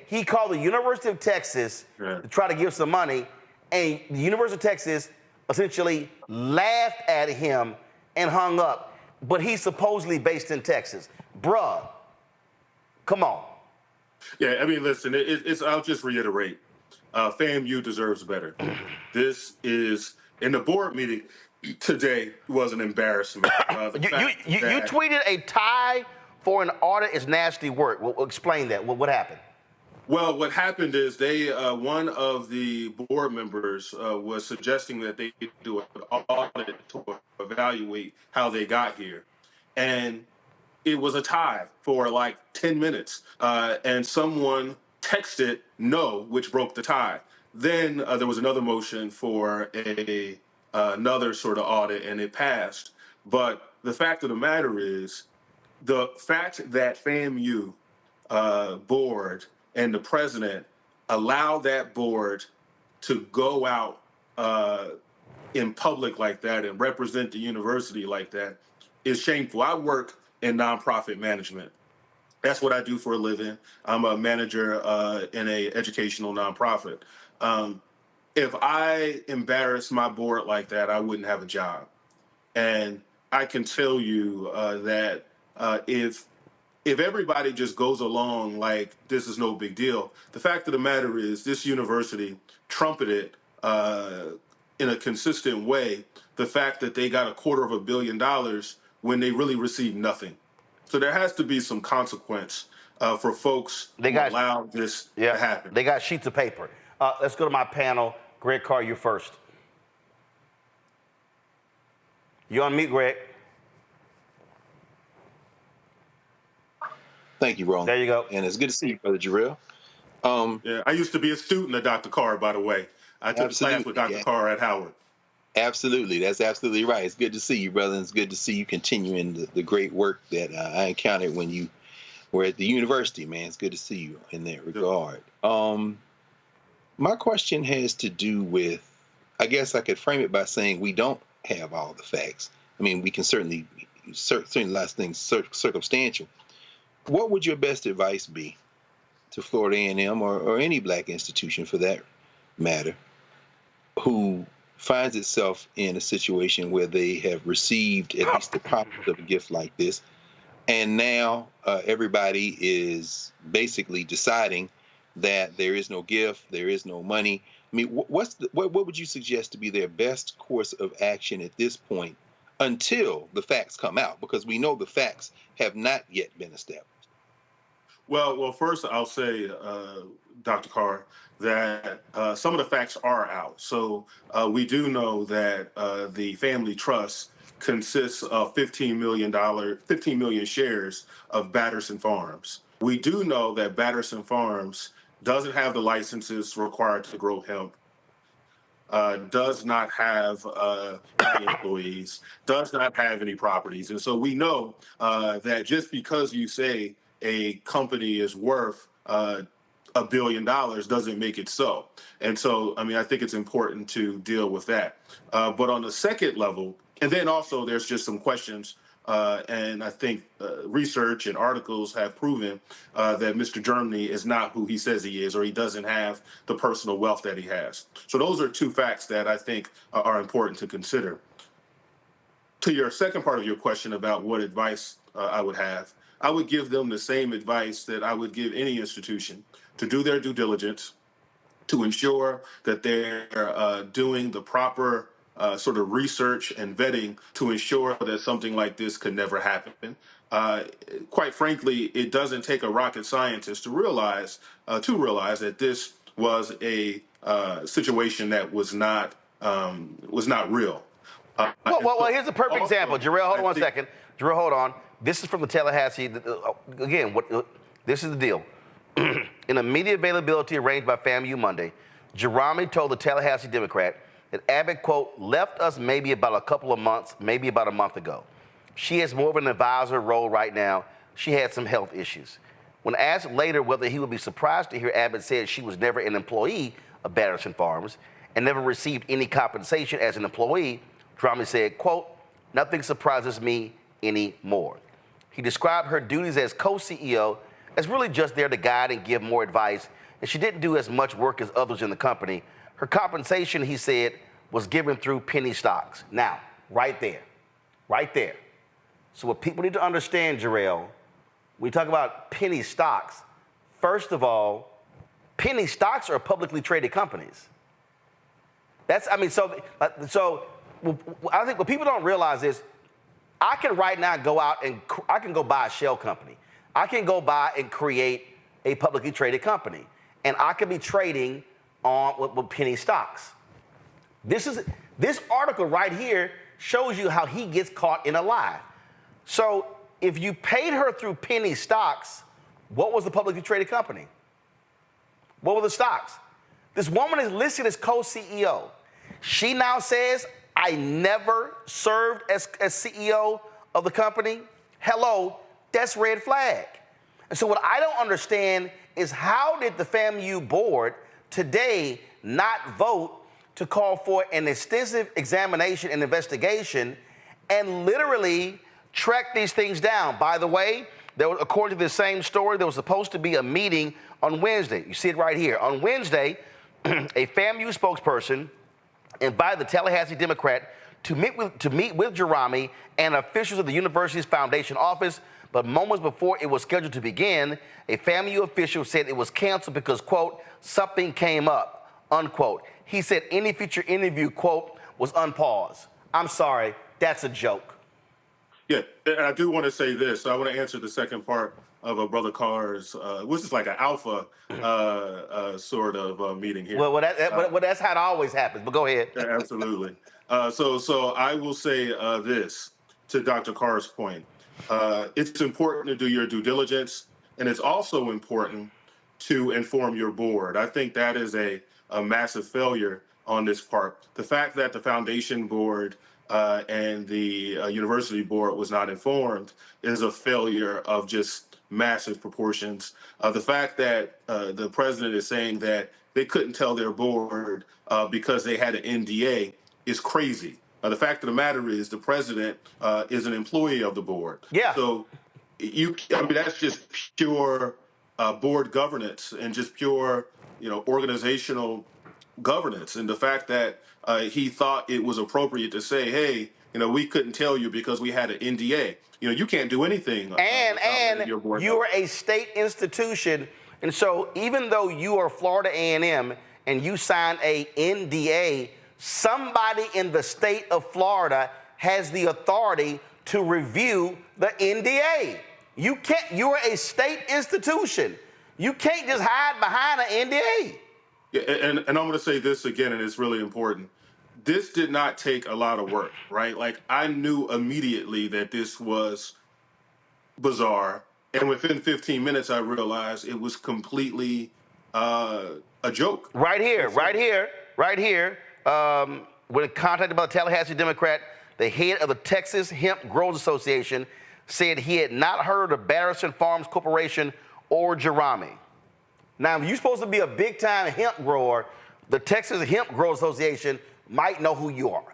He called the University of Texas to try to give some money, and the University of Texas essentially laughed at him and hung up. But he's supposedly based in Texas. Bruh, come on. Yeah, I mean, listen, I'll just reiterate. FAMU deserves better. This is, in the board meeting today, was an embarrassment. You tweeted a tie for an audit is nasty work. Well, explain that. What happened? Well, what happened is one of the board members was suggesting that they do an audit to evaluate how they got here. And it was a tie for like 10 minutes. And someone texted no, which broke the tie. Then there was another motion for another sort of audit, and it passed. But the fact of the matter is, the fact that FAMU board and the president allow that board to go out in public like that and represent the university like that is shameful. I work in nonprofit management. That's what I do for a living. I'm a manager in an educational nonprofit. If I embarrass my board like that, I wouldn't have a job. And I can tell you that if if everybody just goes along like this is no big deal, the fact of the matter is this university trumpeted in a consistent way the fact that they got $250 million when they really received nothing. So there has to be some consequence for folks who allow this to happen. They got sheets of paper. Let's go to my panel. Greg Carr, you first. You on mute, Greg. Thank you, Roland. There you go. And it's good to see you, Brother Jarrell. Yeah, I used to be a student of Dr. Carr, by the way. I took a class with Dr. Carr at Howard. Absolutely. That's absolutely right. It's good to see you, brother. And it's good to see you continuing the great work that I encountered when you were at the university, man. It's good to see you in that regard. My question has to do with, I guess I could frame it by saying we don't have all the facts. I mean, we can certainly lots of things circumstantial. What would your best advice be to Florida A&M or any black institution for that matter who finds itself in a situation where they have received at least the promise of a gift like this, and now everybody is basically deciding that there is no gift, there is no money? I mean, what would you suggest to be their best course of action at this point until the facts come out? Because we know the facts have not yet been established. Well, first I'll say, Dr. Carr, that some of the facts are out. So we do know that the family trust consists of 15 million shares of Batterson Farms. We do know that Batterson Farms doesn't have the licenses required to grow hemp, does not have any employees, does not have any properties. And so we know that just because you say a company is worth $1 billion doesn't make it so. And so, I mean, I think it's important to deal with that. But on the second level, and then also there's just some questions, and I think research and articles have proven that Mr. Germany is not who he says he is, or he doesn't have the personal wealth that he has. So those are two facts that I think are important to consider. To your second part of your question about what advice I would have, I would give them the same advice that I would give any institution: to do their due diligence, to ensure that they're doing the proper sort of research and vetting to ensure that something like this could never happen. Quite frankly, it doesn't take a rocket scientist to realize that this was a situation that was not real. Well, here's a perfect example. Jarrell, hold on 1 second. Jarrell, hold on. This is from the Tallahassee. Again, this is the deal. In a media availability arranged by FAMU Monday, Jerami told the Tallahassee Democrat that Abbott, quote, left us maybe about a couple of months, maybe about a month ago. She has more of an advisor role right now. She had some health issues. When asked later whether he would be surprised to hear Abbott said she was never an employee of Batterson Farms and never received any compensation as an employee, Jerami said, quote, nothing surprises me anymore. He described her duties as co-CEO as really just there to guide and give more advice, and she didn't do as much work as others in the company. Her compensation, he said, was given through penny stocks. Now, right there. So what people need to understand, Jarrell, when we talk about penny stocks, first of all, penny stocks are publicly traded companies. So I think what people don't realize is I can right now go out and I can go buy a shell company. I can go buy and create a publicly traded company, and I could be trading on with penny stocks. This article right here shows you how he gets caught in a lie. So if you paid her through penny stocks, what was the publicly traded company? What were the stocks? This woman is listed as co-CEO. She now says, I never served as CEO of the company. Hello, that's red flag. And so what I don't understand is how did the FAMU board today not vote to call for an extensive examination and investigation and literally track these things down? By the way, according to the same story, there was supposed to be a meeting on Wednesday. You see it right here. On Wednesday, a FAMU spokesperson invited the Tallahassee Democrat to meet with Jerami and officials of the university's foundation office, but moments before it was scheduled to begin, a FAMU official said it was canceled because, quote, something came up, unquote. He said any future interview, quote, was unpaused. I'm sorry, that's a joke. Yeah, and I do want to say this. So I want to answer the second part of Brother Carr's, which is like an alpha sort of meeting here. Well, that's how it always happens, but go ahead. Absolutely. So I will say this to Dr. Carr's point. It's important to do your due diligence, and it's also important to inform your board. I think that is a massive failure on this part. The fact that the foundation board and the university board was not informed is a failure of just massive proportions. The fact that the president is saying that they couldn't tell their board because they had an NDA is crazy. The fact of the matter is the president is an employee of the board. Yeah. So that's just pure board governance and just pure, organizational governance. And the fact that he thought it was appropriate to say, hey, we couldn't tell you because we had an NDA. You can't do anything. And you are a state institution. And so even though you are Florida A&M and you sign a NDA, somebody in the state of Florida has the authority to review the NDA. You're a state institution. You can't just hide behind an NDA. Yeah, and I'm going to say this again, and it's really important. This did not take a lot of work, right? Like, I knew immediately that this was bizarre. And within 15 minutes, I realized it was completely a joke. Right here. When contacted by the Tallahassee Democrat, the head of the Texas Hemp Growers Association said he had not heard of Batterson Farms Corporation or Jerami. Now, if you're supposed to be a big-time hemp grower, the Texas Hemp Growers Association might know who you are.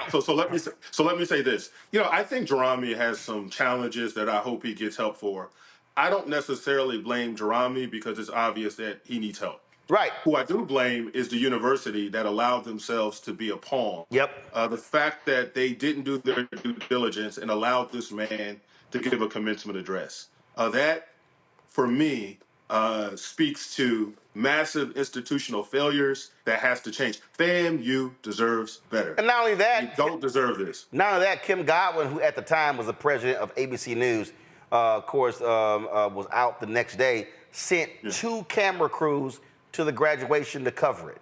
So let me say this. I think Jerami has some challenges that I hope he gets help for. I don't necessarily blame Jerami because it's obvious that he needs help. Right. Who I do blame is the university that allowed themselves to be a pawn. Yep. The fact that they didn't do their due diligence and allowed this man to give a commencement address. That, for me, speaks to massive institutional failures that has to change. FAMU deserves better. And not only that, you don't deserve this. Not only that, Kim Godwin, who at the time was the president of ABC News, of course, was out the next day, sent 2 camera crews to the graduation to cover it.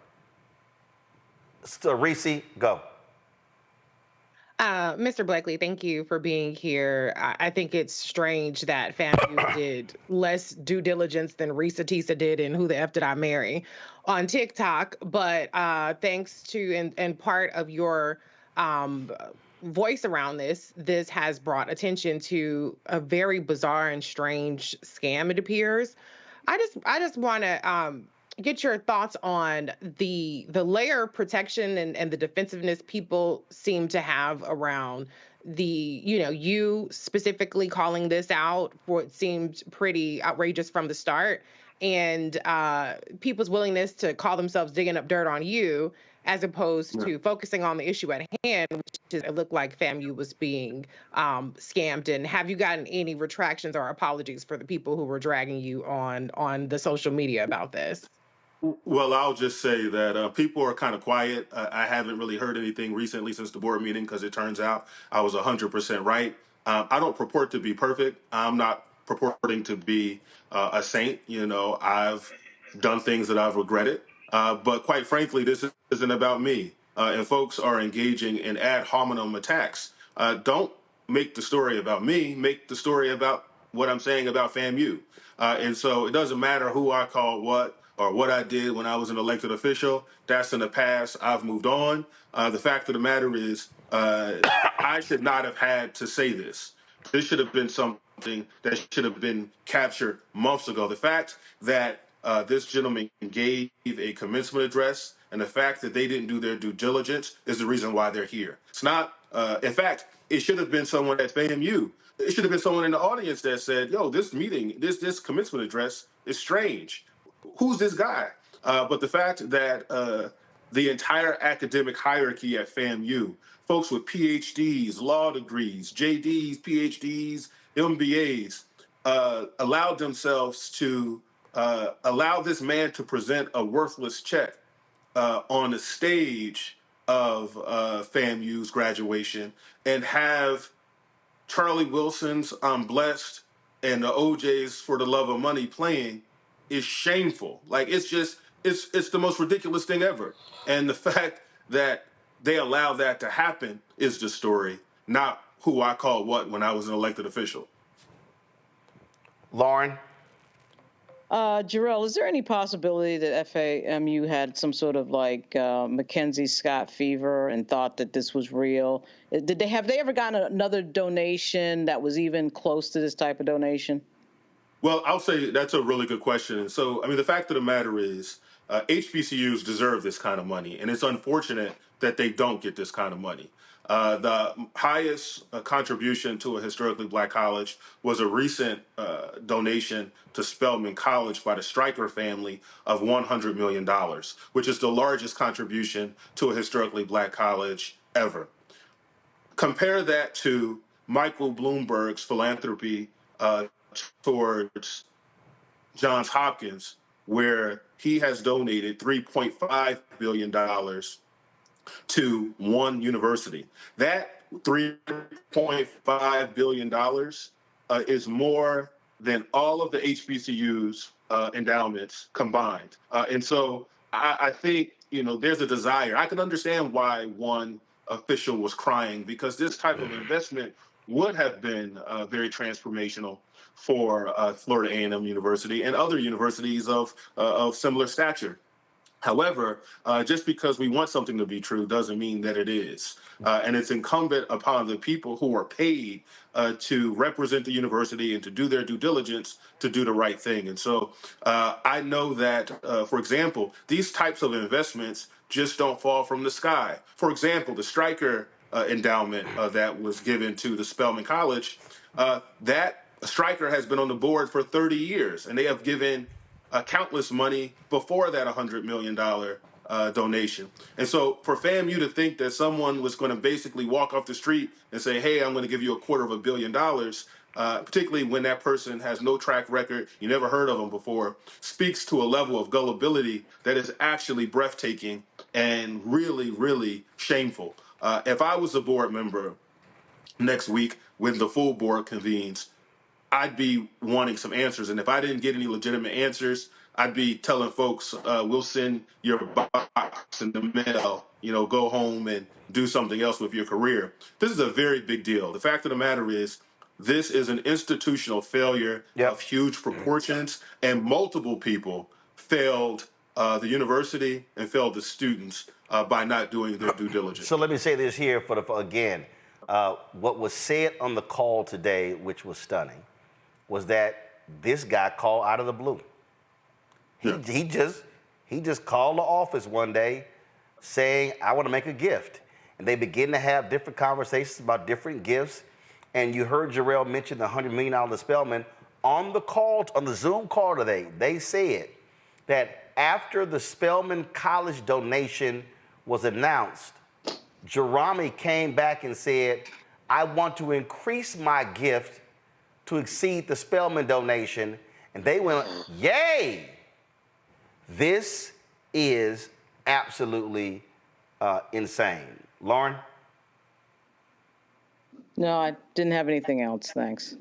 So, Reese, go. Mr. Blakely, thank you for being here. I think it's strange that FAMU did less due diligence than Risa Tisa did in Who the F Did I Marry on TikTok. But thanks to and part of your voice around this has brought attention to a very bizarre and strange scam, it appears. I just want to get your thoughts on the layer of protection and the defensiveness people seem to have around you specifically calling this out for it seemed pretty outrageous from the start, and people's willingness to call themselves digging up dirt on you as opposed to focusing on the issue at hand, which is it looked like FAMU was being scammed. And have you gotten any retractions or apologies for the people who were dragging you on the social media about this? Well, I'll just say that people are kind of quiet. I haven't really heard anything recently since the board meeting because it turns out I was 100% right. I don't purport to be perfect. I'm not purporting to be a saint. I've done things that I've regretted. But quite frankly, this isn't about me. And folks are engaging in ad hominem attacks. Don't make the story about me. Make the story about what I'm saying about FAMU. And so it doesn't matter who I call what or what I did when I was an elected official. That's in the past. I've moved on. The fact of the matter is I should not have had to say this. This should have been something that should have been captured months ago. The fact that this gentleman gave a commencement address and the fact that they didn't do their due diligence is the reason why they're here. It's not, in fact, it should have been someone at FAMU. It should have been someone in the audience that said, yo, this meeting, this commencement address is strange. Who's this guy? But the fact that the entire academic hierarchy at FAMU, folks with PhDs, law degrees, JDs, PhDs MBAs, allowed themselves to allow this man to present a worthless check on the stage of FAMU's graduation and have Charlie Wilson's I'm Blessed and the OJ's For the Love of Money playing is shameful. Like, it's the most ridiculous thing ever. And the fact that they allow that to happen is the story, not who I called what when I was an elected official. Lauren? Jarrell, is there any possibility that FAMU had some sort of like Mackenzie Scott fever and thought that this was real? Have they ever gotten another donation that was even close to this type of donation? Well, I'll say that's a really good question. And so, I mean, the fact of the matter is HBCUs deserve this kind of money, and it's unfortunate that they don't get this kind of money. The highest contribution to a historically black college was a recent donation to Spelman College by the Stryker family of $100 million, which is the largest contribution to a historically black college ever. Compare that to Michael Bloomberg's philanthropy towards Johns Hopkins, where he has donated $3.5 billion to one university. That $3.5 billion is more than all of the HBCU's endowments combined. And so I think, there's a desire. I can understand why one official was crying, because this type of investment would have been very transformational for Florida A&M University and other universities of similar stature. However, just because we want something to be true doesn't mean that it is. And it's incumbent upon the people who are paid to represent the university and to do their due diligence to do the right thing. And so I know that, for example, these types of investments just don't fall from the sky. For example, the Stryker endowment that was given to the Spelman College, that Stryker has been on the board for 30 years, and they have given countless money before that $100 million donation. And so for FAMU to think that someone was going to basically walk off the street and say, hey, I'm going to give you $250 million, particularly when that person has no track record, you never heard of them before, speaks to a level of gullibility that is actually breathtaking and really, really shameful. If I was a board member next week when the full board convenes, I'd be wanting some answers. And if I didn't get any legitimate answers, I'd be telling folks, we'll send your box in the mail, go home and do something else with your career. This is a very big deal. The fact of the matter is, this is an institutional failure of huge proportions, and multiple people failed the university and failed the students by not doing their due diligence. So let me say this here again. What was said on the call today, which was stunning, was that this guy called out of the blue. He just called the office one day saying, I want to make a gift. And they begin to have different conversations about different gifts. And you heard Jarrell mention the $100 million to Spelman. On the call, on the Zoom call today, they said that after the Spelman College donation was announced, Jerami came back and said, I want to increase my gift to exceed the Spelman donation. And they went, yay! This is absolutely insane. Lauren? No, I didn't have anything else. Thanks.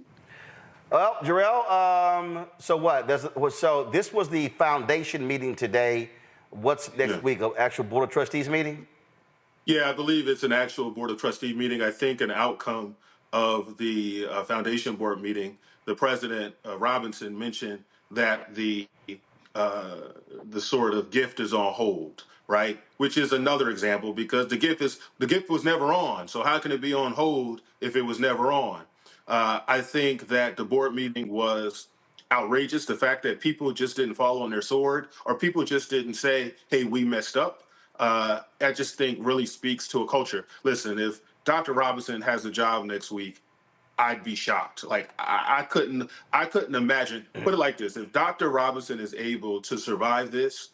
Well, Jarrell, so what? So this was the foundation meeting today. What's next week? An actual Board of Trustees meeting? Yeah, I believe it's an actual Board of Trustee meeting. I think an outcome of the foundation board meeting, the president, Robinson, mentioned that the sort of gift is on hold, right? Which is another example, because the gift was never on. So how can it be on hold if it was never on? I think that the board meeting was outrageous. The fact that people just didn't fall on their sword, or people just didn't say, hey, we messed up. I just think really speaks to a culture. Listen, if Dr. Robinson has a job next week, I'd be shocked. Like I couldn't imagine. Put it like this: if Dr. Robinson is able to survive this,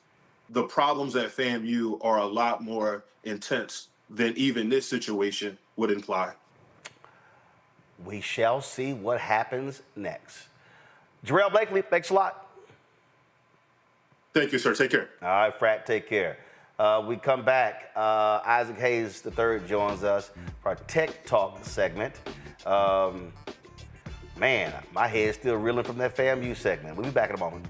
the problems at FAMU are a lot more intense than even this situation would imply. We shall see what happens next. Jarrell Blakely, thanks a lot. Thank you, sir. Take care. All right, Frat, take care. We come back. Isaac Hayes III joins us for our Tech Talk segment. Man, my head's still reeling from that FAMU segment. We'll be back in a moment.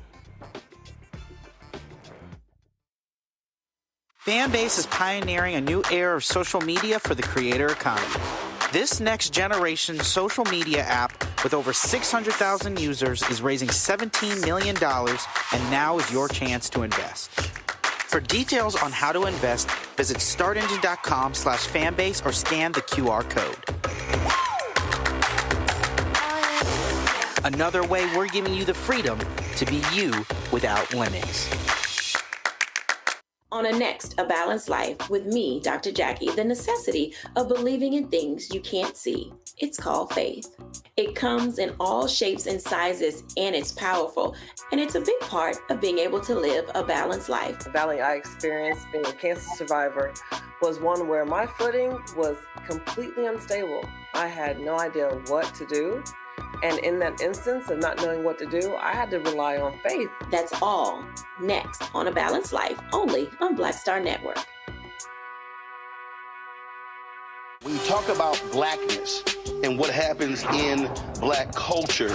Fanbase is pioneering a new era of social media for the creator economy. This next generation social media app with over 600,000 users is raising $17 million, and now is your chance to invest. For details on how to invest, visit StartEngine.com/fanbase or scan the QR code. Another way we're giving you the freedom to be you without limits. On A Balanced Life with me, Dr. Jackie, the necessity of believing in things you can't see. It's called faith. It comes in all shapes and sizes, and it's powerful. And it's a big part of being able to live a balanced life. The valley I experienced being a cancer survivor was one where my footing was completely unstable. I had no idea what to do. And in that instance of not knowing what to do, I had to rely on faith. That's all next on A Balanced Life, only on Black Star Network. When you talk about blackness and what happens in black culture,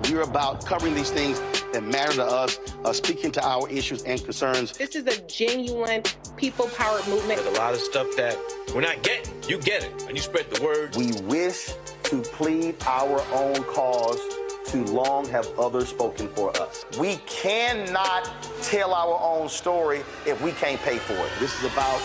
we're about covering these things that matter to us, speaking to our issues and concerns. This is a genuine people-powered movement. There's a lot of stuff that we're not getting. You get it, and you spread the word. We wish to plead our own cause. Too long have others spoken for us. We cannot tell our own story if we can't pay for it. This is about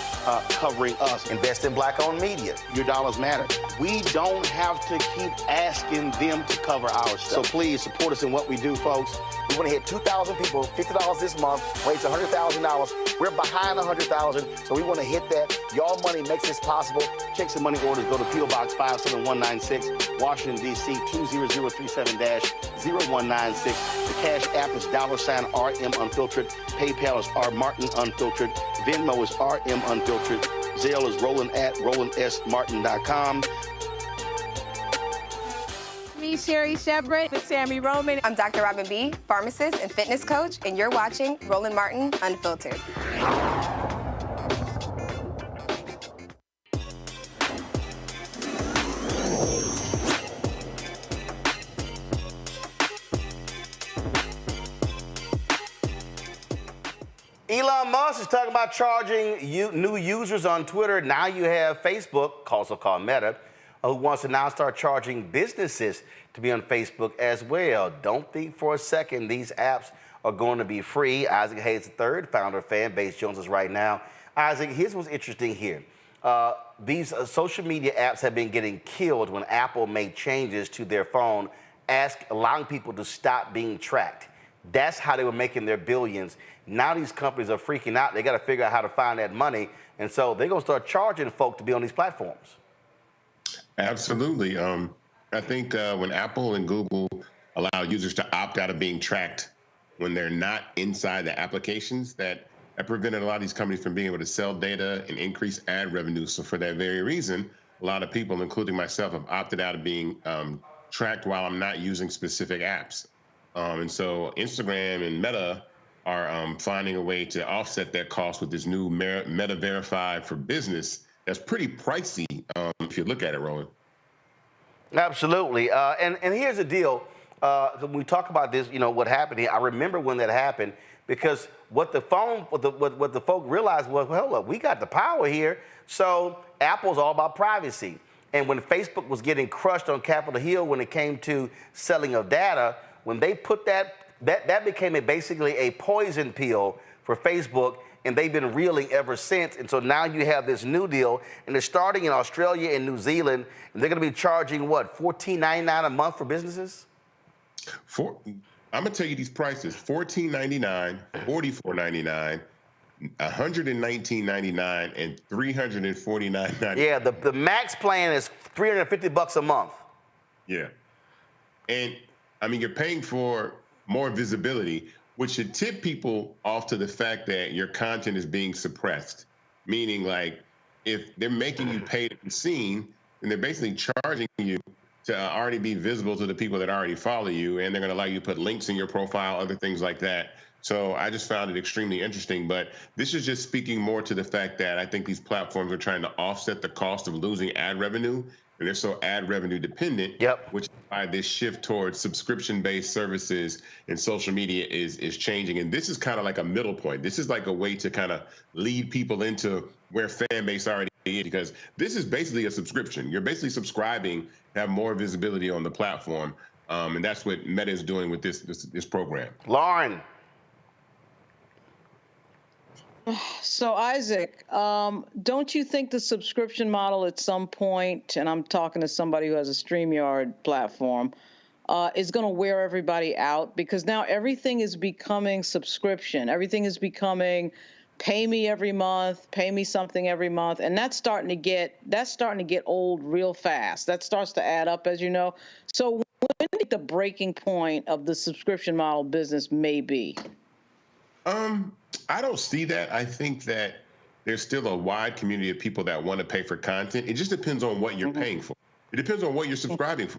covering us. Invest in black-owned media. Your dollars matter. We don't have to keep asking them to cover our stuff. So please support us in what we do, folks. We want to hit 2,000 people, $50 this month, raise $100,000. We're behind 100,000, so we want to hit that. Y'all money makes this possible. Check some money orders. Go to P.O. Box 57196, Washington, D.C. 20037-0196. The Cash App is $RM Unfiltered. PayPal is R Martin Unfiltered. Venmo is RM Unfiltered. Zelle is Roland at RolandSMartin.com. Me, Sherry Shepard with Sammy Roman. I'm Dr. Robin B., pharmacist and fitness coach, and you're watching Roland Martin Unfiltered. Elon Musk is talking about charging new users on Twitter. Now you have Facebook, also called Meta, who wants to now start charging businesses to be on Facebook as well. Don't think for a second these apps are going to be free. Isaac Hayes III, founder of Fanbase, joins us right now. Isaac, here's what's interesting here. These social media apps have been getting killed when Apple made changes to their phone, allowing people to stop being tracked. That's how they were making their billions. Now these companies are freaking out. They got to figure out how to find that money. And so they're going to start charging folk to be on these platforms. Absolutely. I think when Apple and Google allow users to opt out of being tracked when they're not inside the applications, that prevented a lot of these companies from being able to sell data and increase ad revenue. So for that very reason, a lot of people, including myself, have opted out of being tracked while I'm not using specific apps. And so Instagram and Meta are finding a way to offset that cost with this new Meta Verified for Business. That's pretty pricey if you look at it, Roland. Absolutely. And here's the deal. When we talk about this, what happened here, I remember when that happened, because what the folk realized was, well, hold up, we got the power here. So Apple's all about privacy. And when Facebook was getting crushed on Capitol Hill when it came to selling of data, when they put that became basically a poison pill for Facebook, and they've been reeling ever since. And so now you have this new deal, and they're starting in Australia and New Zealand, and they're going to be charging, what, $14.99 a month for businesses? I'm going to tell you these prices: $14.99, $44.99, $119.99, and $349.99. Yeah, the max plan is $350 a month. Yeah. And, I mean, you're paying for more visibility, which should tip people off to the fact that your content is being suppressed. Meaning, like, if they're making you pay to be seen, then they're basically charging you to already be visible to the people that already follow you, and they're going to allow you to put links in your profile, other things like that. So I just found it extremely interesting. But this is just speaking more to the fact that I think these platforms are trying to offset the cost of losing ad revenue, and they're so ad revenue dependent, which is why this shift towards subscription-based services in social media is changing. And this is kind of like a middle point. This is like a way to kind of lead people into where Fanbase already is, because this is basically a subscription. You're basically subscribing to have more visibility on the platform, and that's what Meta is doing with this program. Lauren. So Isaac, don't you think the subscription model at some point, and I'm talking to somebody who has a StreamYard platform, is going to wear everybody out? Because now everything is becoming subscription. Everything is becoming pay me every month, pay me something every month, and that's starting to get old real fast. That starts to add up, as you know. So when do you think the breaking point of the subscription model business may be? I don't see that. I think that there's still a wide community of people that want to pay for content. It just depends on what you're paying for. It depends on what you're subscribing for.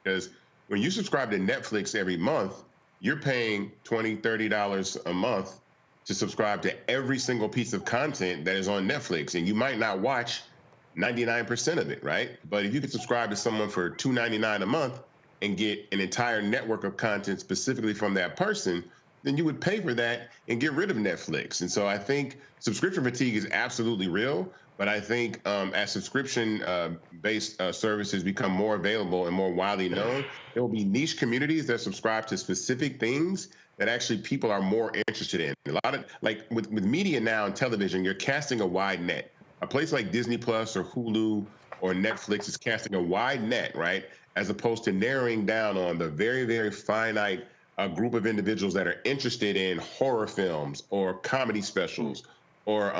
Because when you subscribe to Netflix every month, you're paying $20, $30 a month to subscribe to every single piece of content that is on Netflix. And you might not watch 99% of it, right? But if you could subscribe to someone for $2.99 a month and get an entire network of content specifically from that person, then you would pay for that and get rid of Netflix. And so I think subscription fatigue is absolutely real, but I think as subscription-based services become more available and more widely known, there will be niche communities that subscribe to specific things that actually people are more interested in. A lot of, like with media now and television, you're casting a wide net. A place like Disney Plus or Hulu or Netflix is casting a wide net, right? As opposed to narrowing down on the very, very finite a group of individuals that are interested in horror films or comedy specials or,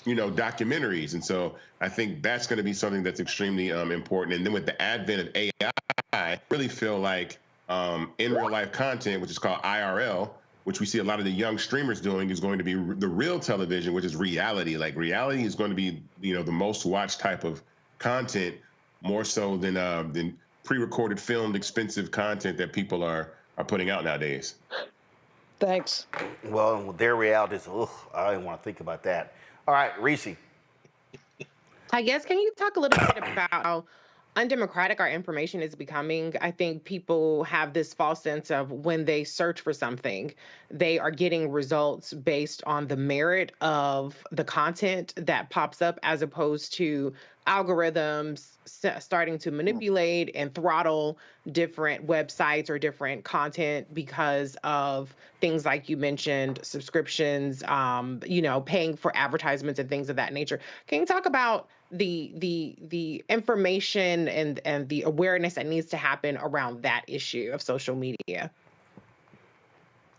documentaries. And so I think that's going to be something that's extremely important. And then with the advent of AI, I really feel like in real life content, which is called IRL, which we see a lot of the young streamers doing, is going to be the real television, which is reality. Like reality is going to be, the most watched type of content, more so than pre-recorded, filmed, expensive content that people are putting out nowadays. Thanks. Well, their reality is, I don't want to think about that. All right, Reese. I guess, can you talk a little bit about how undemocratic our information is becoming? I think people have this false sense of when they search for something, they are getting results based on the merit of the content that pops up, as opposed to algorithms starting to manipulate and throttle different websites or different content because of things like you mentioned, subscriptions, paying for advertisements and things of that nature. Can you talk about the information and the awareness that needs to happen around that issue of social media?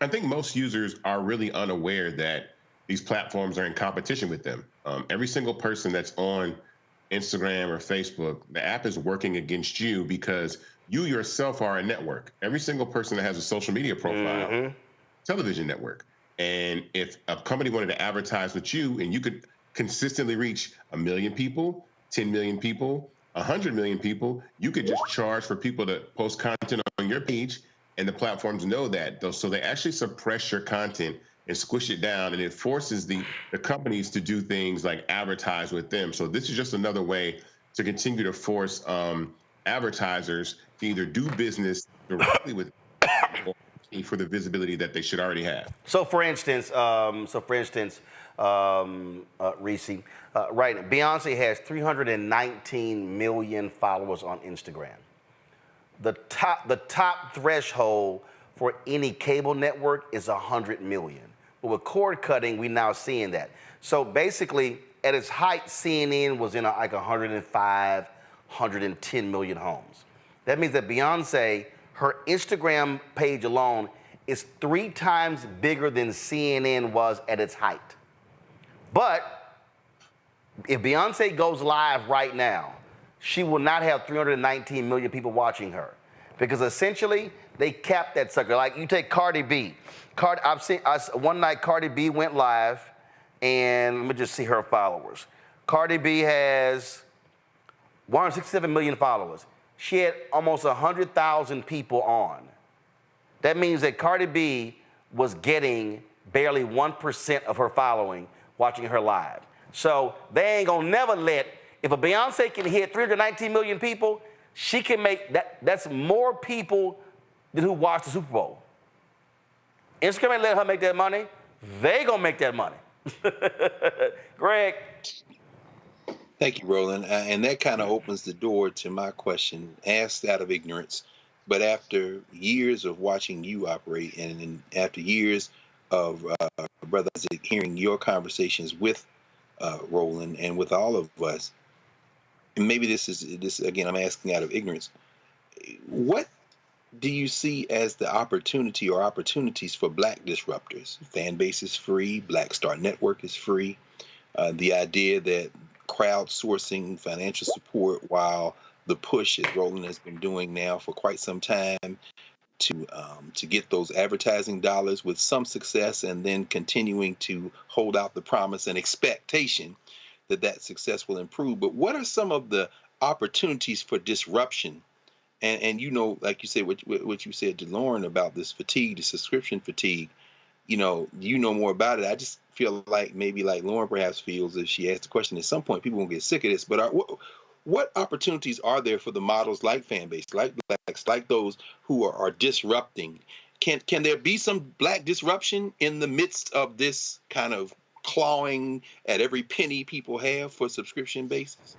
I think most users are really unaware that these platforms are in competition with them. Every single person that's on Instagram or Facebook, the app is working against you because you yourself are a network. Every single person that has a social media profile, television network. And if a company wanted to advertise with you and you could consistently reach 1 million people, 10 million people, 100 million people, you could just charge for people to post content on your page, and the platforms know that. So they actually suppress your content and squish it down, and it forces the companies to do things like advertise with them. So this is just another way to continue to force advertisers to either do business directly with or for the visibility that they should already have. So for instance, Reese, right, Beyonce has 319 million followers on Instagram. The top threshold for any cable network is 100 million. But with cord cutting, we're now seeing that. So basically, at its height, CNN was in like 105, 110 million homes. That means that Beyonce, her Instagram page alone is 3 times bigger than CNN was at its height. But if Beyonce goes live right now, she will not have 319 million people watching her, because essentially they capped that sucker. Like you take Cardi B. One night Cardi B went live, and let me just see her followers. Cardi B has 167 million followers. she had almost 100,000 people on. That means that Cardi B was getting barely 1% of her following watching her live. So they ain't gonna never let, if a Beyonce can hit 319 million people, she can make that, that's more people than who watched the Super Bowl. Instagram ain't let her make that money. They gonna make that money. Greg. Thank you, Roland. And that kind of opens the door to my question, asked out of ignorance, but after years of watching you operate and after years of Brother Isaac hearing your conversations with Roland and with all of us, and maybe this again, I'm asking out of ignorance, what do you see as the opportunity or opportunities for Black disruptors? Fanbase is free, Black Star Network is free. The idea that crowdsourcing financial support, while the push, as Roland has been doing now for quite some time, to get those advertising dollars with some success, and then continuing to hold out the promise and expectation that that success will improve. But what are some of the opportunities for disruption? And you know, like you said, what you said to Lauren about this fatigue, the subscription fatigue, you know more about it. I just feel like maybe like Lauren perhaps feels, if she asked the question, at some point people won't get sick of this. But what opportunities are there for the models like Fanbase, like Blacks, like those who are disrupting? Can there be some Black disruption in the midst of this kind of clawing at every penny people have for subscription basis?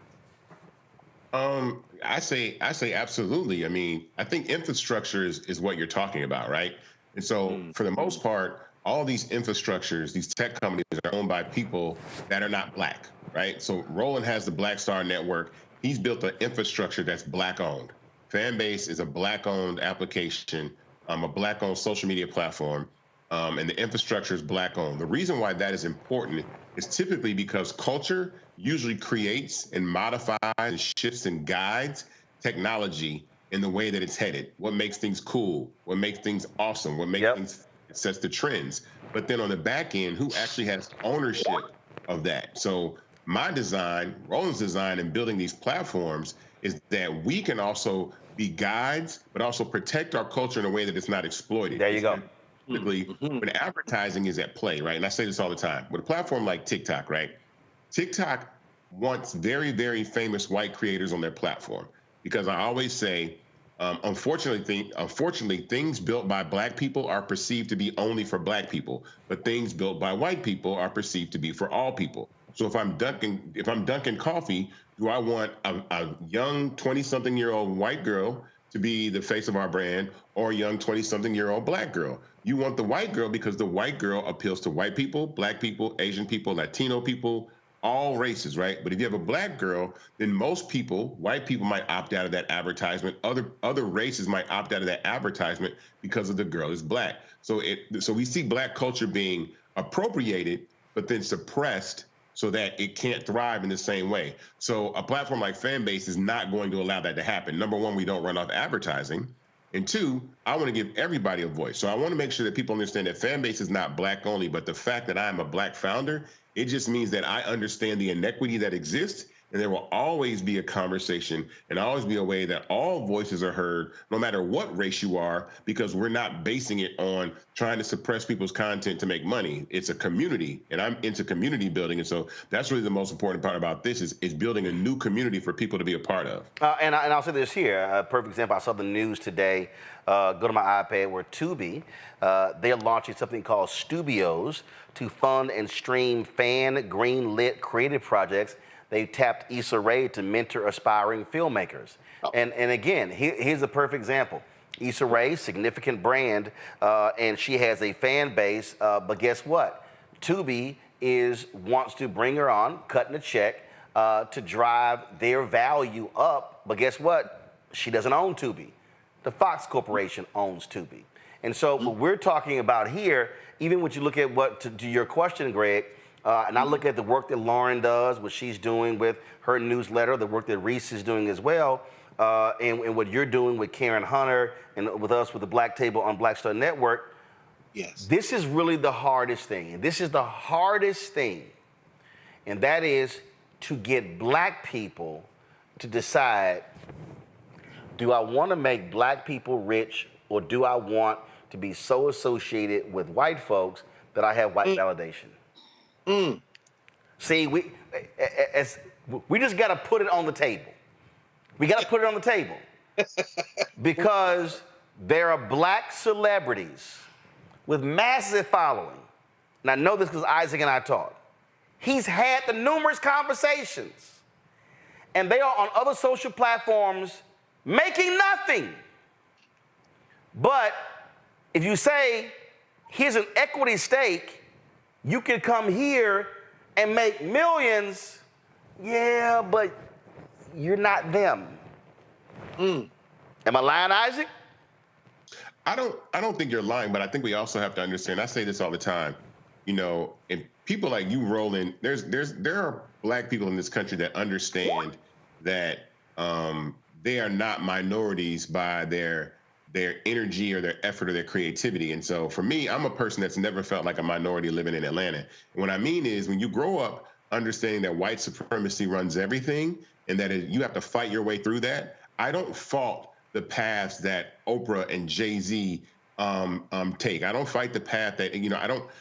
I say absolutely. I mean, I think infrastructure is what you're talking about, right? And so for the most part, all these infrastructures, these tech companies are owned by people that are not Black, right? So Roland has the Black Star Network. He's built an infrastructure that's Black owned. Fanbase is a Black owned application, a Black owned social media platform, and the infrastructure is Black owned. The reason why that is important is typically because culture usually creates and modifies and shifts and guides technology in the way that it's headed. What makes things cool, what makes things awesome, what makes things, it sets the trends. But then on the back end, who actually has ownership of that? So my design, Roland's design in building these platforms is that we can also be guides, but also protect our culture in a way that it's not exploited. There you go. Typically, when advertising is at play, right? And I say this all the time, with a platform like TikTok, right? TikTok wants very, very famous white creators on their platform, because I always say, unfortunately, things built by Black people are perceived to be only for Black people, but things built by white people are perceived to be for all people. So if I'm Dunkin' Coffee, do I want a young 20-something-year-old white girl to be the face of our brand, or a young 20-something-year-old Black girl? You want the white girl because the white girl appeals to white people, Black people, Asian people, Latino people, all races, right? But if you have a Black girl, then most people, white people, might opt out of that advertisement. Other races might opt out of that advertisement because of the girl is Black. So we see Black culture being appropriated, but then suppressed so that it can't thrive in the same way. So a platform like Fanbase is not going to allow that to happen. Number one, we don't run off advertising. And two, I want to give everybody a voice. So I want to make sure that people understand that Fanbase is not Black only, but the fact that I'm a Black founder, it just means that I understand the inequity that exists, and there will always be a conversation and always be a way that all voices are heard, no matter what race you are, because we're not basing it on trying to suppress people's content to make money. It's a community, and I'm into community building. And so that's really the most important part about this is building a new community for people to be a part of. And I'll say this here, a perfect example. I saw the news today, go to my iPad, where Tubi, they're launching something called Stubios to fund and stream fan green-lit creative projects. They tapped Issa Rae to mentor aspiring filmmakers. And again, here's a perfect example. Issa Rae, significant brand, and she has a fan base, but guess what? Tubi wants to bring her on, cutting a check, to drive their value up, but guess what? She doesn't own Tubi. The Fox Corporation owns Tubi. And so what we're talking about here, even when you look at to your question, Greg, and I look at the work that Lauren does, what she's doing with her newsletter, the work that Reese is doing as well, and what you're doing with Karen Hunter and with us with the Black Table on Black Star Network. Yes. This is really the hardest thing. And this is the hardest thing. And that is to get Black people to decide, Do I want to make black people rich, or do I want to be so associated with white folks that I have white validation? See, we just got to put it on the table. We got to put it on the table because there are black celebrities with massive following. And I know this because Isaac and I talked. He's had the numerous conversations, and they are on other social platforms making nothing. But if you say, here's an equity stake, you can come here and make millions. Yeah, but you're not them. Am I lying, Isaac? I don't think you're lying, but I think we also have to understand, I say this all the time, you know, and people like you, Roland, there are black people in this country that understand that they are not minorities by their energy or their effort or their creativity. And so for me, I'm a person that's never felt like a minority living in Atlanta. And what I mean is, when you grow up understanding that white supremacy runs everything and that you have to fight your way through that, I don't fault the paths that Oprah and Jay-Z take. I don't fight the path that, you know,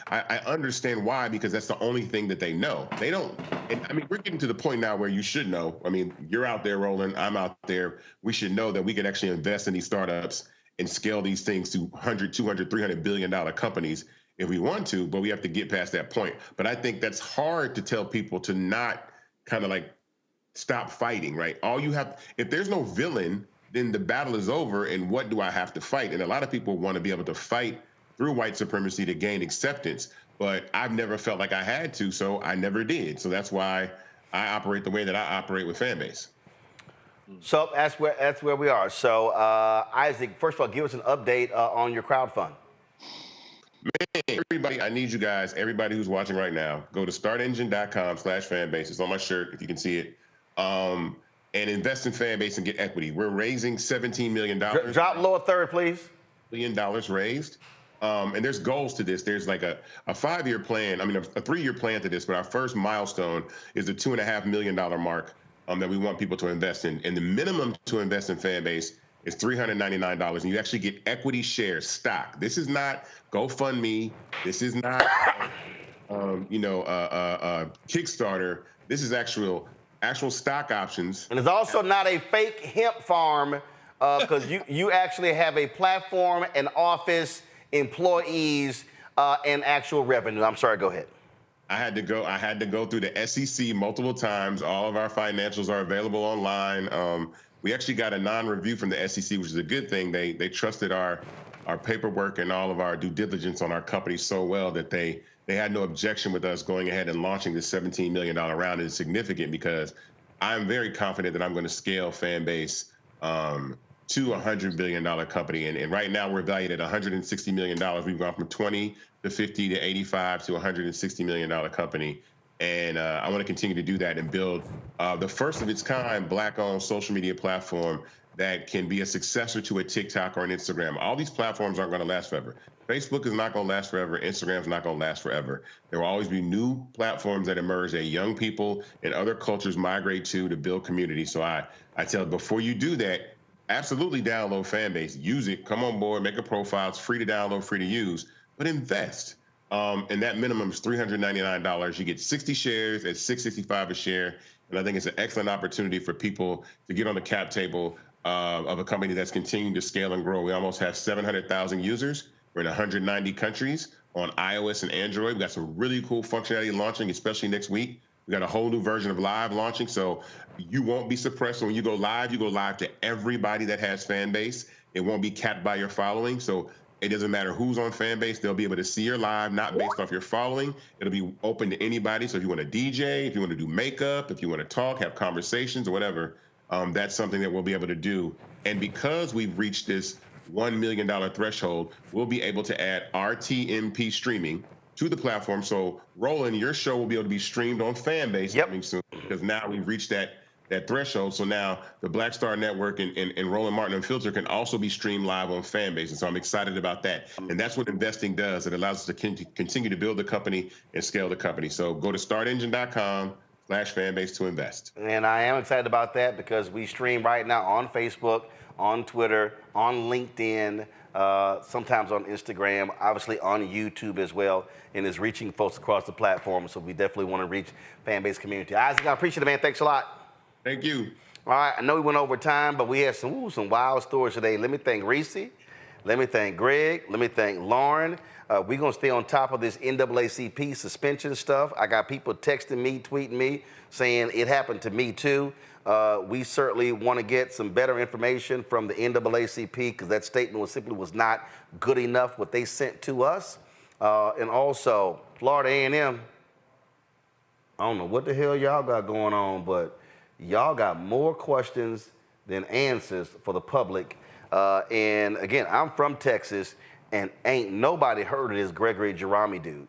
I understand why, because that's the only thing that they know. They don't, and I mean, we're getting to the point now where you should know. I mean, you're out there, Roland, I'm out there. We should know that we can actually invest in these startups and scale these things to $100, $200, $300 billion companies if we want to, but we have to get past that point. But I think that's hard to tell people to not kind of like stop fighting, right? All you have, if there's no villain, then the battle is over, and what do I have to fight? And a lot of people want to be able to fight through white supremacy to gain acceptance, but I've never felt like I had to, so I never did. So that's why I operate the way that I operate with Fanbase. So that's where we are. So Isaac, first of all, give us an update on your crowdfund. Man, everybody, I need you guys, everybody who's watching right now, go to startengine.com/fanbase. It's on my shirt if you can see it. And invest in Fanbase and get equity. We're raising $17 million. Drop lower third, please. $1 million raised. And there's goals to this. There's like a 5-year plan, I mean, a 3-year plan to this, but our first milestone is the $2.5 million mark that we want people to invest in. And the minimum to invest in Fanbase is $399, and you actually get equity shares, stock. This is not GoFundMe. This is not, Kickstarter. This is actual stock options. And it's also not a fake hemp farm, because you actually have a platform, an office, employees, and actual revenue. I'm sorry, go ahead. I had to go through the SEC multiple times. All of our financials are available online. We actually got a non-review from the SEC, which is a good thing. They trusted our paperwork and all of our due diligence on our company so well that they had no objection with us going ahead and launching this $17 million round. It's significant because I'm very confident that I'm going to scale Fanbase to a $100 billion company. And right now we're valued at $160 million. We've gone from 20 to 50 to 85 to a $160 million company. And I want to continue to do that and build the first of its kind Black-owned social media platform that can be a successor to a TikTok or an Instagram. All these platforms aren't going to last forever. Facebook is not going to last forever. Instagram is not going to last forever. There will always be new platforms that emerge that young people and other cultures migrate to build community. So I tell, before you do that, absolutely download Fanbase, use it, come on board, make a profile. It's free to download, free to use, but invest. And that minimum is $399. You get 60 shares at $665 a share. And I think it's an excellent opportunity for people to get on the cap table of a company that's continuing to scale and grow. We almost have 700,000 users. We're in 190 countries on iOS and Android. We've got some really cool functionality launching, especially next week. We got a whole new version of Live launching. So you won't be suppressed. When you go live to everybody that has Fanbase. It won't be capped by your following. So it doesn't matter who's on Fanbase. They'll be able to see your live, not based off your following. It'll be open to anybody. So if you want to DJ, if you want to do makeup, if you want to talk, have conversations or whatever, that's something that we'll be able to do. And because we've reached this $1 million threshold, we'll be able to add RTMP streaming to the platform. So Roland, your show will be able to be streamed on Fanbase coming soon, because now we've reached that threshold. So now the Black Star Network and Roland Martin Unfiltered can also be streamed live on Fanbase. And so I'm excited about that. And that's what investing does. It allows us to continue to build the company and scale the company. So go to startengine.com, /Fanbase to invest. And I am excited about that because we stream right now on Facebook, on Twitter, on LinkedIn, sometimes on Instagram, obviously on YouTube as well, and is reaching folks across the platform. So we definitely want to reach Fanbase community. Isaac, I appreciate it, man. Thanks a lot. Thank you. All right, I know we went over time, but we had some wild stories today. Let me thank Reese. Let me thank Greg. Let me thank Lauren. We're going to stay on top of this NAACP suspension stuff. I got people texting me, tweeting me, saying it happened to me too. We certainly want to get some better information from the NAACP because that statement was not good enough, what they sent to us. And also, Florida A&M, I don't know what the hell y'all got going on, but y'all got more questions than answers for the public. And again, I'm from Texas, and ain't nobody heard of this Gregory Jerami dude.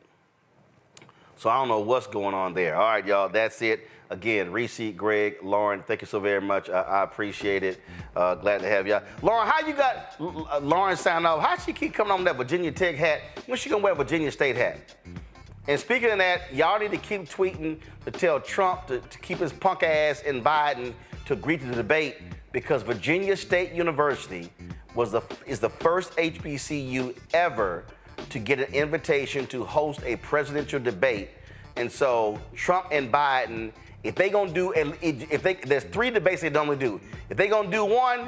So I don't know what's going on there. All right, y'all, that's it. Again, Reese, Greg, Lauren, thank you so very much. I appreciate it. Glad to have y'all. Lauren, how you got Lauren sign off? How she keep coming on with that Virginia Tech hat? When she gonna wear a Virginia State hat? And speaking of that, y'all need to keep tweeting to tell Trump to keep his punk ass in Biden to agree to the debate because Virginia State University is the first HBCU ever to get an invitation to host a presidential debate. And so Trump and Biden, if they gonna do, there's 3 debates they normally do. If they gonna do one,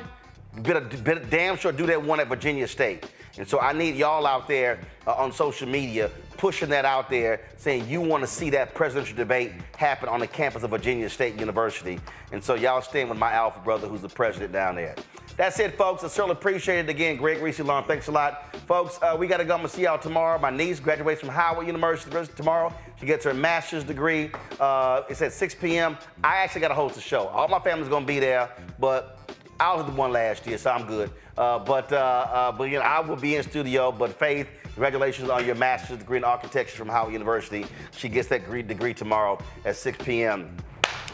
better damn sure do that one at Virginia State. And so I need y'all out there on social media pushing that out there, saying you want to see that presidential debate happen on the campus of Virginia State University. And so y'all stand with my alpha brother, who's the president down there. That's it, folks. I certainly appreciate it. Again, Greg, Reese, Lauren, thanks a lot. Folks, we got to go. I'm going to see y'all tomorrow. My niece graduates from Howard University tomorrow. She gets her master's degree. It's at 6 p.m. I actually got to host a show. All my family's going to be there, but I was the one last year, so I'm good. But you know, I will be in studio. But Faith, congratulations on your master's degree in architecture from Howard University. She gets that degree tomorrow at 6 p.m.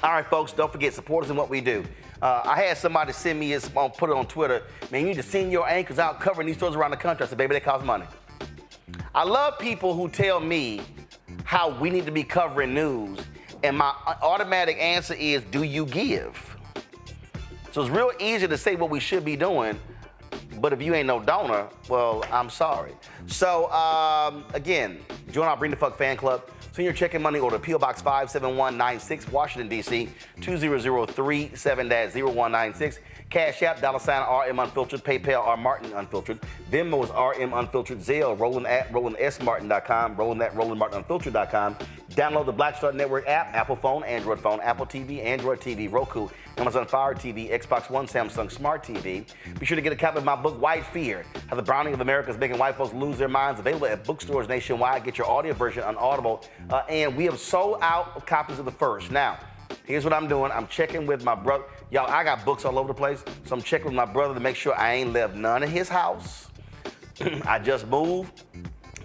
All right, folks, don't forget, support us in what we do. I had somebody send me this, put it on Twitter. Man, you need to send your anchors out covering these stores around the country. I said, baby, that costs money. I love people who tell me how we need to be covering news, and my automatic answer is, do you give? So it's real easy to say what we should be doing, but if you ain't no donor, well, I'm sorry. So, again, join our Bring the Fuck fan club. Send your check and money order, P.O. Box 57196, Washington, D.C., 20037-0196. Cash App, $RM Unfiltered, PayPal, R Martin Unfiltered. Venmo is RM Unfiltered. Zelle, Roland at RolandSMartin.com, Roland at RolandMartinUnfiltered.com. Download the Black Star Network app, Apple phone, Android phone, Apple TV, Android TV, Roku, Amazon Fire TV, Xbox One, Samsung Smart TV. Be sure to get a copy of my book, White Fear, How the Browning of America is Making White Folks Lose Their Minds, available at bookstores nationwide. Get your audio version on Audible. And we have sold out copies of the first. Now, here's what I'm doing. I'm checking with my brother. Y'all, I got books all over the place, so I'm checking with my brother to make sure I ain't left none of his house. I just moved,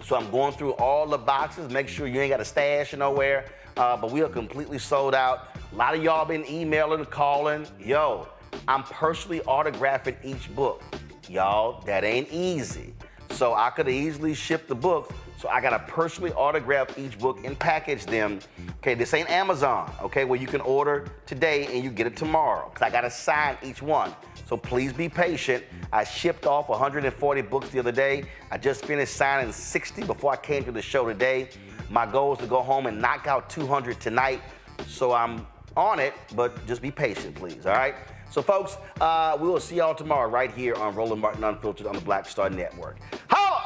so I'm going through all the boxes, make sure you ain't got a stash nowhere, but we are completely sold out. A lot of y'all been emailing, calling. Yo, I'm personally autographing each book. Y'all, that ain't easy. So I could have easily shipped the books, so I gotta personally autograph each book and package them. Okay, this ain't Amazon, okay, where you can order today and you get it tomorrow, because I gotta sign each one. So please be patient. I shipped off 140 books the other day. I just finished signing 60 before I came to the show today. My goal is to go home and knock out 200 tonight. So I'm on it, but just be patient, please, all right? So folks, we will see y'all tomorrow right here on Roland Martin Unfiltered on the Black Star Network. Holla!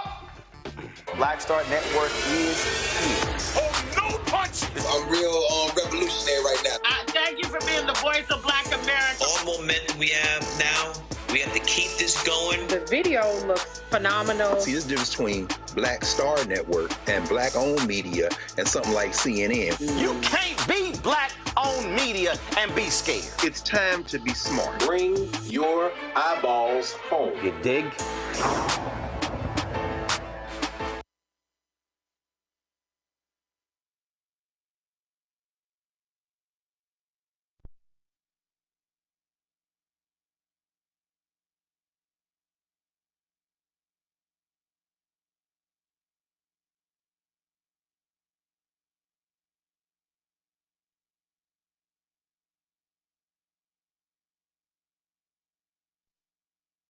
Black Star Network is here. Oh, no punch! I'm real revolutionary right now. Thank you for being the voice of Black America. All momentum we have now, we have to keep this going. The video looks phenomenal. See, there's a difference between Black Star Network and Black-owned media and something like CNN. You can't be Black-owned media and be scared. It's time to be smart. Bring your eyeballs home. You dig?